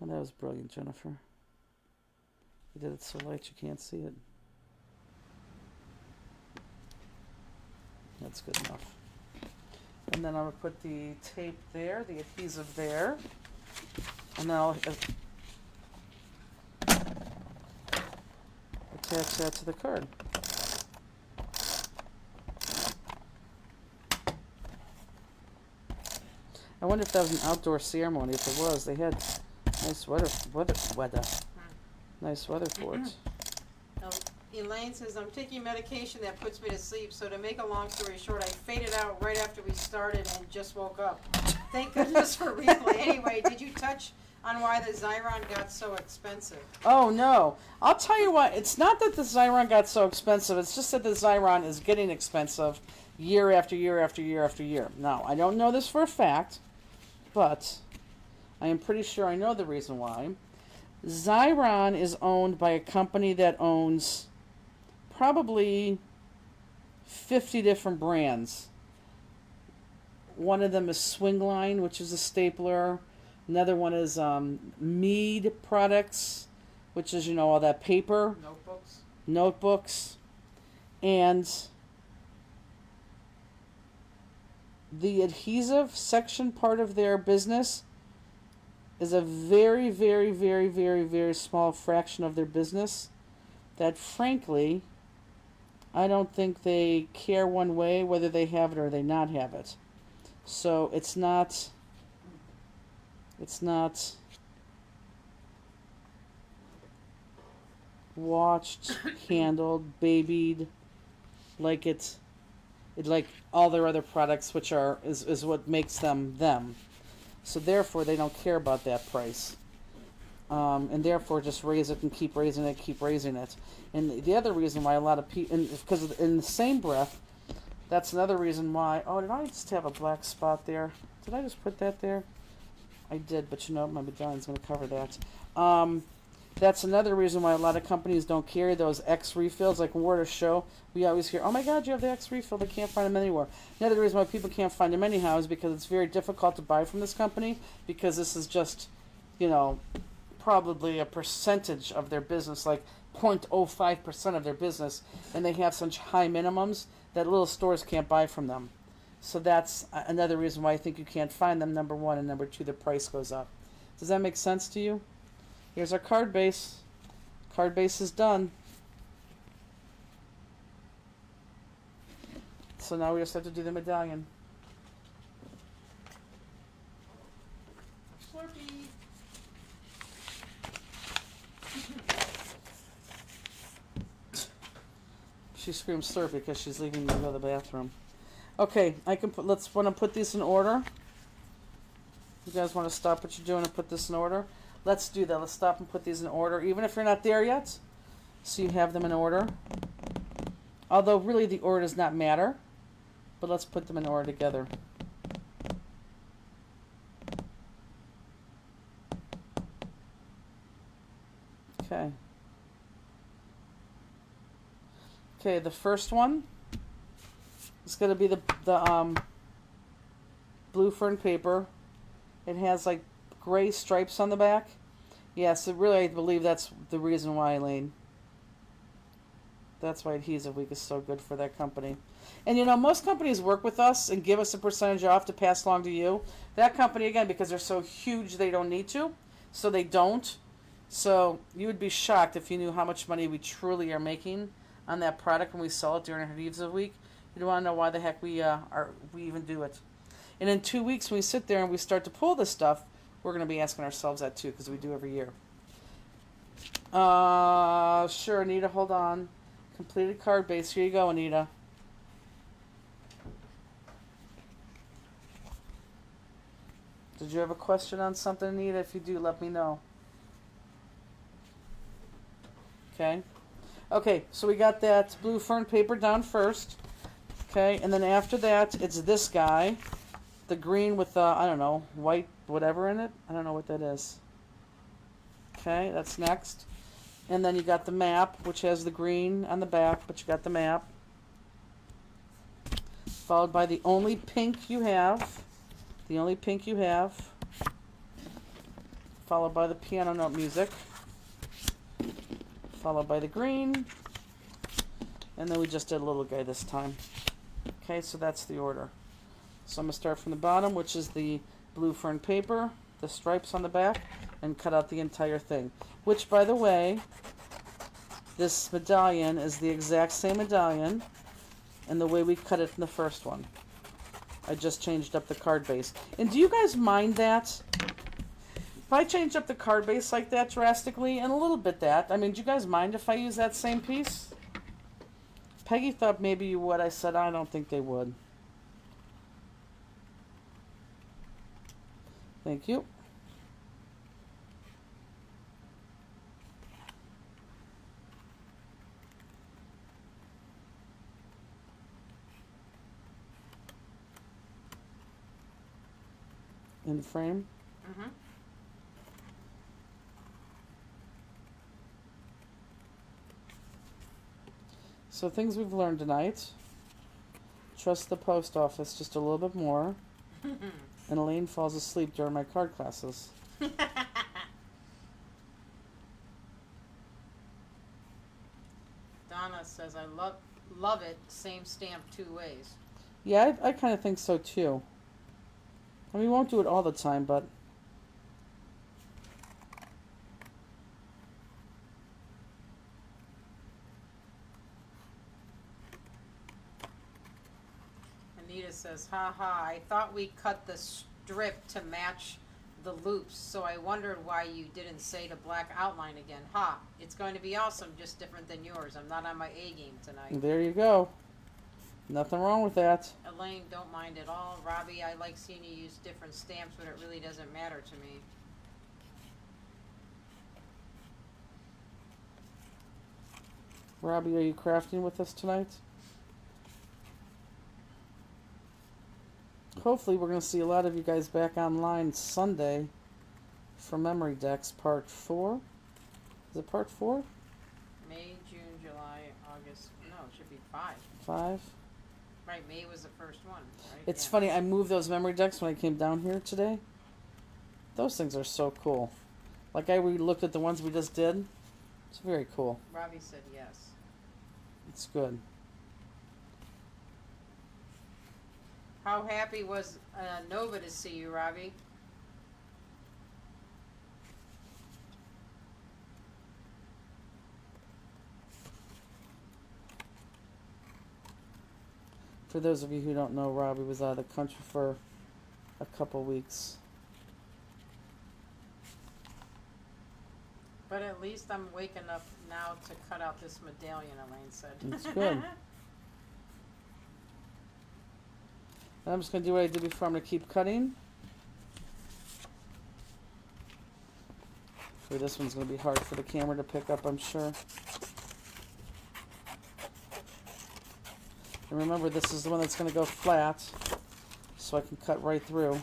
Oh, that was brilliant, Jennifer. You did it so light you can't see it. That's good enough. And then I'm going to put the tape there, the adhesive there. And then I'll attach that to the card. I wonder if that was an outdoor ceremony. If it was, they had nice weather. Nice weather for it. Now, Elaine says, I'm taking medication that puts me to sleep, so to make a long story short, I faded out right after we started and just woke up. Thank goodness for replay. Anyway, did you touch on why the Xyron got so expensive? Oh, no. I'll tell you what. It's not that the Xyron got so expensive. It's just that the Xyron is getting expensive year after year after year after year. Now, I don't know this for a fact, but I am pretty sure I know the reason why. Xyron is owned by a company that owns probably 50 different brands. One of them is Swingline, which is a stapler. Another one is Mead Products, which is, you know, all that paper. Notebooks. And the adhesive section part of their business is a very, very, very, very, very small fraction of their business that, frankly, I don't think they care one way whether they have it or they not have it. So it's not watched, handled, babied like like all their other products, which is what makes them them. So therefore, they don't care about that price, and therefore just raise it and keep raising it, keep raising it. And the other reason why a lot of people, because in the same breath, that's another reason why. Oh, did I just have a black spot there? Did I just put that there? I did, but you know my medallion's going to cover that. That's another reason why a lot of companies don't carry those X refills. Like when we're at a show, we always hear, oh my God, you have the X refill. They can't find them anywhere. Another reason why people can't find them anyhow is because it's very difficult to buy from this company, because this is just, you know, probably a percentage of their business, like 0.05% of their business, and they have such high minimums that little stores can't buy from them. So that's another reason why I think you can't find them, number one, and number two, the price goes up. Does that make sense to you? Here's our card base. Card base is done. So now we just have to do the medallion. Slurpee. She screams slurp because she's leaving to go to the bathroom. Okay, I can put. Let's want to put these in order. You guys want to stop what you're doing and put this in order? Let's do that. Let's stop and put these in order, even if you're not there yet, so you have them in order. Although really the order does not matter, but let's put them in order together. Okay. Okay, the first one is going to be the blue fern paper. It has like gray stripes on the back. Yes, really, I believe that's the reason why, Elaine. That's why Adhesive Week is so good for that company. And you know, most companies work with us and give us a percentage off to pass along to you. That company, again, because they're so huge, they don't need to. So they don't. So you would be shocked if you knew how much money we truly are making on that product when we sell it during Adhesive Week. You don't want to know why the heck we even do it. And in 2 weeks, when we sit there and we start to pull this stuff, we're going to be asking ourselves that too, because we do every year. Sure, Anita, hold on. Completed card base. Here you go, Anita. Did you have a question on something, Anita? If you do, let me know. Okay. Okay, so we got that blue fern paper down first. Okay, and then after that, it's this guy. The green with the, I don't know, white whatever in it. I don't know what that is. Okay, that's next. And then you got the map, which has the green on the back, but you got the map. Followed by the only pink you have. The only pink you have. Followed by the piano note music. Followed by the green. And then we just did a little guy this time. Okay, so that's the order. So I'm going to start from the bottom, which is the blue fern paper, the stripes on the back, and cut out the entire thing. Which, by the way, this medallion is the exact same medallion and the way we cut it in the first one. I just changed up the card base. And do you guys mind that? If I change up the card base like that drastically, and a little bit that, I mean, do you guys mind if I use that same piece? Peggy thought maybe you would. I said I don't think they would. Thank you. In frame. Mm-hmm. So things we've learned tonight. Trust the post office just a little bit more. And Elaine falls asleep during my card classes. Donna says, I love it, same stamp 2 ways. Yeah, I kind of think so too. I mean, we won't do it all the time, but Anita says, ha, I thought we cut the strip to match the loops, so I wondered why you didn't say the black outline again. Ha, it's going to be awesome, just different than yours. I'm not on my A game tonight. there you go. Nothing wrong with that. Elaine, don't mind at all. Robbie, I like seeing you use different stamps, but it really doesn't matter to me. Robbie, are you crafting with us tonight? Hopefully we're going to see a lot of you guys back online Sunday for Memory Decks Part 4. Is it Part 4? May, June, July, August. No, it should be 5. 5? Right, May was the first one, right? It's Yeah. funny, I moved those memory decks when I came down here today. Those things are so cool. Like I re-looked at the ones we just did. It's very cool. Robbie said yes. It's good. How happy was Nova to see you, Robbie? For those of you who don't know, Robbie was out of the country for a couple weeks. But at least I'm waking up now to cut out this medallion, Elaine said. It's good. And I'm just going to do what I did before. I'm going to keep cutting. Okay, this one's going to be hard for the camera to pick up, I'm sure. And remember, this is the one that's going to go flat, so I can cut right through.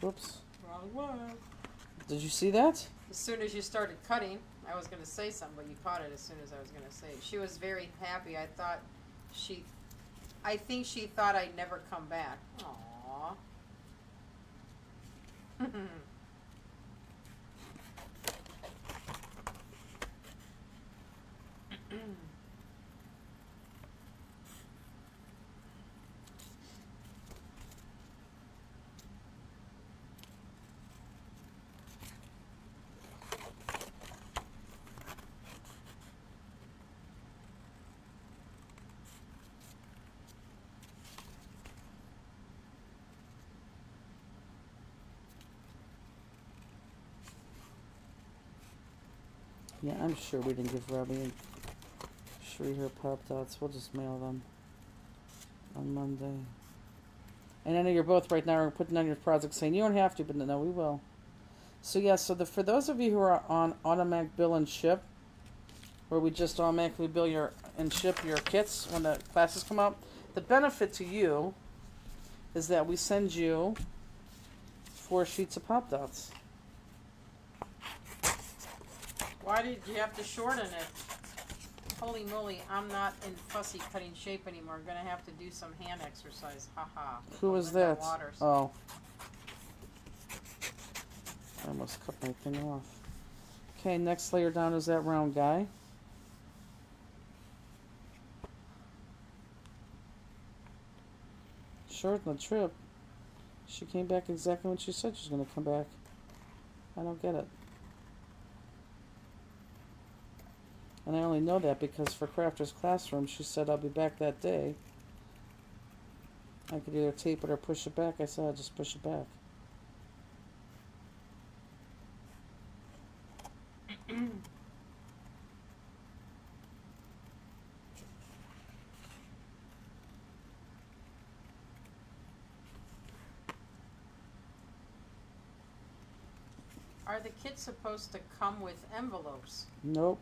Whoops. Wrong one. Did you see that? As soon as you started cutting, I was going to say something, but you caught it as soon as I was going to say it. She was very happy. I think she thought I'd never come back. Aww. Yeah, I'm sure we didn't give Robbie and Sheree her Pop-Tarts. We'll just mail them on Monday. And I know you're both right now are putting on your project saying you don't have to, but no, we will. So yeah, so for those of you who are on automatic bill and ship, where we just automatically bill your and ship your kits when the classes come out, the benefit to you is that we send you 4 sheets of Pop-Dots. Why did you have to shorten it? Holy moly, I'm not in fussy cutting shape anymore. I'm gonna have to do some hand exercise. Haha. Who was Linda that? Waters. Oh. I almost cut my thing off. Okay, next layer down is that round guy. Shorten the trip. She came back exactly when she said she was going to come back. I don't get it. And I only know that because for Crafter's Classroom, she said I'll be back that day. I could either tape it or push it back. I said I'll just push it back. Are the kits supposed to come with envelopes? Nope.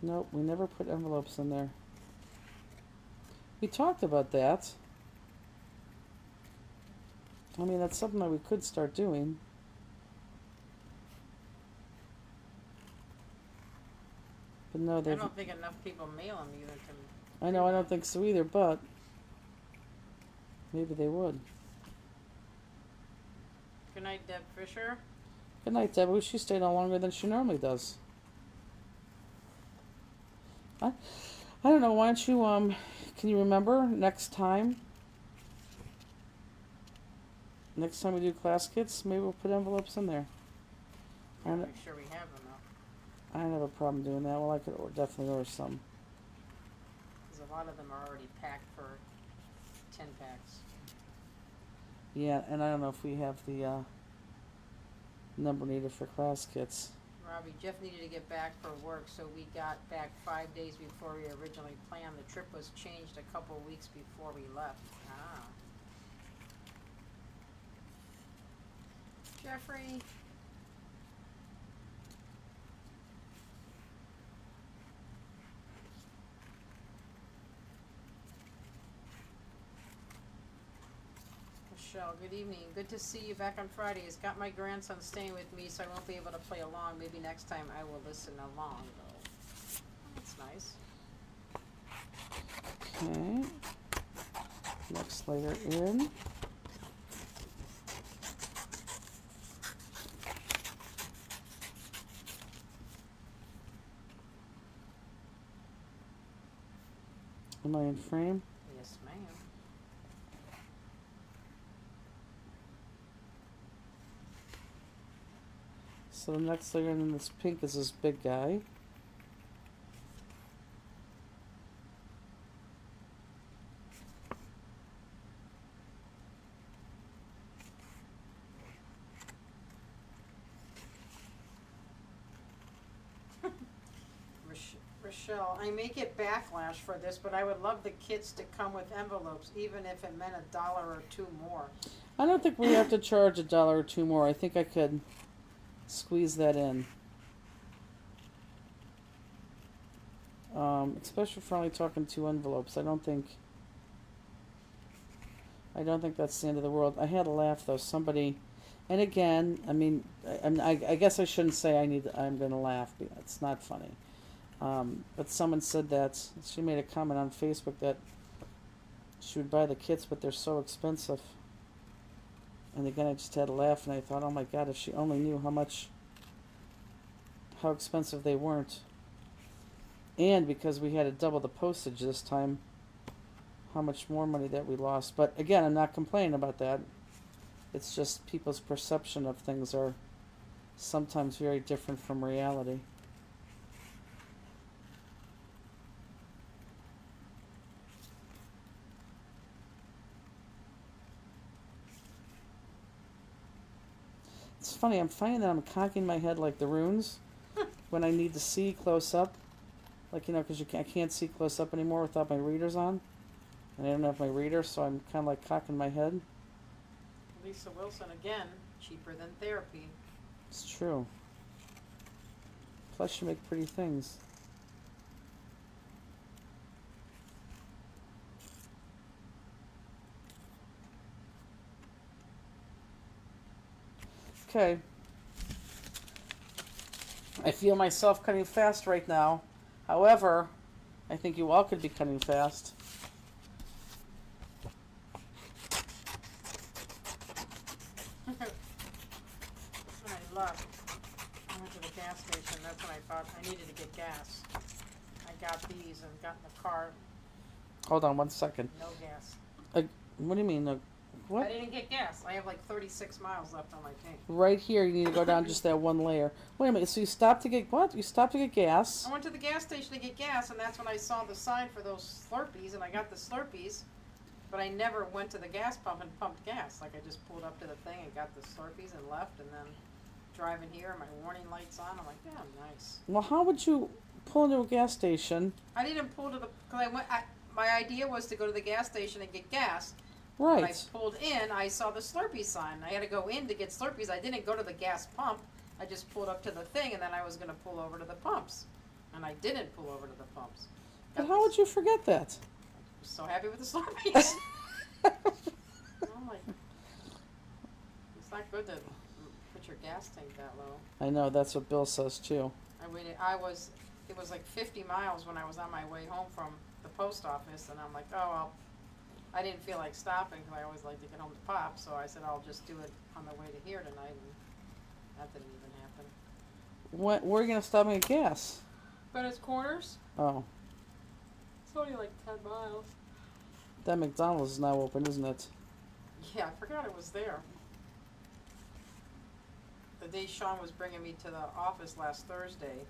Nope, we never put envelopes in there. We talked about that. I mean, that's something that we could start doing. But no, I they've... don't think enough people mail them either to... I know, I don't think so either, but... maybe they would. Good night, Deb Fisher. Good night, Debbie. She stayed on longer than she normally does. I don't know, why don't you, can you remember next time? Next time we do class kits, maybe we'll put envelopes in there. I'll make sure we have them though. I don't have a problem doing that. Well, I could definitely order some. Because a lot of them are already packed for 10 packs. Yeah, and I don't know if we have the number needed for class kits. Robbie, Jeff needed to get back for work, so we got back 5 days before we originally planned. The trip was changed a couple weeks before we left. Ah. Jeffrey. Michelle, good evening. Good to see you back on Fridays. Got my grandson staying with me, so I won't be able to play along. Maybe next time I will listen along, though. That's nice. Okay. Next layer in. Am I in frame? Yes, ma'am. So the next layer in this pink is this big guy. Rochelle, I may get backlash for this, but I would love the kits to come with envelopes, even if it meant $1 or $2 more. I don't think we have to charge $1 or $2 more. I think I could squeeze that in. Especially for only talking 2 envelopes. I don't think that's the end of the world. I had a laugh though. Somebody, and again, I mean, I guess I shouldn't say I'm gonna laugh. It's not funny. But someone said that she made a comment on Facebook that she would buy the kits, but they're so expensive. And again, I just had a laugh, and I thought, oh my God, if she only knew how expensive they weren't. And because we had to double the postage this time, how much more money that we lost. But again, I'm not complaining about that. It's just people's perception of things are sometimes very different from reality. It's funny. I'm finding that I'm cocking my head like the runes when I need to see close up. Like, because I can't see close up anymore without my readers on. And I don't have my reader, so I'm kind of like cocking my head. Lisa Wilson, again, cheaper than therapy. It's true. Plus, you make pretty things. Okay. I feel myself cutting fast right now. However, I think you all could be cutting fast. That's when I left. I went to the gas station. That's when I thought I needed to get gas. I got these and got in the car. Hold on 1 second. No gas. What do you mean? I What? didn't get gas. I have like 36 miles left on my tank. Right here, you need to go down just that one layer. Wait a minute. So you stopped to get what? You stopped to get gas? I went to the gas station to get gas, and that's when I saw the sign for those Slurpees, and I got the Slurpees. But I never went to the gas pump and pumped gas. Like, I just pulled up to the thing and got the Slurpees and left, and then driving here, and my warning light's on. I'm like, yeah, nice. Well, how would you pull into a gas station? I didn't pull to the, because my idea was to go to the gas station and get gas. When I Right. pulled in, I saw the Slurpee sign. I had to go in to get Slurpees. I didn't go to the gas pump. I just pulled up to the thing, and then I was going to pull over to the pumps. And I didn't pull over to the pumps. But how would you forget that? I was so happy with the Slurpees. I'm like, it's not good to put your gas tank that low. I know, that's what Bill says too. I waited, it was like 50 miles when I was on my way home from the post office, and I'm like, oh, I didn't feel like stopping because I always like to get home to Pop, so I said I'll just do it on the way to here tonight, and that didn't even happen. Where are you going to stop and get gas? Bennett's Corners? Oh, It's only like 10 miles. that McDonald's is now open, isn't it? Yeah, I forgot it was there. The day Sean was bringing me to the office last Thursday,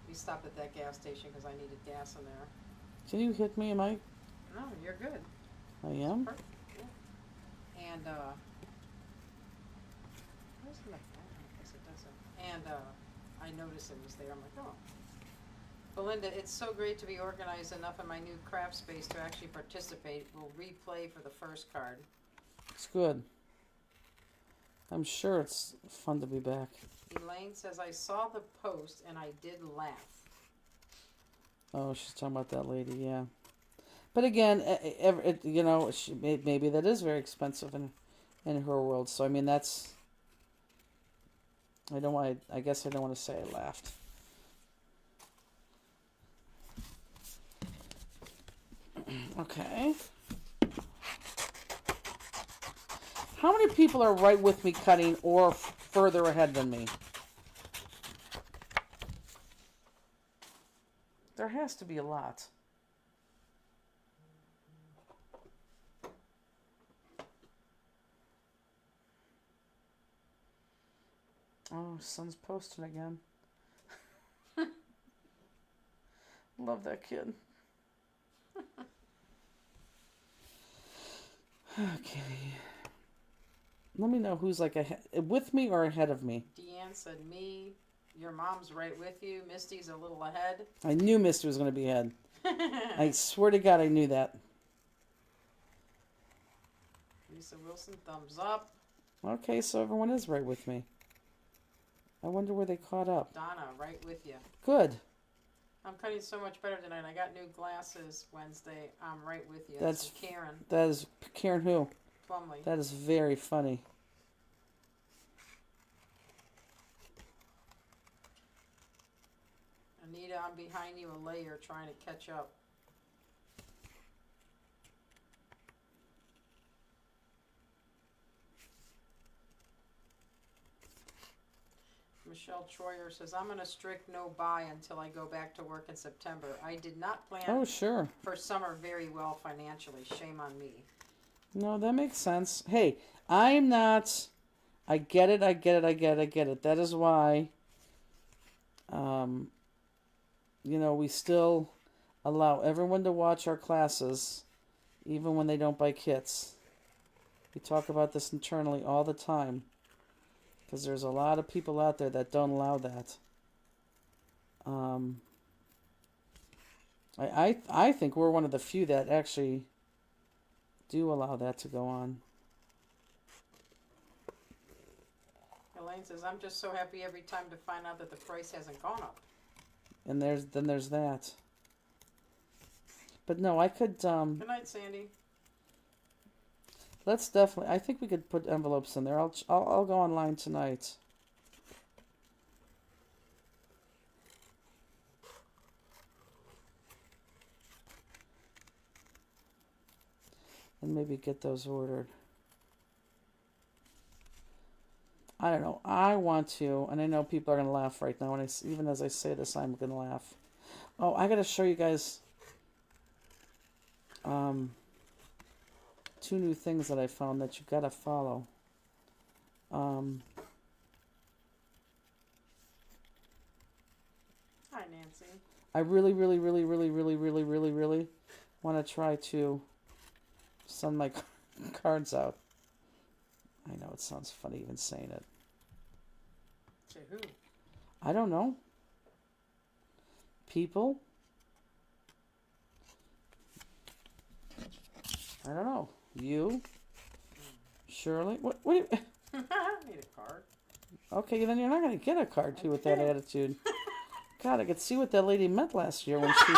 we stopped at that gas station because I needed gas in there. Can you hit me? Am I? No, you're good. I am? Perfect. Yeah. And where's the McDonald's? I guess it doesn't. And I noticed it was there. I'm like, oh. Belinda, it's so great to be organized enough in my new craft space to actually participate. We'll replay for the first card. It's good. I'm sure it's fun to be back. Elaine says, I saw the post and I did laugh. Oh, she's talking about that lady, yeah. But again, maybe that is very expensive in her world. So I mean, that's. I guess I don't want to say I laughed. Okay. How many people are right with me cutting or further ahead than me? There has to be a lot. Oh, son's posting again. Love that kid. Okay. Let me know who's like ahead, with me or ahead of me. Deanne said, me, your mom's right with you. Misty's a little ahead. I knew Misty was going to be ahead. I swear to God I knew that. Lisa Wilson, thumbs up. Okay, so everyone is right with me. I wonder where they caught up. Donna, right with you. Good. I'm cutting so much better tonight. I got new glasses Wednesday. I'm right with you. That's from Karen That is Karen who? Plumley. That is very funny. Anita, I'm behind you a layer trying to catch up. Michelle Troyer says, I'm on a strict no buy until I go back to work in September. I did not plan Oh, sure. for summer very well financially. Shame on me. No, that makes sense. Hey, I'm not. I get it. That is why, we still allow everyone to watch our classes, even when they don't buy kits. We talk about this internally all the time. because there's a lot of people out there that don't allow that. I think we're one of the few that actually do allow that to go on. Elaine says, I'm just so happy every time to find out that the price hasn't gone up. And there's that. But no, I could. Good night, Sandy. Let's definitely. I think we could put envelopes in there. I'll go online tonight. And maybe get those ordered. I don't know. I want to, and I know people are gonna laugh right now. And even as I say this, I'm gonna laugh. Oh, I gotta show you guys. 2 new things that I found that you gotta follow. Hi, Nancy. I really want to try to send my cards out. I know it sounds funny even saying it. To who? I don't know. People. I don't know. You. Shirley. What do you... I need a card. Okay, then you're not going to get a card, too, with that attitude. God, I could see what that lady meant last year when she...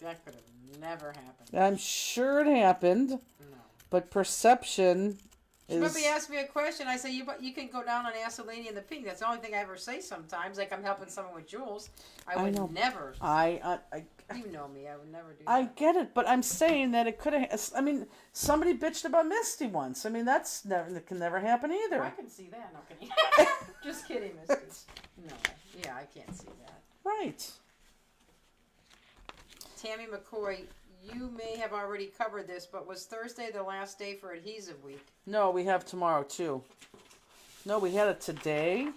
that could have never happened. I'm sure it happened, No. but perception She is... maybe asked me a question. I say, you can go down and ask the lady in the pink. That's the only thing I ever say sometimes. Like I'm helping someone with jewels. I would know. never. You know me. I would never do that. I get it, but I'm saying that it could have... I mean, somebody bitched about Misty once. I mean, that can never happen either. I can see that. No, kidding. Just kidding, Misty. No. Yeah, I can't see that. Right. Tammy McCoy, you may have already covered this, but was Thursday the last day for adhesive week? No, we have tomorrow, too. No, we had it today.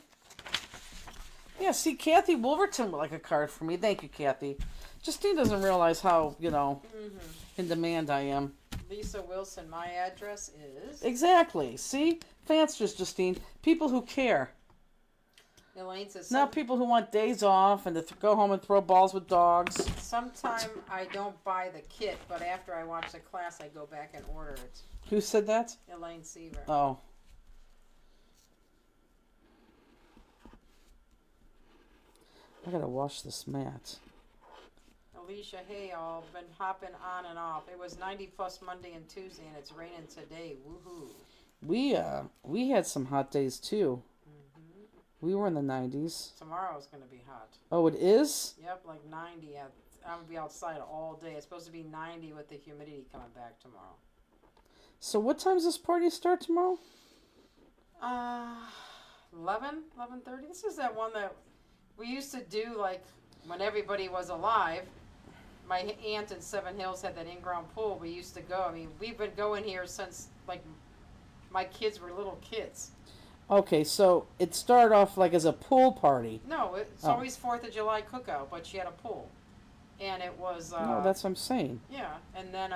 Yeah, see, Kathy Wolverton would like a card for me. Thank you, Kathy. Justine doesn't realize how, in demand I am. Lisa Wilson, my address is... Exactly. See? Fancers, Justine. People who care. Elaine says... Not people who want days off and to go home and throw balls with dogs. Sometime I don't buy the kit, but after I watch the class, I go back and order it. Who said that? Elaine Seaver. Oh. I gotta wash this mat. Alicia, hey all, been hopping on and off. It was 90 plus Monday and Tuesday, and it's raining today. Woohoo! We had some hot days too. We were in the 90s. Tomorrow's gonna be hot. Oh, it is? Yep, like 90. I'm gonna be outside all day. It's supposed to be 90 with the humidity coming back tomorrow. So what time does this party start tomorrow? 11:30. This is that one that we used to do like when everybody was alive. My aunt in Seven Hills had that in-ground pool. We used to go. I mean, we've been going here since like my kids were little kids. Okay, so it started off like as a pool party. No, it's always 4th of July cookout, but she had a pool, and it was. No, that's what I'm saying. Yeah, and then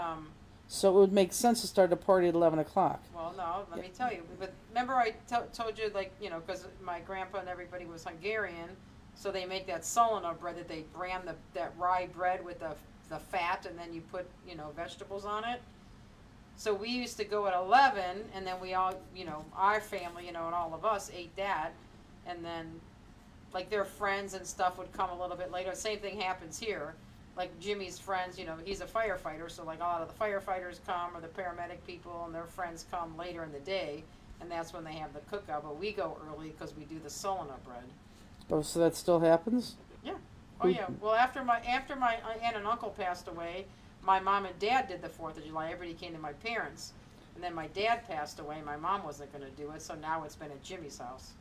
So it would make sense to start a party at 11 o'clock. Well, no, let me tell you. But remember, I told you, like, because my grandpa and everybody was Hungarian, so they make that Solona bread that they brand that rye bread with the fat, and then you put vegetables on it. So we used to go at 11, and then we all, our family, and all of us ate that, and then, like, their friends and stuff would come a little bit later. Same thing happens here. Like Jimmy's friends, he's a firefighter, so like a lot of the firefighters come, or the paramedic people and their friends come later in the day, and that's when they have the cookout. But we go early because we do the Solona bread. Oh, so that still happens? Yeah. Oh yeah. Well, after my aunt and uncle passed away, my mom and dad did the 4th of July. Everybody came to my parents, and then my dad passed away. My mom wasn't going to do it, so now it's been at Jimmy's house.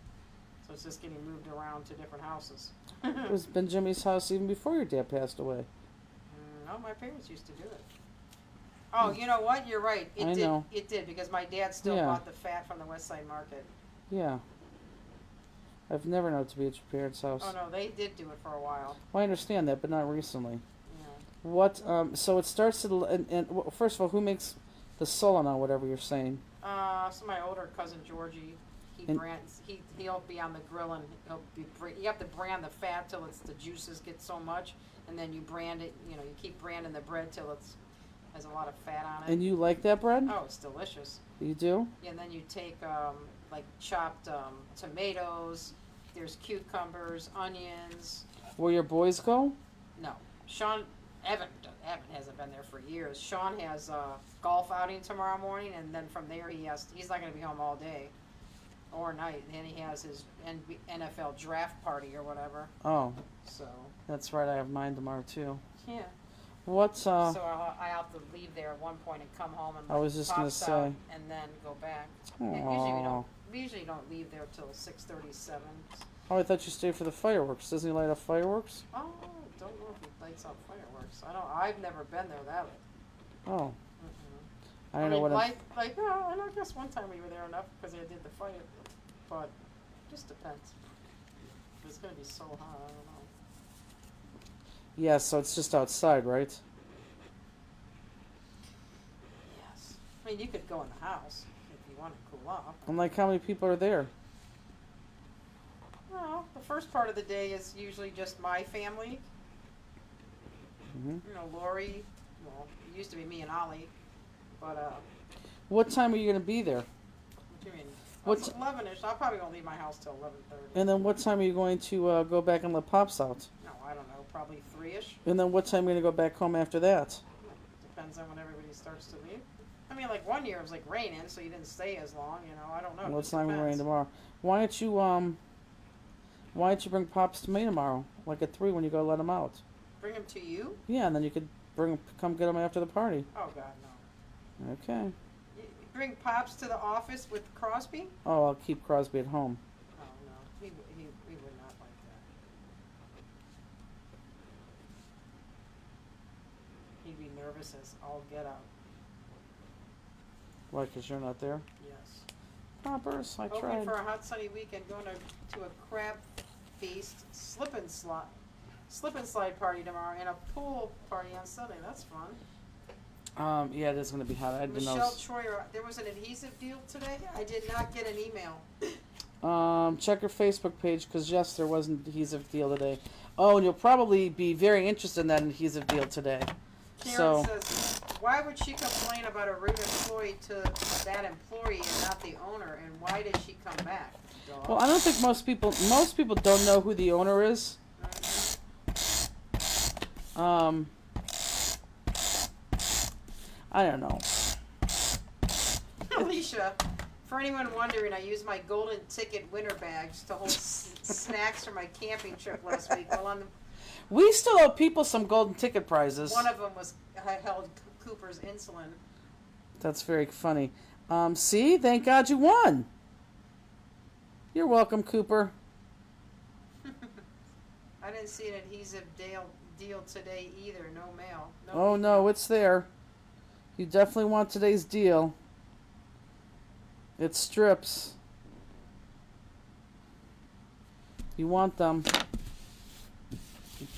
So it's just getting moved around to different houses. It was been Jimmy's house even before your dad passed away. No, my parents used to do it. Oh, you know what? You're right. I know. It did because my dad still Yeah. bought the fat from the West Side Market. Yeah. I've never known it to be at your parents' house. Oh no, they did do it for a while. Well, I understand that, but not recently. Yeah. What? So it starts at and first of all, who makes The Solana, whatever you're saying. So my older cousin Georgie, And- he'll be on the grill and you have to brand the fat till the juices get so much, and then you brand it. You know, you keep branding the bread till has a lot of fat on it. And you like that bread? Oh, it's delicious. You do? Yeah, and then you take like chopped tomatoes. There's cucumbers, onions. Where your boys go? No, Evan hasn't been there for years. Sean has a golf outing tomorrow morning, and then from there he's not going to be home all day or night. And then he has his NFL draft party or whatever. Oh, So that's right. I have mine tomorrow too. yeah. What's So I have to leave there at one point and come home and I was just gonna pops say. out and then go back. And Aw. we usually don't leave there till 6:37. Oh, I thought you stayed for the fireworks. Doesn't he light up fireworks? Oh, don't know if he lights up fireworks. I've never been there that late. Oh, Mm-mm. I don't know what. and I guess one time we were there enough because they did the fire, but just depends. It's gonna be so hot. I don't know. Yeah, so it's just outside, right? Yes. I mean, you could go in the house if you want to cool off. I'm like, how many people are there? Well, the first part of the day is usually just my family. Hmm. You know, Lori. Well, it used to be me and Ollie, but What time are you gonna be there? what do you mean? What It's 11ish. I'll probably gonna leave my house till 11:30. And then what time are you going to go back and let Pops out? No, I don't know. Probably 3ish. And then what time are you gonna go back home after that? Depends on when everybody starts to leave. I mean, like one year it was like raining, so you didn't stay as long. You know, I don't know. Well, It it's just not gonna rain depends. tomorrow. Why don't you bring Pops to me tomorrow, like at 3 when you go let him out? Bring him to you? Yeah, and then you could come get him after the party. Oh God, no. Okay. You bring Pops to the office with Crosby? Oh, I'll keep Crosby at home. Oh no, he would not like that. He'd be nervous as all get out. Why? 'Cause you're not there. Yes. Poppers, I Hoping tried. for a hot sunny weekend, going to a crab feast, slip and slide party tomorrow, and a pool party on Sunday. That's fun. Yeah, it is gonna be hot. I didn't know. Michelle Troyer, there was an adhesive deal today. I did not get an email. Check your Facebook page, 'cause yes, there was an adhesive deal today. Oh, and you'll probably be very interested in that adhesive deal today. Karen So, says, why would she complain about a rude employee to that employee and not the owner? And why did she come back? Dog? well, I don't think most people don't know who the owner is. I don't know. Alicia, for anyone wondering, I used my golden ticket winter bags to hold snacks for my camping trip last week. Well, We still owe people some golden ticket prizes. one of them held Cooper's insulin. That's very funny. See, thank God you won. You're welcome, Cooper. I didn't see an adhesive deal today either. No mail. Oh no, it's there. You definitely want today's deal. It's strips. You want them.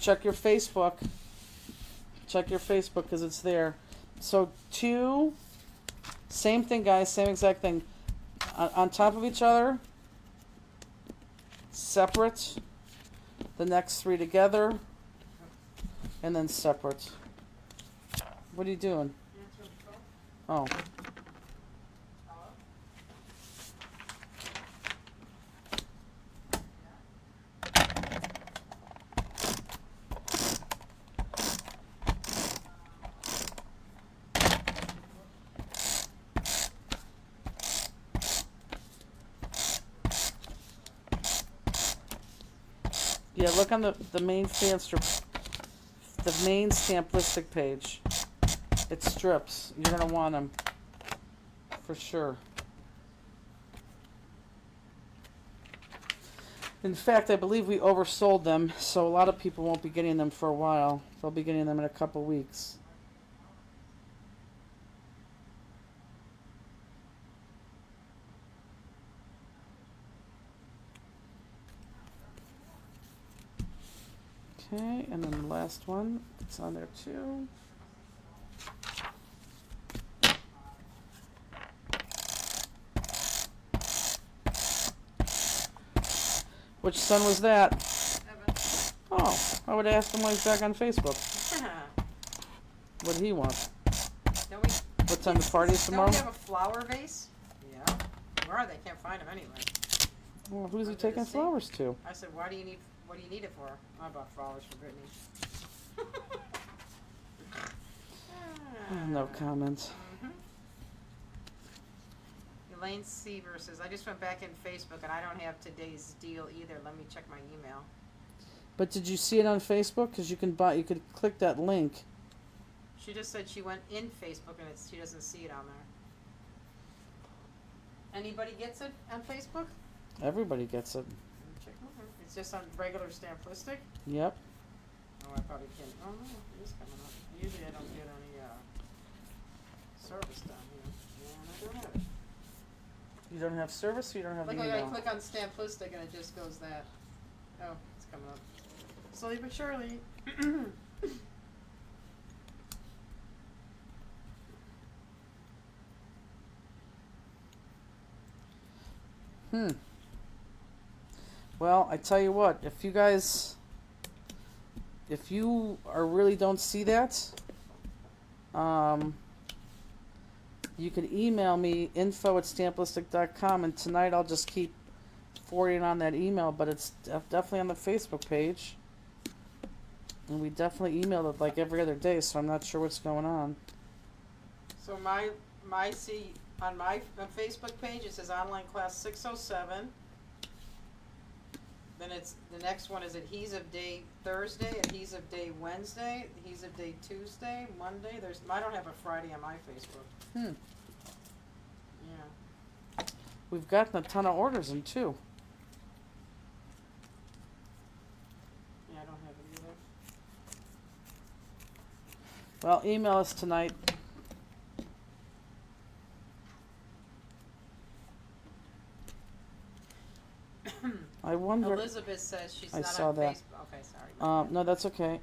Check your Facebook. Check your Facebook because it's there. So 2, same thing, guys, same exact thing. On top of each other, separate. The next 3 together, and then separate. What are you doing? Oh. Yeah, look on the main stamp listing page. It strips. You're gonna want them for sure. In fact, I believe we oversold them, so a lot of people won't be getting them for a while. They'll be getting them in a couple weeks. Okay, and then the last one, it's on there too. Which son was that? Evan. Oh, I would ask him when he's back on Facebook. What did he want? Don't we? What time the party is tomorrow? Don't we have a flower vase? Yeah. Where are they? Can't find them anyway. Well, who's he Under the taking sink? flowers to? I said, why do you need? What do you need it for? I bought flowers for Brittany. No comment. Mhm. Elaine Seaver says, I just went back in Facebook and I don't have today's deal either. Let me check my email. But did you see it on Facebook? Because you can buy. You could click that link. She just said she went in Facebook and she doesn't see it on there. Anybody gets it on Facebook? Everybody gets it. Check over. It's just on regular Stamplistic. Yep. Oh, I probably can't. Oh no, it is coming up. Usually I don't get any service down here. And I don't have it. You don't have service. Or you don't have Like the I email. click on Stamplistic and it just goes that. Oh, it's coming up. Slowly but surely. Well, I tell you what. If you really don't see that, you can email me info@stamplistic.com, and tonight I'll just keep forwarding on that email. But it's definitely on the Facebook page, and we definitely email it like every other day. So I'm not sure what's going on. So my on my Facebook page it says online class 607. Then it's the next one is adhesive day Thursday, adhesive day Wednesday, adhesive day Tuesday, Monday. I don't have a Friday on my Facebook. Yeah. We've gotten a ton of orders in too. Yeah, I don't have it either. Well, email us tonight. I wonder. Elizabeth says she's I not saw on that. Facebook. Okay, sorry. No, that's okay.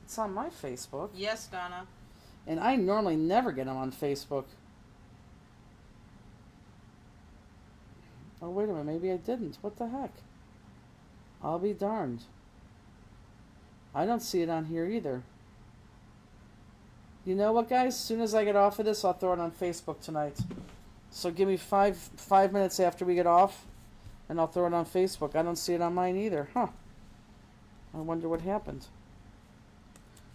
It's on my Facebook, Yes, Donna. and I normally never get them on Facebook. Oh, wait a minute, maybe I didn't. What the heck? I'll be darned. I don't see it on here either. You know what, guys? As soon as I get off of this, I'll throw it on Facebook tonight. So give me five minutes after we get off, and I'll throw it on Facebook. I don't see it on mine either. Huh. I wonder what happened.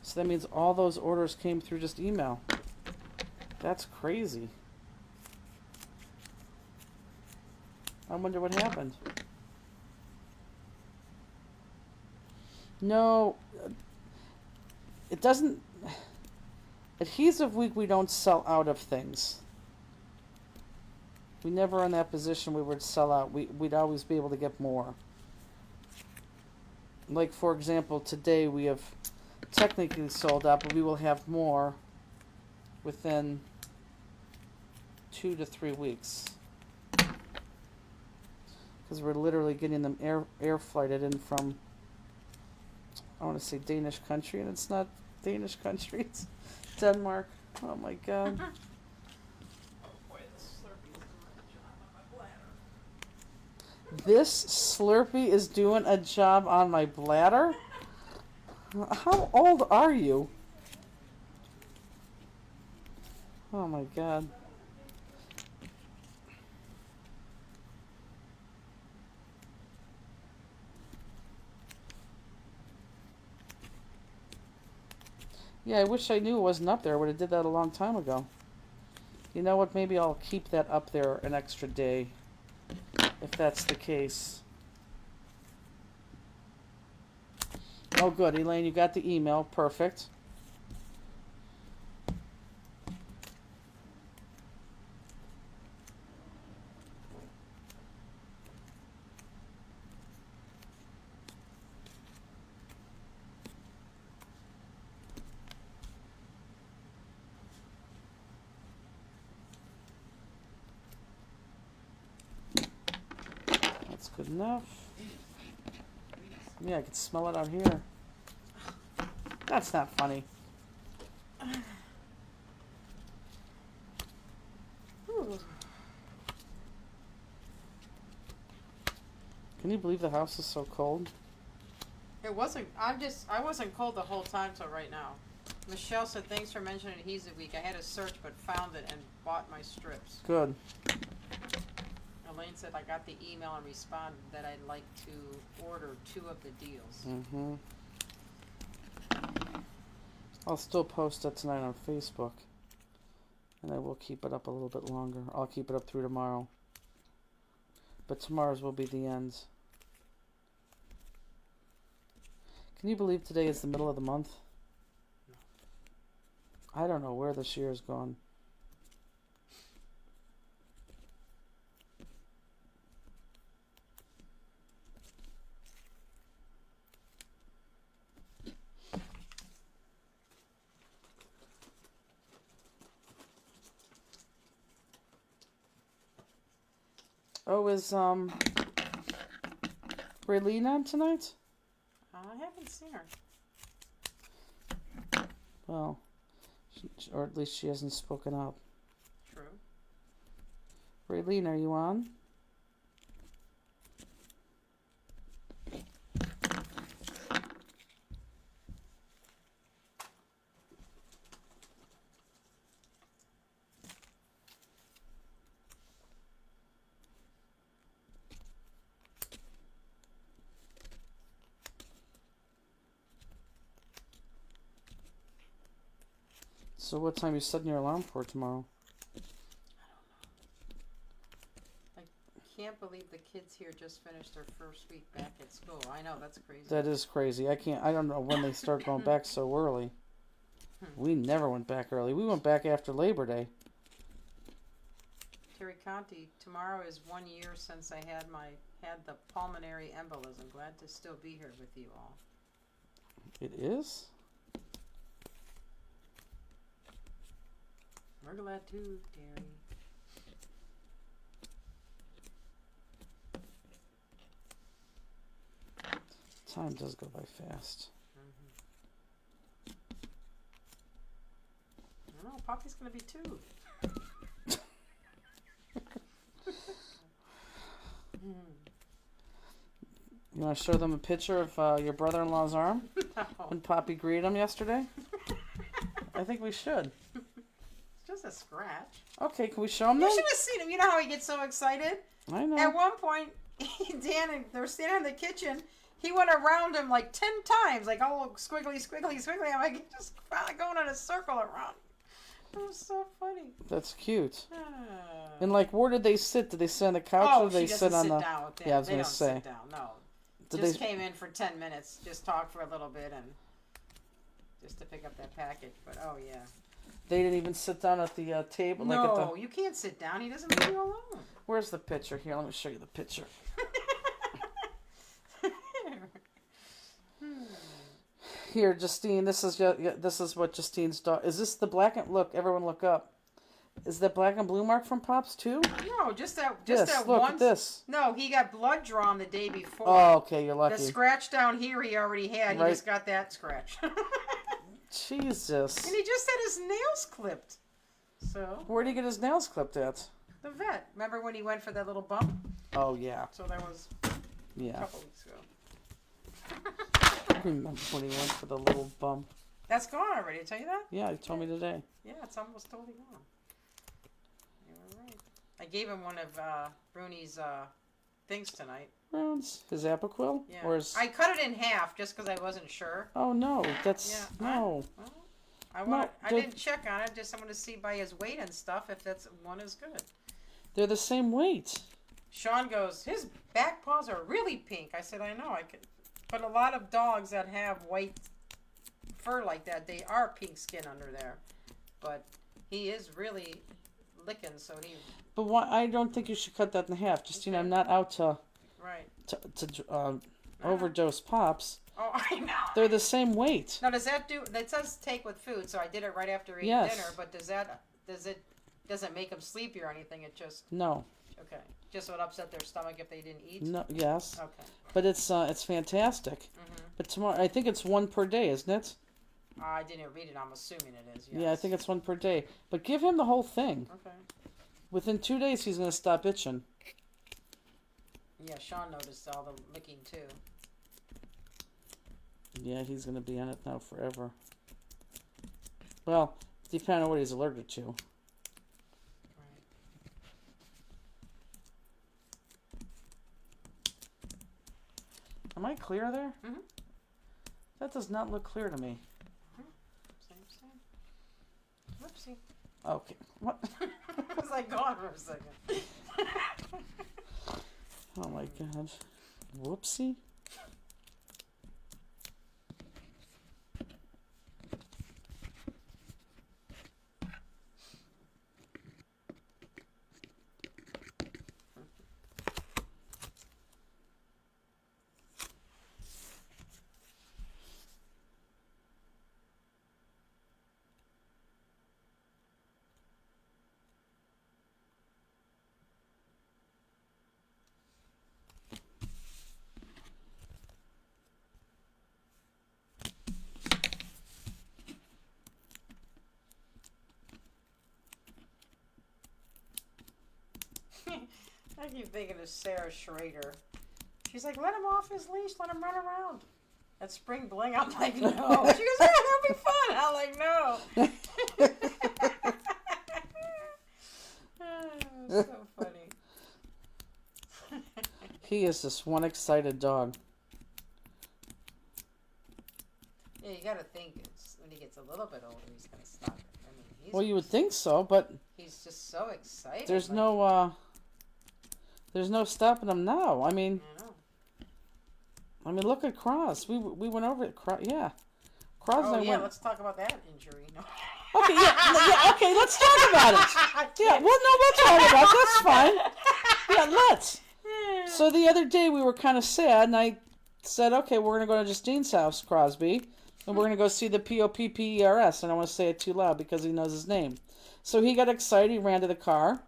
So that means all those orders came through just email. That's crazy. I wonder what happened. No, it doesn't. Adhesive week, we don't sell out of things. We never in that position we would sell out. We'd always be able to get more. Like, for example, today we have technically sold out, but we will have more within 2 to 3 weeks. Because we're literally getting them air flighted in from, I want to say Danish country, and it's not Danish country, it's Denmark. Oh my God. This Slurpee is doing a job on my bladder? How old are you? Oh my God. Yeah, I wish I knew it wasn't up there. I would have did that a long time ago. You know what? Maybe I'll keep that up there an extra day, if that's the case. Oh, good. Elaine, you got the email. Perfect. That's good enough. Yeah, I can smell it out here. That's not funny. Ooh. Can you believe the house is so cold? It wasn't. I wasn't cold the whole time till right now. Michelle said, "Thanks for mentioning Adhesive Week. I had to search, but found it and bought my strips." Good. Elaine said, "I got the email and responded that I'd like to order 2 of the deals." Mm-hmm. I'll still post it tonight on Facebook. And I will keep it up a little bit longer. I'll keep it up through tomorrow. But tomorrow's will be the end. Can you believe today is the middle of the month? I don't know where this year's gone. Oh, is Raylene on tonight? I haven't seen her. Well, or at least she hasn't spoken up. True. Raylene, are you on? So what time are you setting your alarm for tomorrow? I can't believe the kids here just finished their first week back at school. I know, that's crazy. That is crazy. I don't know when they start going back so early. We never went back early. We went back after Labor Day. Terry Conti, tomorrow is 1 year since I had the pulmonary embolism. Glad to still be here with you all. It is? We're glad too, Terry. Time does go by fast. I don't know, Poppy's gonna be 2. You want to show them a picture of your brother-in-law's arm No. when Poppy greeted him yesterday? I think we should. It's just a scratch. Okay, can we show him You then? should have seen him. You know how he gets so excited? I know. At one point, Dan and they're standing in the kitchen. He went around him like 10 times, like all squiggly, squiggly, squiggly. I'm like, just going in a circle around. It was so funny. That's cute. Ah. And like, where did they sit? Did they sit on the couch or Oh, did they she sit doesn't on sit the? down with them. Yeah, I was They gonna don't say. sit down. No, Did just they? came in for 10 minutes, just talked for a little bit, and just to pick up that package. But oh yeah. They didn't even sit down at the table. Like at No, the. you can't sit down. He doesn't leave you alone. Where's the picture? Here, let me show you the picture. Here, Justine. This is what Justine's dog. Is this the black and look? Everyone, look up. Is that black and blue mark from Pops too? No, just that Yes, look one. at this. No, he got blood drawn the day before. Oh, okay, you're The lucky. scratch down here he already had. He Right. just got that scratch. And Jesus. he just had his nails clipped. So, Where did he get his nails clipped at? the vet. Remember when he went for that little bump? Oh yeah, So that was a yeah. couple weeks ago. I remember when he went for the little bump. That's gone already, did I tell you that? Yeah, he told me today. Yeah, it's almost totally gone. You were right. I gave him one of Bruni's things tonight. Rounds. His Apoquil? Yeah. Or his... I cut it in half just because I wasn't sure. Oh no, that's Yeah, no. Well, I No, didn't check on it. Just I want to see by his weight and stuff if that's one is good. They're the same weight. Sean goes, his back paws are really pink. I said, I know, I could, but a lot of dogs that have white fur like that, they are pink skin under there. But he is really licking, so he But why? I don't think you should cut that in half. Justine, I'm not out to right. overdose Pops. Oh, I know. They're the same weight. Now, does that do? That says take with food, so I did it right after eating Yes. dinner. But doesn't make them sleepy or anything? It just No, okay. Just would upset their stomach if they didn't eat. no, yes, Okay. but it's fantastic. Mm-hmm. But tomorrow, I think it's one per day, isn't it? I didn't read it. I'm assuming it is. Yes. Yeah, I think it's one per day. But give him the whole thing. Okay. Within 2 days, he's gonna stop itching. Yeah, Sean noticed all the licking too. Yeah, he's gonna be on it now forever. Well, depending on what he's allergic to. Right. Am I clear there? Mhm. That does not look clear to me. Same. Whoopsie. Okay. What? Was I gone for a second? Oh my god. Whoopsie. I keep thinking of Sarah Schrader. She's like, let him off his leash, let him run around. At Spring Bling, I'm like, no. She goes, yeah, that'll be fun. I'm like, no. Oh, so funny. He is just one excited dog. Yeah, you gotta think when he gets a little bit older, he's gonna stop it. I mean, Well, you would think so, but he's just so excited. there's like, no stopping him now. I mean, I know. look at Cross. We went over it. Yeah, Cross and Oh I yeah, went. let's talk about that injury. No. Okay, yeah, okay, let's talk about it. Yeah, well, no, we'll talk about it. That's fine. Yeah, let's. So the other day we were kind of sad, and I said, okay, we're going to go to Justine's house, Crosby, and we're going to go see the Poppers, and I want to say it too loud because he knows his name. So he got excited, he ran to the car,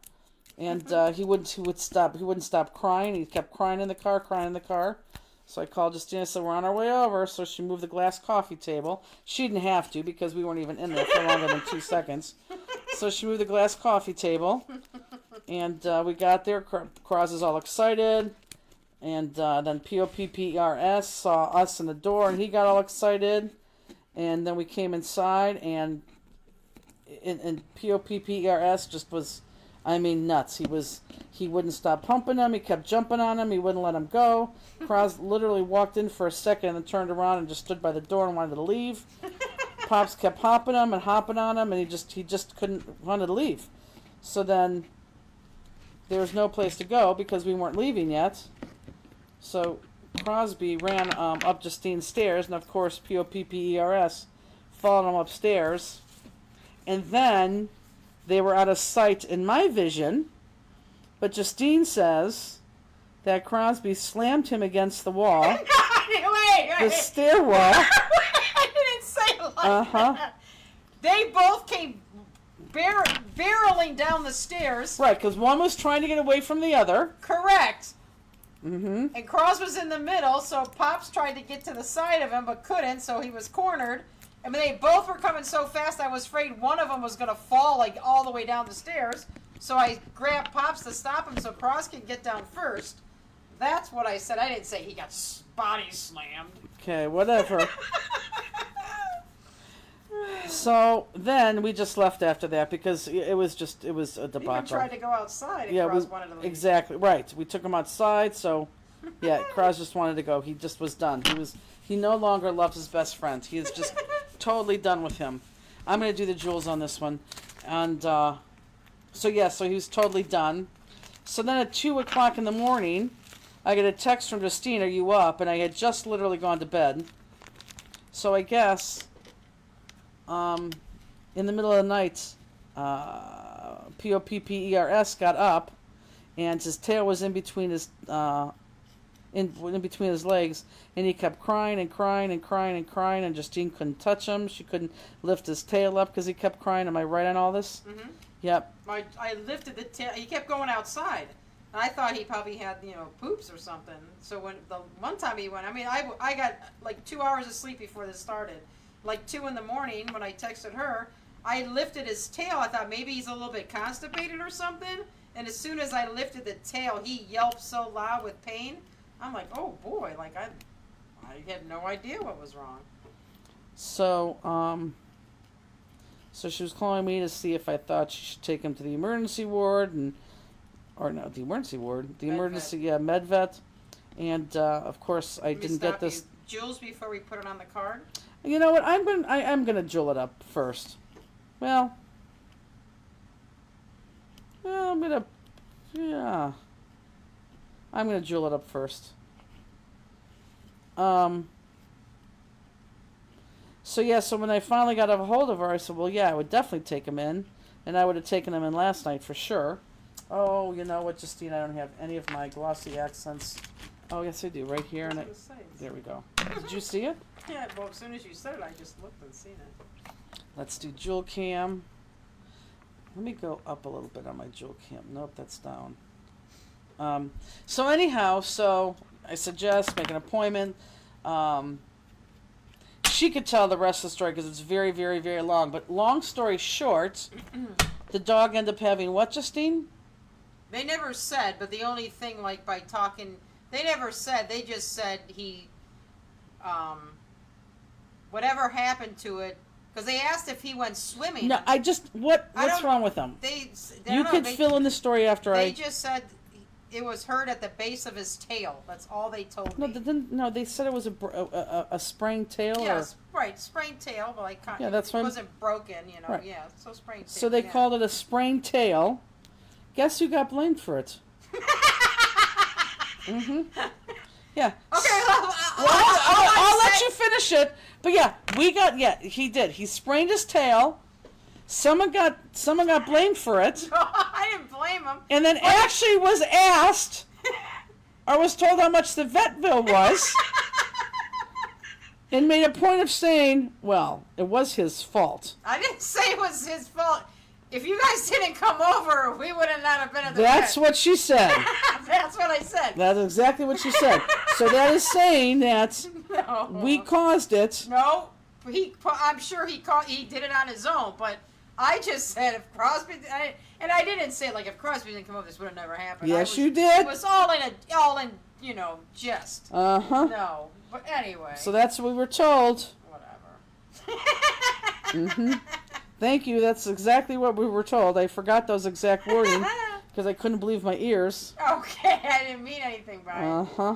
and he wouldn't stop crying. He kept crying in the car. So I called Justine and said, we're on our way over. So she moved the glass coffee table. She didn't have to because we weren't even in there for longer than 2 seconds. So she moved the glass coffee table. And we got there. Cross is all excited. And then Poppers saw us in the door, and he got all excited. And then we came inside, and Poppers just was, I mean, nuts. He wouldn't stop pumping him. He kept jumping on him. He wouldn't let him go. Cross literally walked in for a second and turned around and just stood by the door and wanted to leave. Pops kept hopping him and hopping on him, and he just wanted to leave. So then there was no place to go because we weren't leaving yet. So Crosby ran up Justine's stairs, and of course Poppers followed him upstairs. And then they were out of sight in my vision, but Justine says that Crosby slammed him against the wall, Wait. the stairwell. I didn't say it like that. They both came barreling down the stairs. Right, because one was trying to get away from the other. Correct. Mm-hmm. And Cross was in the middle, so Pops tried to get to the side of him, but couldn't, so he was cornered. I mean, they both were coming so fast, I was afraid one of them was going to fall, like, all the way down the stairs. So I grabbed Pops to stop him so Cross could get down first. That's what I said. I didn't say he got body slammed. Okay, whatever. So then we just left after that because it was a He debacle. even tried to go outside and Yeah, Cross wanted to leave. exactly right. We took him outside, so yeah, Cross just wanted to go. He just was done. He no longer loves his best friend. He is just totally done with him. I'm gonna do the jewels on this one, and so he was totally done. So then at 2:00 in the morning, I get a text from Justine, "Are you up?" And I had just literally gone to bed. So I guess in the middle of the night, Poppers got up, and his tail was in between his in between his legs, and he kept crying and crying and crying and crying, and Justine couldn't touch him. She couldn't lift his tail up because he kept crying. Am I right on all this? Mm-hmm. Yep. I lifted the tail. He kept going outside. And I thought he probably had, poops or something. So when the one time he went, I mean, I got like 2 hours of sleep before this started. Like 2 in the morning when I texted her, I lifted his tail. I thought maybe he's a little bit constipated or something. And as soon as I lifted the tail, he yelped so loud with pain. I'm like, oh boy, like I had no idea what was wrong. So, so she was calling me to see if I thought she should take him to the emergency ward the emergency ward, the Med emergency, med vet. And, of course, I Let me didn't get stop this. you. Jules, before we put it on the card. You know what? I'm gonna jewel it up first. Well, I'm gonna jewel it up first. So when I finally got a hold of her, I said, well, yeah, I would definitely take him in, and I would have taken him in last night for sure. Oh, you know what, Justine? I don't have any of my glossy accents. Oh, yes, I do, right here. And there we go. Did you see it? Yeah, well, as soon as you said it, I just looked and seen it. Let's do jewel cam. Let me go up a little bit on my jewel cam. Nope, that's down. So anyhow, I suggest make an appointment. She could tell the rest of the story because it's very, very, very long. But long story short, the dog ended up having what, Justine? They never said, but the only thing, like, by talking, they never said. They just said he, whatever happened to it, because they asked if he went swimming. No, what's wrong with him? You could fill in the story after They just said it was hurt at the base of his tail. That's all they told me. They said it was a sprained tail. Yes, right, sprained tail, but like Yeah, that's it fine. wasn't broken, you know. Right. Yeah, so sprained tail. So they called it a sprained tail. Guess who got blamed for it? Mm-hmm. Yeah. Okay, well, I'll let you finish it. But yeah, he did. He sprained his tail. Someone got blamed for it. I didn't blame him. And then actually was asked or was told how much the vet bill was. And made a point of saying, well, it was his fault. I didn't say it was his fault. If you guys didn't come over, we would have not have been at the That's vet. what she said. That's what I said. That's exactly what she said. So that is saying that No. we caused it. No, I'm sure he did it on his own, but I just said if Crosby, and I didn't say like if Crosby didn't come over, this would have never happened. Yes, you did. It was all in jest. Uh-huh. No, but anyway. So that's what we were told. Whatever. Mm-hmm. Thank you. That's exactly what we were told. I forgot those exact wording because I couldn't believe my ears. Okay, I didn't mean anything by it. Uh-huh.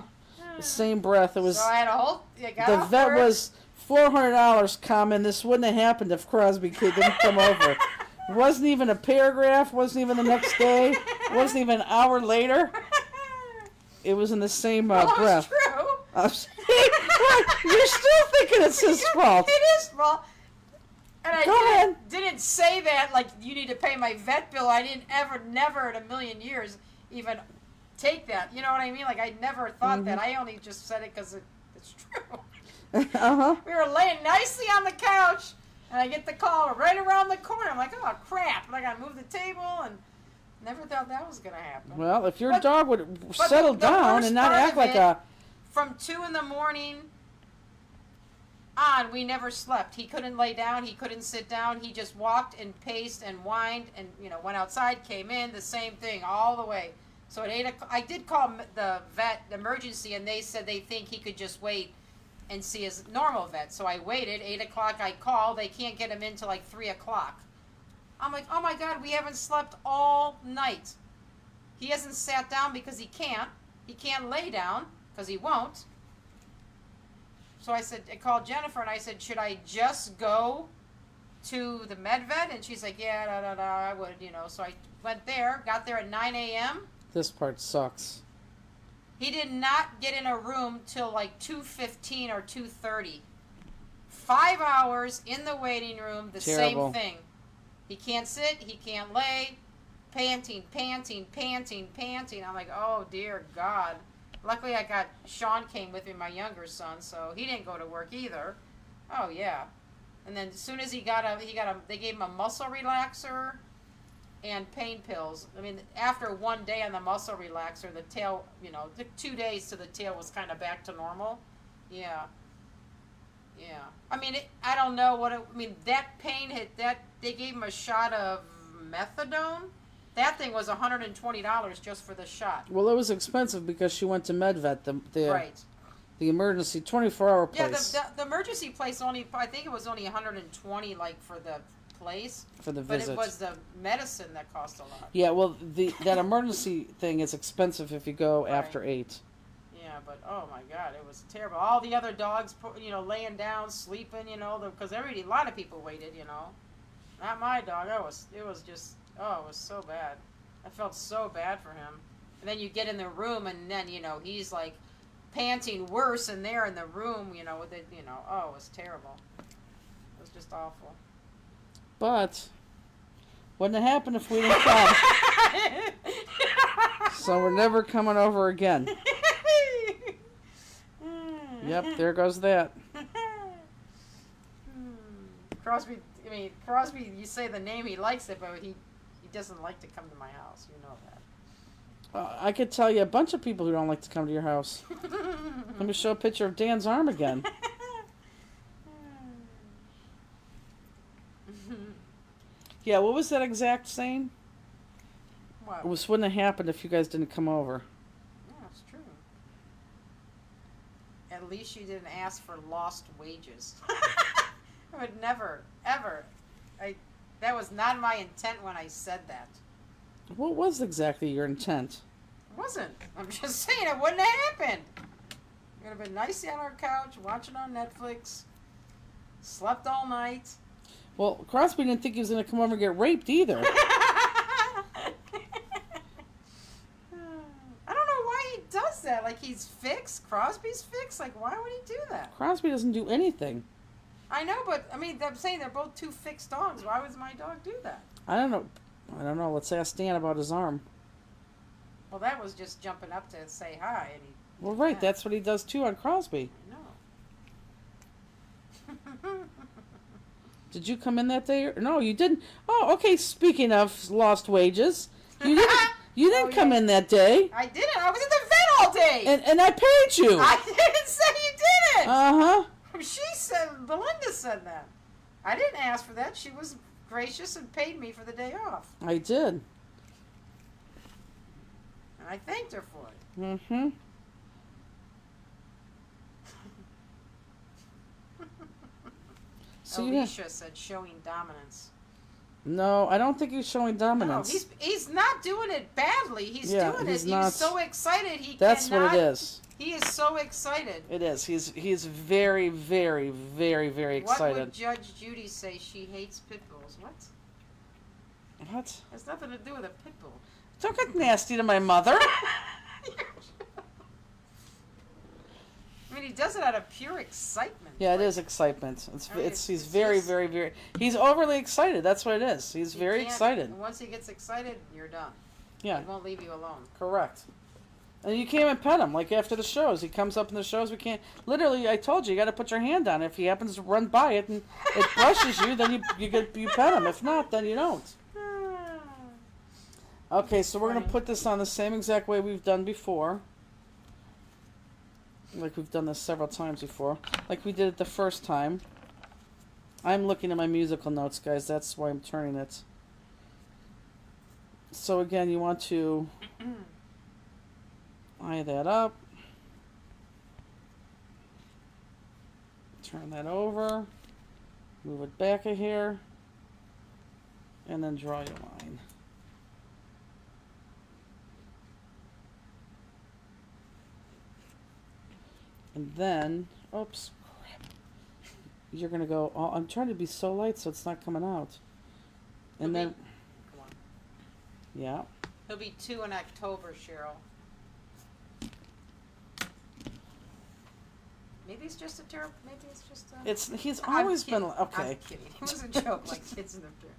The same breath. It was. So I had a whole. The vet was $400 common. This wouldn't have happened if Crosby Kid didn't come over. It wasn't even a paragraph. Wasn't even the next day. It wasn't even an hour later. It was in the same breath. It's true. You're still thinking it's his fault. It is fault. And I didn't say that like you need to pay my vet bill. I didn't never in a million years even take that. You know what I mean? Like I never thought that. I only just said it because it's true. Uh-huh. We were laying nicely on the couch, and I get the call right around the corner. I'm like, oh crap! And I gotta move the table, and never thought that was gonna happen. Well, if your dog would settle down and not act like a. From 2 a.m. on, we never slept. He couldn't lay down. He couldn't sit down. He just walked and paced and whined and, went outside, came in, the same thing all the way. So at 8 o'clock, I did call the vet, the emergency, and they said they think he could just wait and see his normal vet. So I waited. 8 o'clock, I called. They can't get him in till like 3 o'clock. I'm like, oh my God, we haven't slept all night. He hasn't sat down because he can't. He can't lay down because he won't. So I called Jennifer and I said, should I just go to the med vet? And she's like, yeah, I would, So I went there, got there at 9 a.m. This part sucks. He did not get in a room till like 2:15 or 2:30. 5 hours in the waiting room, the Terrible. same thing. He can't sit, he can't lay, panting. I'm like, oh dear God. Luckily, Sean came with me, my younger son, so he didn't go to work either. Oh yeah, and then as soon as they gave him a muscle relaxer and pain pills. I mean, after one day on the muscle relaxer, the tail, took 2 days till the tail was kind of back to normal. Yeah. I mean, I don't know that pain hit. That they gave him a shot of methadone, That thing was $120 just for the shot. Well, it was expensive because she went to MedVet, Right. the emergency 24-hour Yeah, place the emergency place only, I think it was only $120 like for the place, for the but visit. it was the medicine that cost a lot. Yeah, well, that emergency thing is expensive if you go Right. after 8. Yeah, but oh my God, it was terrible. All the other dogs, laying down, sleeping, because a lot of people waited, Not my dog. It was so bad. I felt so bad for him. And then you get in the room, and then he's like panting worse in there in the room, with it, it was terrible. It was just awful. But wouldn't have happened if we didn't come. So we're never coming over again. Yep, there goes that. Crosby, you say the name, he likes it, but he doesn't like to come to my house. You know that. I could tell you a bunch of people who don't like to come to your house. Let me show a picture of Dan's arm again. Yeah, what was that exact saying? What? It wouldn't have happened if you guys didn't come over. Yeah, it's true. At least you didn't ask for lost wages. I would never, ever. That was not my intent when I said that. What was exactly your intent? It wasn't. I'm just saying it wouldn't have happened. It would have been nice on our couch, watching on Netflix, slept all night. Well, Crosby didn't think he was going to come over and get raped either. I don't know why he does that. Like, he's fixed. Crosby's fixed. Like, why would he do that? Crosby doesn't do anything. I know, but I mean, I'm saying they're both two fixed dogs. Why would my dog do that? I don't know. Let's ask Dan about his arm. Well, that was just jumping up to say hi, and he. Well, right. Yeah. That's what he does too on Crosby. I know. Did you come in that day? No, you didn't. Oh, okay. Speaking of lost wages, you didn't. You didn't Oh, come yeah. in that day. I didn't. I was at the vet all day. And I paid you. I didn't say you didn't. Uh-huh. She said, Belinda said that. I didn't ask for that. She was gracious and paid me for the day off. I did. And I thanked her for it. Mm-hmm. So yeah. Alicia said showing dominance. No, I don't think he's showing dominance. No, he's not doing it badly. He's doing he's it. not. He's so excited. That's what it is. He is so excited. It is. He's very, very, very, very excited. What would Judge Judy say? She hates pit bulls. What? What? Has nothing to do with a pit bull. Don't get nasty to my mother. I mean, he does it out of pure excitement. Yeah, it is excitement. I mean, He's it's very, just- very, very. He's overly excited. That's what it is. He's You very can't- excited. Once he gets excited, you're done. Yeah, He won't leave you alone. correct. And you can't even pet him. Like after the shows, he comes up in the shows. We can't. Literally, I told you got to put your hand on it. If he happens to run by it and it brushes you, then you pet him. If not, then you don't. Okay, so we're gonna Funny. put this on the same exact way we've done before. Like we've done this several times before. Like we did it the first time. I'm looking at my musical notes, guys. That's why I'm turning it. So again, you want to eye that up. Turn that over. Move it back a hair. And then draw your line. And then, oops, crap. You're going to go, oh, I'm trying to be so light so it's not coming out. And then, Come on. yeah. He'll be 2 in October, Cheryl. Maybe it's just a terrible. Maybe it's just a. He's I'm always been, kidding. okay. I'm kidding. It was a joke, like kids in the fair.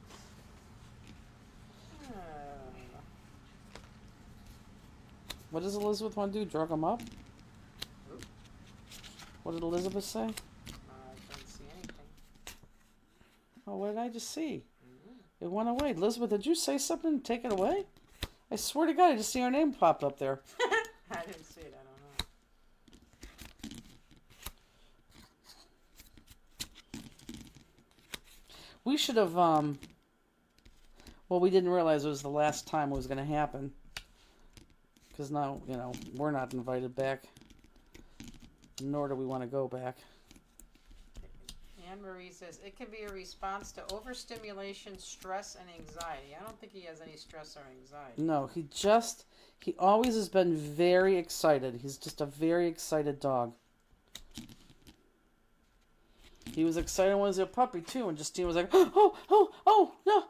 What does Elizabeth want to do? Drug him up? Oop. What did Elizabeth say? I don't see anything. Oh, what did I just see? Mm-hmm. It went away. Elizabeth, did you say something and take it away? I swear to God, I just see her name popped up there. I didn't see it. I don't know. We should have, well, Well, we didn't realize it was the last time it was going to happen. Because now, we're not invited back. Nor do we want to go back. Anne Marie says, it can be a response to overstimulation, stress, and anxiety. I don't think he has any stress or anxiety. No, he always has been very excited. He's just a very excited dog. He was excited when he was a puppy, too, and Justine was like, oh, no.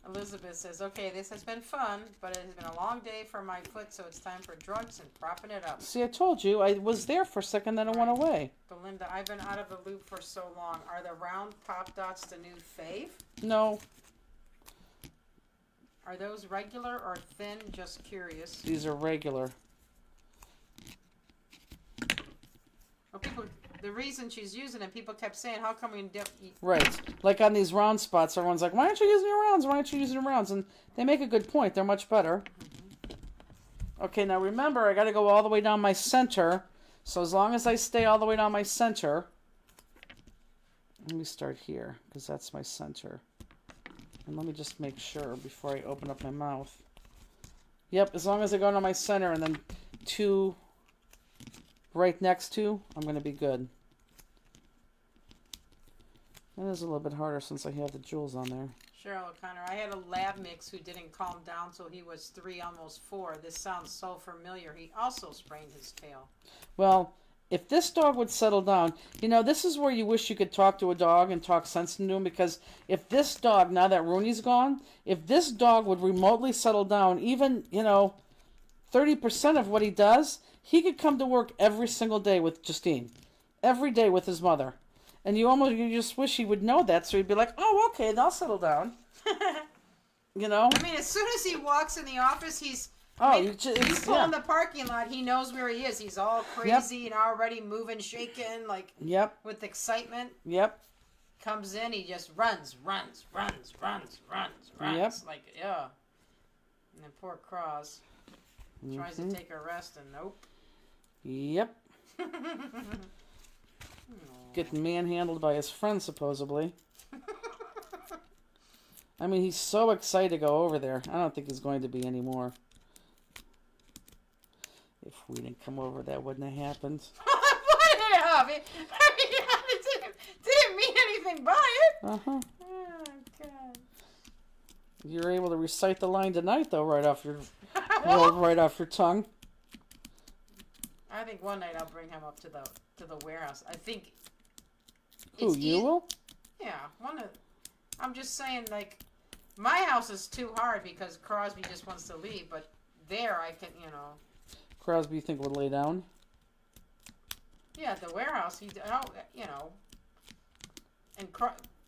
Elizabeth says, okay, this has been fun, but it has been a long day for my foot, so it's time for drugs and propping it up. See, I told you. I was there for a second, then it went away. Belinda, I've been out of the loop for so long. Are the round pop dots the new fave? No, Are those regular or thin? Just curious. these are regular. Well, the reason she's using them, people kept saying, how come we don't eat? Right. Like on these round spots, everyone's like, why aren't you using your rounds? Why aren't you using your rounds? And they make a good point. They're much better. Okay, now remember, I got to go all the way down my center. So as long as I stay all the way down my center, let me start here, because that's my center. And let me just make sure before I open up my mouth. Yep, as long as I go down my center and then 2 right next to, I'm going to be good. That is a little bit harder since I have the jewels on there. Cheryl O'Connor, I had a lab mix who didn't calm down till he was 3, almost 4. This sounds so familiar. He also sprained his tail. Well, if this dog would settle down, this is where you wish you could talk to a dog and talk sense into him, because if this dog, now that Rooney's gone, if this dog would remotely settle down, even, 30% of what he does, he could come to work every single day with Justine. Every day with his mother. And you just wish he would know that, so he'd be like, oh, okay, then I'll settle down. I mean, as soon as he walks in the office, he's he's pulling the parking lot. He knows where he is. He's all crazy and already moving, shaking, like with excitement. Yep. Comes in, he just runs. Yep. Like, yeah. And then poor Cross tries to take a rest, and nope. Yep. Getting manhandled by his friend, supposedly. I mean, he's so excited to go over there. I don't think he's going to be anymore. If we didn't come over, that wouldn't have happened. It didn't mean anything by it. Uh-huh. Oh, God. You're able to recite the line tonight, though, right off your right off your tongue. I think one night I'll bring him up to the warehouse. I think. Who, you will? Yeah, I'm just saying, like, my house is too hard because Crosby just wants to leave, but there I can, Crosby, you think, would lay down? Yeah, at the warehouse, and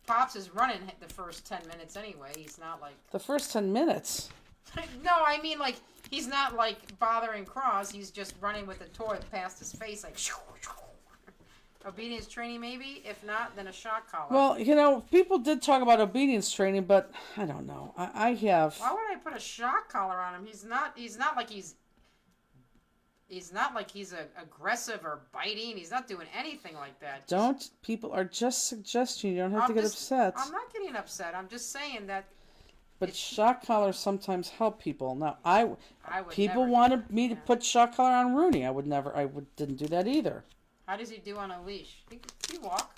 Pops is running the first 10 minutes anyway. He's not like... The first 10 minutes? No, I mean, like, he's not, like, bothering Cross. He's just running with the toy past his face, like... Obedience training, maybe? If not, then a shock collar. Well, people did talk about obedience training, but I don't know. I have... Why would I put a shock collar on him? He's not like he's aggressive or biting. He's not doing anything like that. People are just suggesting. You don't have to get upset. I'm not getting upset. I'm just saying that... But shock collars sometimes help people. Now, people never wanted me to put shock collar on Rooney. I didn't do that either. How does he do on a leash? He walk.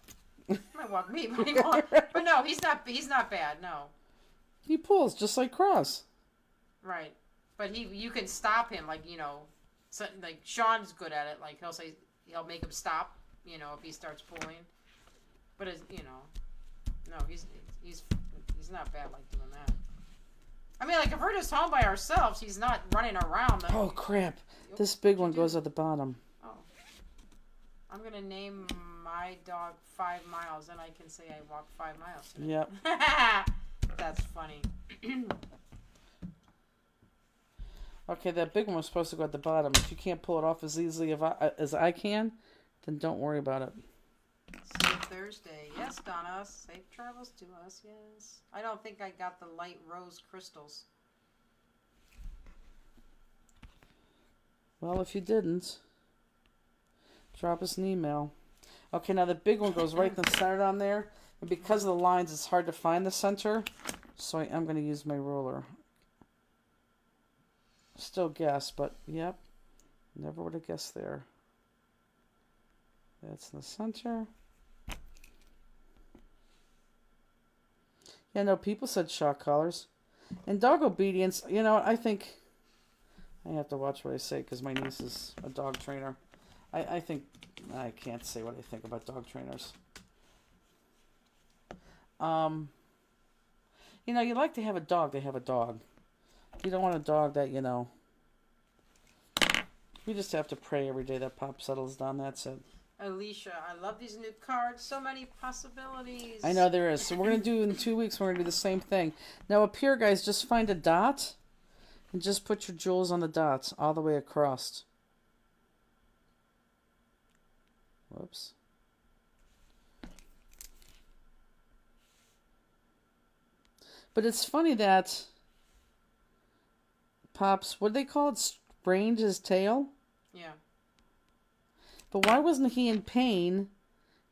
He might walk me, but he walk. But no, he's not bad. No. He pulls just like Cross. Right, but you can stop him, like so, like Sean's good at it. Like he'll make him stop, if he starts pulling. But no, he's not bad like doing that. I mean, like if we're just home by ourselves, he's not running around. Oh crap! This big one goes at the bottom. I'm going to name my dog 5 miles, and I can say I walked 5 miles today. Yep. That's funny. Okay, that big one was supposed to go at the bottom. If you can't pull it off as easily as I can, then don't worry about it. See you Thursday. Yes, Donna. Safe travels to us, yes. I don't think I got the light rose crystals. Well, if you didn't... drop us an email. Okay, now the big one goes right in the center down there. And because of the lines, it's hard to find the center. So I am going to use my ruler. Still guess, but yep. Never would have guessed there. That's in the center. Yeah, no, people said shock collars. And dog obedience, you know, I think... I have to watch what I say because my niece is a dog trainer. I think... I can't say what I think about dog trainers. You know, you like to have a dog, they have a dog. You don't want a dog that, you know... We just have to pray every day that Pop settles down, that's it. Alicia, I love these new cards. So many possibilities. I know there is. So we're going to do, in 2 weeks, we're going to do the same thing. Now up here, guys, just find a dot. And just put your jewels on the dots all the way across. Whoops. But it's funny that Pops, what do they call it? Sprained his tail? Yeah. But why wasn't he in pain,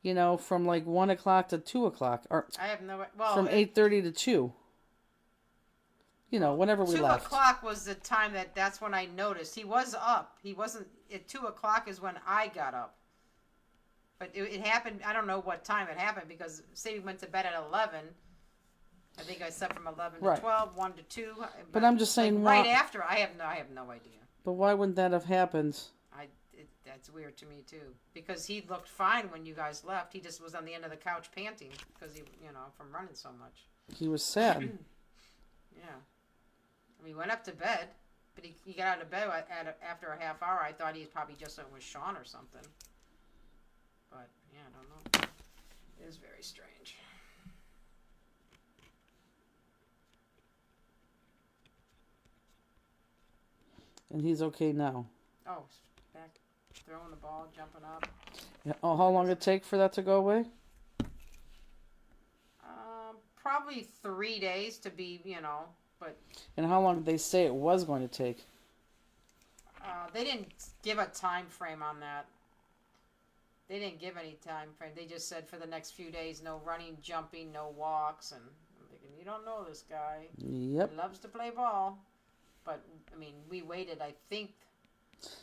you know, from like 1 o'clock to 2 o'clock? Or I have no... Well, from 8:30 to 2. You know, whenever we 2 left. o'clock was the time that's when I noticed. He was up. He wasn't... At 2 o'clock is when I got up. But it happened... I don't know what time it happened because Sadie went to bed at 11. I think I slept from 11 to 12, 1 to 2. But I'm just saying... Like, right after, I have no idea. But why wouldn't that have happened? That's weird to me too, because he looked fine when you guys left. He just was on the end of the couch panting because he, you know, from running so much. He was sad. Yeah. I mean, he went up to bed, but he got out of bed after a half hour. I thought he probably just went with Sean or something. But yeah, I don't know. It is very strange. And he's okay now. Oh, back throwing the ball, jumping up. Yeah. Oh, how long did it take for that to go away? Probably 3 days to be, you know, but... And how long did they say it was going to take? They didn't give a time frame on that. They didn't give any time frame. They just said for the next few days, no running, jumping, no walks. And I'm thinking, you don't know this guy. Yep. He loves to play ball. But, I mean, we waited, I think...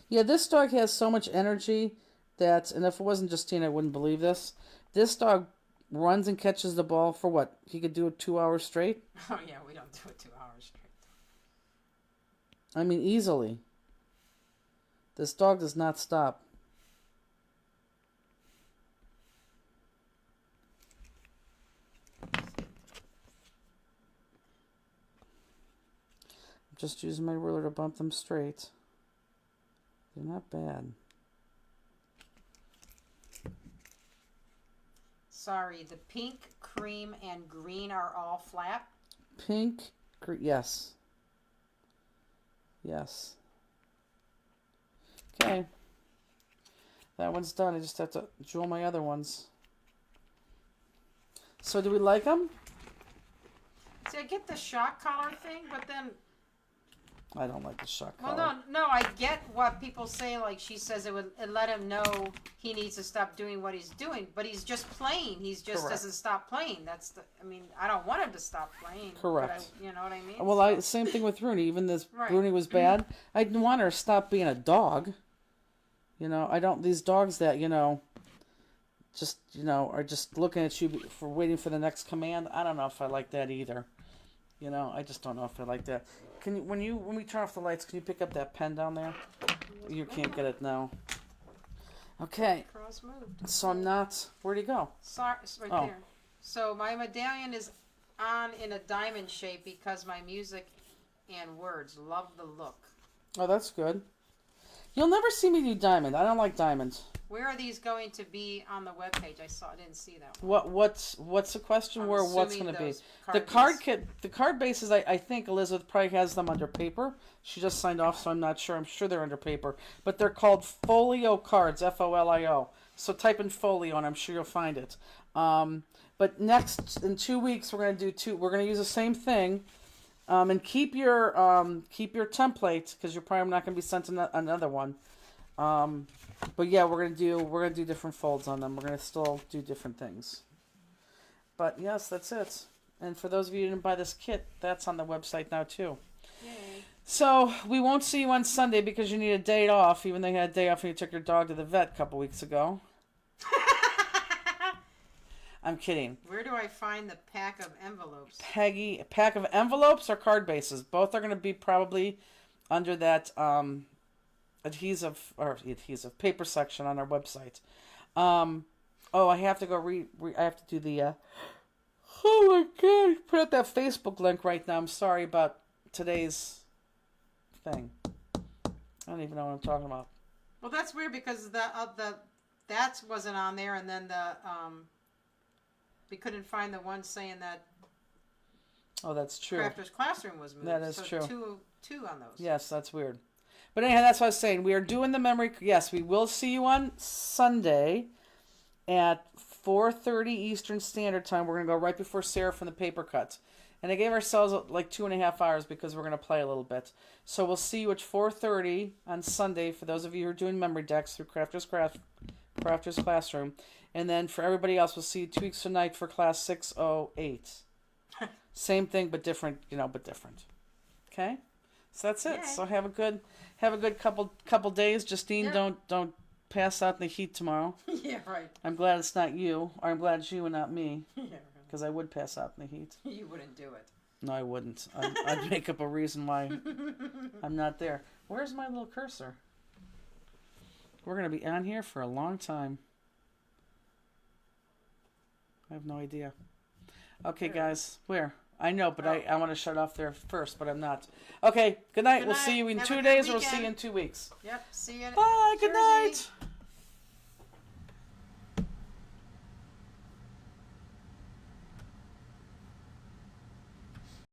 Yeah, this dog has so much energy that, and if it wasn't Justine, I wouldn't believe this. This dog runs and catches the ball for what? He could do it 2 hours straight? Oh, yeah, we don't do it 2 hours straight. I mean, easily. This dog does not stop. I'm just using my ruler to bump them straight. They're not bad. Sorry, the pink, cream, and green are all flat? Pink, yes. Yes. Okay. That one's done. I just have to jewel my other ones. So do we like them? See, I get the shock collar thing, but then... I don't like the shock Well, collar. no, I get what people say. Like she says, it let him know he needs to stop doing what he's doing. But he's just playing. He's just Correct. doesn't stop playing. That's the. I mean, I don't want him to stop playing. Correct. But you know what I mean? Well, same thing with Rooney. Even this Right. Rooney was bad. I didn't want her to stop being a dog. You know, I don't. These dogs that just are just looking at you for waiting for the next command. I don't know if I like that either. You know, I just don't know if I like that. Can you, when we turn off the lights, can you pick up that pen down there? You can't get it now. Okay. Cross moved. So I'm not. Where'd he go? Sorry, it's right there. So my medallion is on in a diamond shape because my music and words love the look. Oh, that's good. You'll never see me do diamond. I don't like diamonds. Where are these going to be on the webpage? I didn't see that one. What's the question? I'm what's assuming going to be? those The card card kit, the card bases. I think Elizabeth probably has them under paper. She just signed off, so I'm not sure. I'm sure they're under paper, but they're called folio cards. FOLIO. So type in folio, and I'm sure you'll find it. But next in 2 weeks, we're going to do two. We're going to use the same thing, and keep your template because you're probably not going to be sent another one. But yeah, we're gonna do different folds on them. We're gonna still do different things. But yes, that's it. And for those of you who didn't buy this kit, that's on the website now too. Yay. So we won't see you on Sunday because you need a day off, even though you had a day off when you took your dog to the vet a couple weeks ago. I'm kidding. Where do I find the pack of envelopes? Peggy, a pack of envelopes or card bases. Both are going to be probably under that adhesive paper section on our website. Oh, I have to go I have to do the. Oh my God! Put out that Facebook link right now. I'm sorry about today's thing. I don't even know what I'm talking about. Well, that's weird because the that wasn't on there, and then the we couldn't find the one saying that. Oh, that's true. Crafter's Classroom was moved. That is so true. Two on those. Yes, that's weird. But anyhow, that's what I was saying. We are doing the memory. Yes, we will see you on Sunday at 4:30 Eastern Standard Time. We're going to go right before Sarah from the paper cut. And I gave ourselves like 2.5 hours because we're going to play a little bit. So we'll see you at 4:30 on Sunday for those of you who are doing memory decks through Crafter's Classroom. And then for everybody else, we'll see you 2 weeks tonight for class 608. Same thing, but different, but different. Okay? So that's it. Yay. So have a good couple days. Justine, Yeah. don't pass out in the heat tomorrow. Yeah, right. I'm glad it's not you, or I'm glad it's you and not me, Yeah, because I would pass out in the heat. you wouldn't do it. No, I wouldn't. I'd make up a reason why I'm not there. Where's my little cursor? We're going to be on here for a long time. I have no idea. Okay, Where? Guys. Where? I know, but Oh. I want to shut off there first, but I'm not. Okay, good night. Good We'll night. see you in Have a 2 good days, or we'll see weekend. you in 2 weeks. Yep. See you. Bye, good Jersey. night.